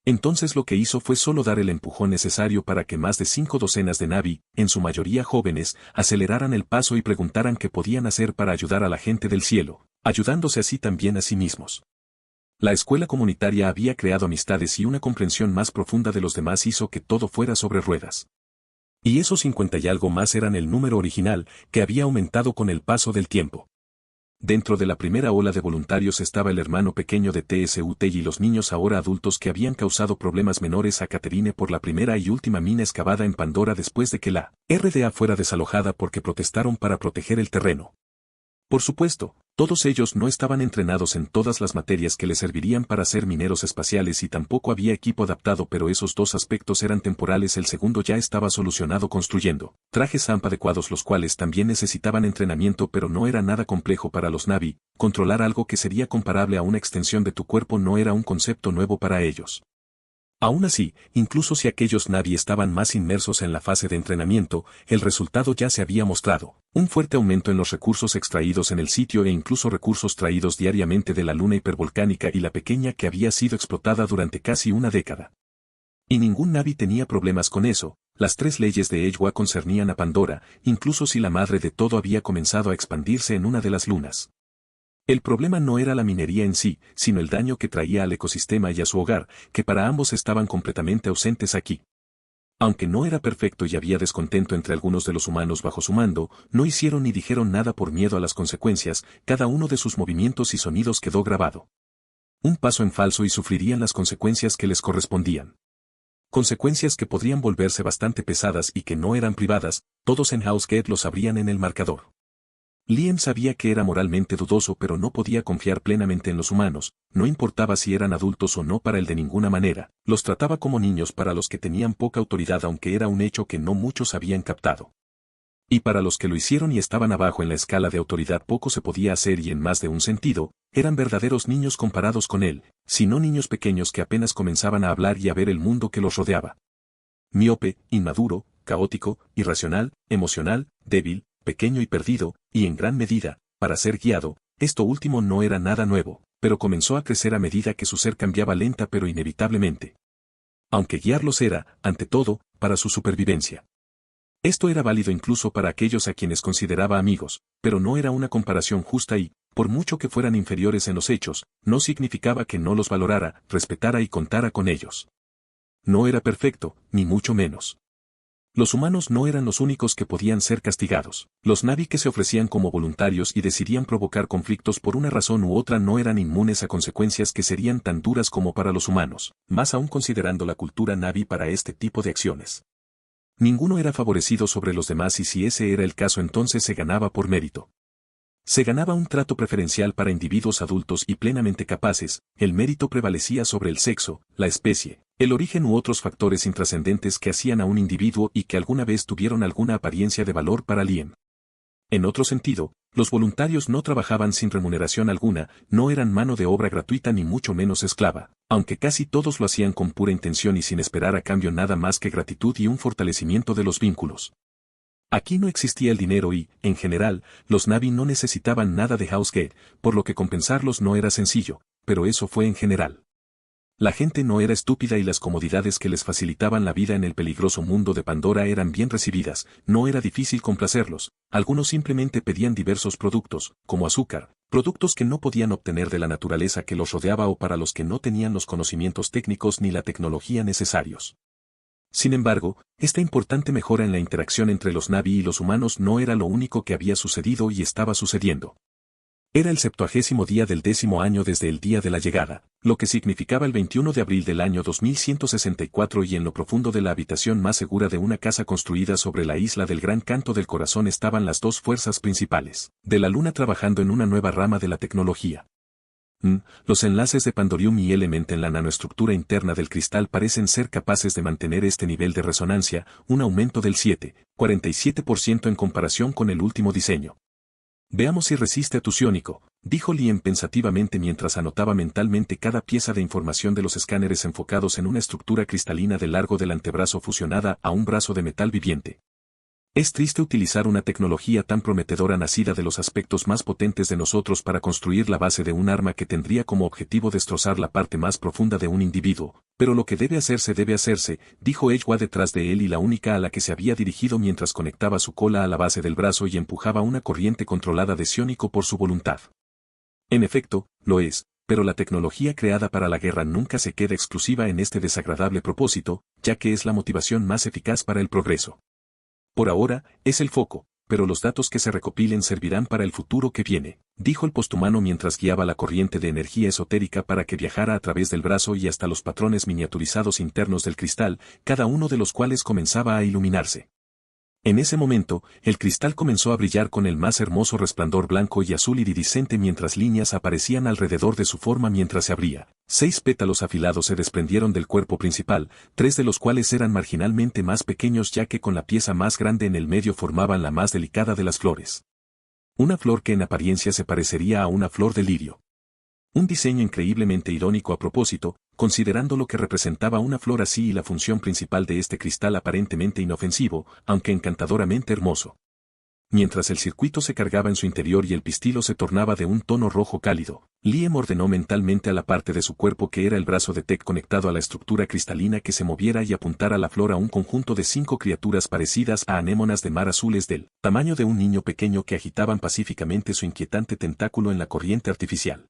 Entonces lo que hizo fue solo dar el empujón necesario para que más de 5 docenas de Navi, en su mayoría jóvenes, aceleraran el paso y preguntaran qué podían hacer para ayudar a la gente del cielo, ayudándose así también a sí mismos. La escuela comunitaria había creado amistades y una comprensión más profunda de los demás hizo que todo fuera sobre ruedas. Y esos 50 y algo más eran el número original, que había aumentado con el paso del tiempo. Dentro de la primera ola de voluntarios estaba el hermano pequeño de TSUT y los niños ahora adultos que habían causado problemas menores a Catherine por la primera y última mina excavada en Pandora después de que la RDA fuera desalojada porque protestaron para proteger el terreno. Por supuesto, todos ellos no estaban entrenados en todas las materias que les servirían para ser mineros espaciales y tampoco había equipo adaptado, pero esos dos aspectos eran temporales. El segundo ya estaba solucionado construyendo trajes ZAMP adecuados, los cuales también necesitaban entrenamiento, pero no era nada complejo para los Navi. Controlar algo que sería comparable a una extensión de tu cuerpo no era un concepto nuevo para ellos. Aún así, incluso si aquellos Na'vi estaban más inmersos en la fase de entrenamiento, el resultado ya se había mostrado. Un fuerte aumento en los recursos extraídos en el sitio e incluso recursos traídos diariamente de la luna hipervolcánica y la pequeña que había sido explotada durante casi una década. Y ningún Na'vi tenía problemas con eso. Las 3 leyes de Eywa concernían a Pandora, incluso si la madre de todo había comenzado a expandirse en una de las lunas. El problema no era la minería en sí, sino el daño que traía al ecosistema y a su hogar, que para ambos estaban completamente ausentes aquí. Aunque no era perfecto y había descontento entre algunos de los humanos bajo su mando, no hicieron ni dijeron nada por miedo a las consecuencias, cada uno de sus movimientos y sonidos quedó grabado. Un paso en falso y sufrirían las consecuencias que les correspondían. Consecuencias que podrían volverse bastante pesadas y que no eran privadas, todos en House Gate lo sabrían en el marcador. Liam sabía que era moralmente dudoso pero no podía confiar plenamente en los humanos, no importaba si eran adultos o no para él de ninguna manera, los trataba como niños para los que tenían poca autoridad aunque era un hecho que no muchos habían captado. Y para los que lo hicieron y estaban abajo en la escala de autoridad poco se podía hacer y en más de un sentido, eran verdaderos niños comparados con él, sino niños pequeños que apenas comenzaban a hablar y a ver el mundo que los rodeaba. Miope, inmaduro, caótico, irracional, emocional, débil, pequeño y perdido, y en gran medida, para ser guiado, esto último no era nada nuevo, pero comenzó a crecer a medida que su ser cambiaba lenta pero inevitablemente. Aunque guiarlos era, ante todo, para su supervivencia. Esto era válido incluso para aquellos a quienes consideraba amigos, pero no era una comparación justa y, por mucho que fueran inferiores en los hechos, no significaba que no los valorara, respetara y contara con ellos. No era perfecto, ni mucho menos. Los humanos no eran los únicos que podían ser castigados. Los Na'vi que se ofrecían como voluntarios y decidían provocar conflictos por una razón u otra no eran inmunes a consecuencias que serían tan duras como para los humanos, más aún considerando la cultura Na'vi para este tipo de acciones. Ninguno era favorecido sobre los demás y si ese era el caso entonces se ganaba por mérito. Se ganaba un trato preferencial para individuos adultos y plenamente capaces, el mérito prevalecía sobre el sexo, la especie, el origen u otros factores intrascendentes que hacían a un individuo y que alguna vez tuvieron alguna apariencia de valor para Liam. En otro sentido, los voluntarios no trabajaban sin remuneración alguna, no eran mano de obra gratuita ni mucho menos esclava, aunque casi todos lo hacían con pura intención y sin esperar a cambio nada más que gratitud y un fortalecimiento de los vínculos. Aquí no existía el dinero y, en general, los Na'vi no necesitaban nada de House Gate, por lo que compensarlos no era sencillo, pero eso fue en general. La gente no era estúpida y las comodidades que les facilitaban la vida en el peligroso mundo de Pandora eran bien recibidas, no era difícil complacerlos, algunos simplemente pedían diversos productos, como azúcar, productos que no podían obtener de la naturaleza que los rodeaba o para los que no tenían los conocimientos técnicos ni la tecnología necesarios. Sin embargo, esta importante mejora en la interacción entre los Na'vi y los humanos no era lo único que había sucedido y estaba sucediendo. Era el 70º día del 10º año desde el día de la llegada, lo que significaba el 21 de abril del año 2164 y en lo profundo de la habitación más segura de una casa construida sobre la isla del Gran Canto del Corazón estaban las dos fuerzas principales, de la Luna trabajando en una nueva rama de la tecnología. Los enlaces de Pandorium y Element en la nanoestructura interna del cristal parecen ser capaces de mantener este nivel de resonancia, un aumento del 7,47% en comparación con el último diseño. Veamos si resiste a tu psiónico, dijo Liam pensativamente mientras anotaba mentalmente cada pieza de información de los escáneres enfocados en una estructura cristalina del largo del antebrazo fusionada a un brazo de metal viviente. Es triste utilizar una tecnología tan prometedora nacida de los aspectos más potentes de nosotros para construir la base de un arma que tendría como objetivo destrozar la parte más profunda de un individuo, pero lo que debe hacerse, dijo Eywa detrás de él y la única a la que se había dirigido mientras conectaba su cola a la base del brazo y empujaba una corriente controlada de psiónico por su voluntad. En efecto, lo es, pero la tecnología creada para la guerra nunca se queda exclusiva en este desagradable propósito, ya que es la motivación más eficaz para el progreso. Por ahora, es el foco, pero los datos que se recopilen servirán para el futuro que viene, dijo el posthumano mientras guiaba la corriente de energía esotérica para que viajara a través del brazo y hasta los patrones miniaturizados internos del cristal, cada uno de los cuales comenzaba a iluminarse. En ese momento, el cristal comenzó a brillar con el más hermoso resplandor blanco y azul iridiscente mientras líneas aparecían alrededor de su forma mientras se abría. 6 pétalos afilados se desprendieron del cuerpo principal, 3 de los cuales eran marginalmente más pequeños ya que con la pieza más grande en el medio formaban la más delicada de las flores. Una flor que en apariencia se parecería a una flor de lirio. Un diseño increíblemente irónico a propósito, considerando lo que representaba una flor así y la función principal de este cristal aparentemente inofensivo, aunque encantadoramente hermoso. Mientras el circuito se cargaba en su interior y el pistilo se tornaba de un tono rojo cálido, Liam ordenó mentalmente a la parte de su cuerpo que era el brazo de Tech conectado a la estructura cristalina que se moviera y apuntara la flor a un conjunto de 5 criaturas parecidas a anémonas de mar azules del tamaño de un niño pequeño que agitaban pacíficamente su inquietante tentáculo en la corriente artificial.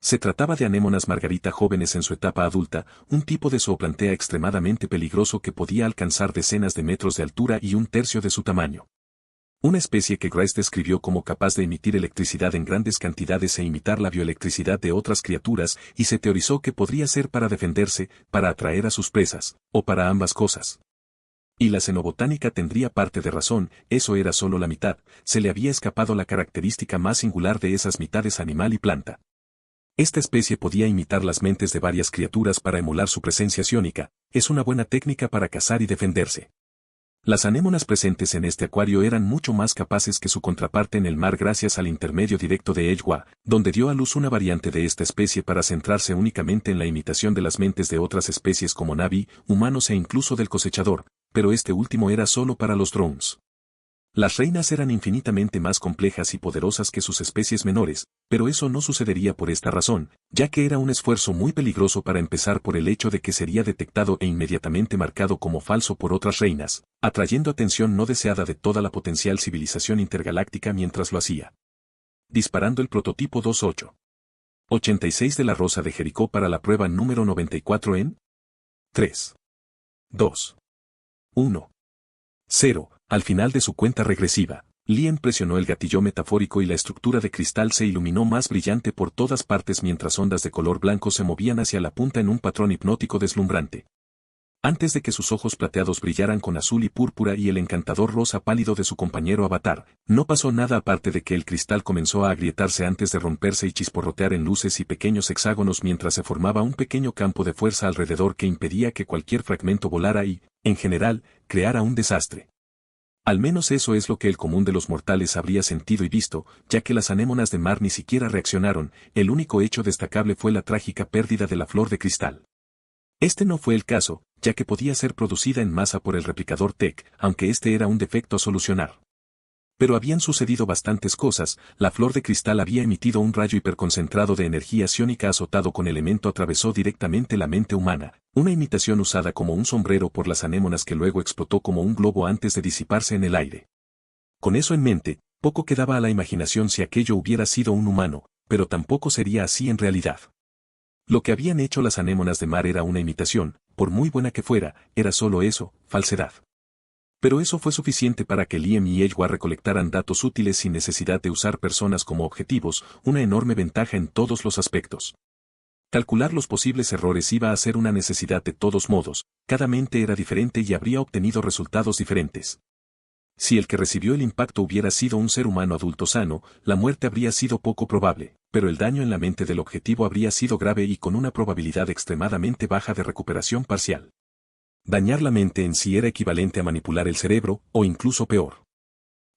Se trataba de anémonas margarita jóvenes en su etapa adulta, un tipo de zooplantea extremadamente peligroso que podía alcanzar decenas de metros de altura y un tercio de su tamaño. Una especie que Grice describió como capaz de emitir electricidad en grandes cantidades e imitar la bioelectricidad de otras criaturas, y se teorizó que podría ser para defenderse, para atraer a sus presas, o para ambas cosas. Y la xenobotánica tendría parte de razón, eso era solo la mitad, se le había escapado la característica más singular de esas mitades animal y planta. Esta especie podía imitar las mentes de varias criaturas para emular su presencia psiónica, es una buena técnica para cazar y defenderse. Las anémonas presentes en este acuario eran mucho más capaces que su contraparte en el mar gracias al intermedio directo de Ejwa, donde dio a luz una variante de esta especie para centrarse únicamente en la imitación de las mentes de otras especies como Navi, humanos e incluso del cosechador, pero este último era solo para los drones. Las reinas eran infinitamente más complejas y poderosas que sus especies menores, pero eso no sucedería por esta razón, ya que era un esfuerzo muy peligroso para empezar por el hecho de que sería detectado e inmediatamente marcado como falso por otras reinas, atrayendo atención no deseada de toda la potencial civilización intergaláctica mientras lo hacía. Disparando el prototipo 2886 de la Rosa de Jericó para la prueba número 94 en 3, 2, 1, 0. Al final de su cuenta regresiva, Liam presionó el gatillo metafórico y la estructura de cristal se iluminó más brillante por todas partes mientras ondas de color blanco se movían hacia la punta en un patrón hipnótico deslumbrante. Antes de que sus ojos plateados brillaran con azul y púrpura y el encantador rosa pálido de su compañero avatar, no pasó nada aparte de que el cristal comenzó a agrietarse antes de romperse y chisporrotear en luces y pequeños hexágonos mientras se formaba un pequeño campo de fuerza alrededor que impedía que cualquier fragmento volara y, en general, creara un desastre. Al menos eso es lo que el común de los mortales habría sentido y visto, ya que las anémonas de mar ni siquiera reaccionaron, el único hecho destacable fue la trágica pérdida de la flor de cristal. Este no fue el caso, ya que podía ser producida en masa por el replicador Tech, aunque este era un defecto a solucionar. Pero habían sucedido bastantes cosas, la flor de cristal había emitido un rayo hiperconcentrado de energía psiónica azotado con elemento atravesó directamente la mente humana, una imitación usada como un sombrero por las anémonas que luego explotó como un globo antes de disiparse en el aire. Con eso en mente, poco quedaba a la imaginación si aquello hubiera sido un humano, pero tampoco sería así en realidad. Lo que habían hecho las anémonas de mar era una imitación, por muy buena que fuera, era solo eso, falsedad. Pero eso fue suficiente para que Liam y Ejwa recolectaran datos útiles sin necesidad de usar personas como objetivos, una enorme ventaja en todos los aspectos. Calcular los posibles errores iba a ser una necesidad de todos modos, cada mente era diferente y habría obtenido resultados diferentes. Si el que recibió el impacto hubiera sido un ser humano adulto sano, la muerte habría sido poco probable, pero el daño en la mente del objetivo habría sido grave y con una probabilidad extremadamente baja de recuperación parcial. Dañar la mente en sí era equivalente a manipular el cerebro, o incluso peor.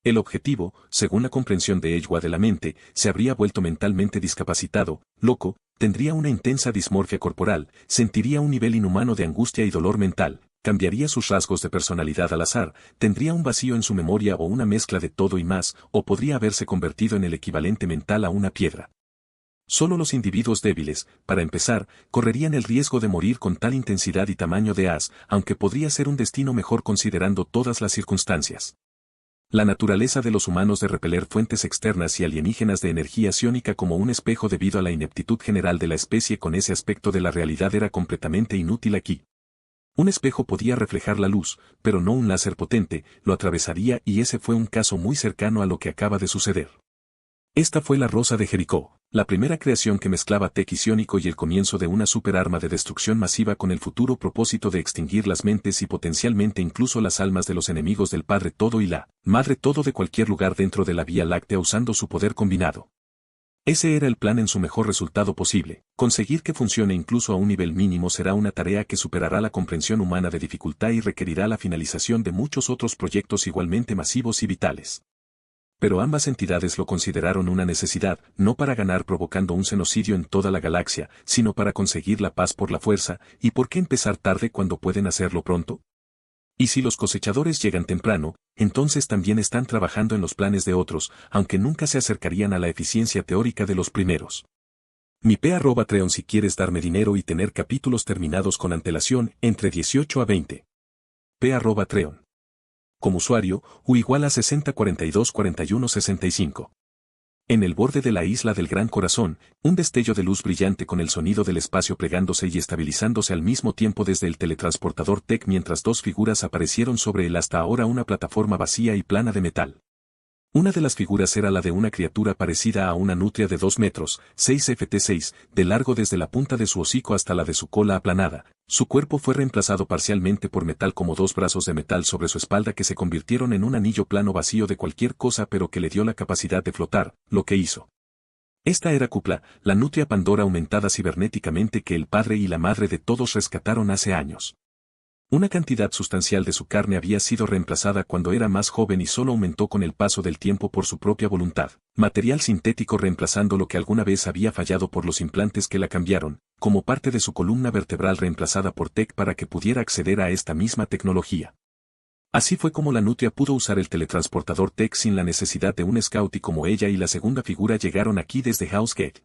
El objetivo, según la comprensión de Ejwa de la mente, se habría vuelto mentalmente discapacitado, loco, tendría una intensa dismorfia corporal, sentiría un nivel inhumano de angustia y dolor mental, cambiaría sus rasgos de personalidad al azar, tendría un vacío en su memoria o una mezcla de todo y más, o podría haberse convertido en el equivalente mental a una piedra. Solo los individuos débiles, para empezar, correrían el riesgo de morir con tal intensidad y tamaño de haz, aunque podría ser un destino mejor considerando todas las circunstancias. La naturaleza de los humanos de repeler fuentes externas y alienígenas de energía psiónica como un espejo debido a la ineptitud general de la especie con ese aspecto de la realidad era completamente inútil aquí. Un espejo podía reflejar la luz, pero no un láser potente, lo atravesaría y ese fue un caso muy cercano a lo que acaba de suceder. Esta fue la Rosa de Jericó, la primera creación que mezclaba tech psiónico y el comienzo de una superarma de destrucción masiva con el futuro propósito de extinguir las mentes y potencialmente incluso las almas de los enemigos del Padre Todo y la Madre Todo de cualquier lugar dentro de la Vía Láctea usando su poder combinado. Ese era el plan en su mejor resultado posible. Conseguir que funcione incluso a un nivel mínimo será una tarea que superará la comprensión humana de dificultad y requerirá la finalización de muchos otros proyectos igualmente masivos y vitales. Pero ambas entidades lo consideraron una necesidad, no para ganar provocando un genocidio en toda la galaxia, sino para conseguir la paz por la fuerza, ¿y por qué empezar tarde cuando pueden hacerlo pronto? Y si los cosechadores llegan temprano, entonces también están trabajando en los planes de otros, aunque nunca se acercarían a la eficiencia teórica de los primeros. Mi P@Treon si quieres darme dinero y tener capítulos terminados con antelación entre 18 a 20. P@Treon. Como usuario, U igual a 60 42 41 65. En el borde de la isla del Gran Corazón, un destello de luz brillante con el sonido del espacio plegándose y estabilizándose al mismo tiempo desde el teletransportador Tech mientras dos figuras aparecieron sobre el hasta ahora una plataforma vacía y plana de metal. Una de las figuras era la de una criatura parecida a una nutria de 2 metros, 6 ft 6, de largo desde la punta de su hocico hasta la de su cola aplanada. Su cuerpo fue reemplazado parcialmente por metal como dos brazos de metal sobre su espalda que se convirtieron en un anillo plano vacío de cualquier cosa pero que le dio la capacidad de flotar, lo que hizo. Esta era Cupla, la nutria Pandora aumentada cibernéticamente que el padre y la madre de todos rescataron hace años. Una cantidad sustancial de su carne había sido reemplazada cuando era más joven y solo aumentó con el paso del tiempo por su propia voluntad. Material sintético reemplazando lo que alguna vez había fallado por los implantes que la cambiaron, como parte de su columna vertebral reemplazada por Tech para que pudiera acceder a esta misma tecnología. Así fue como la nutria pudo usar el teletransportador Tech sin la necesidad de un scout y como ella y la segunda figura llegaron aquí desde House Gate.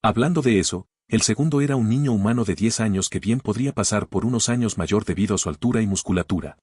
Hablando de eso, el segundo era un niño humano de 10 años que bien podría pasar por unos años mayor debido a su altura y musculatura.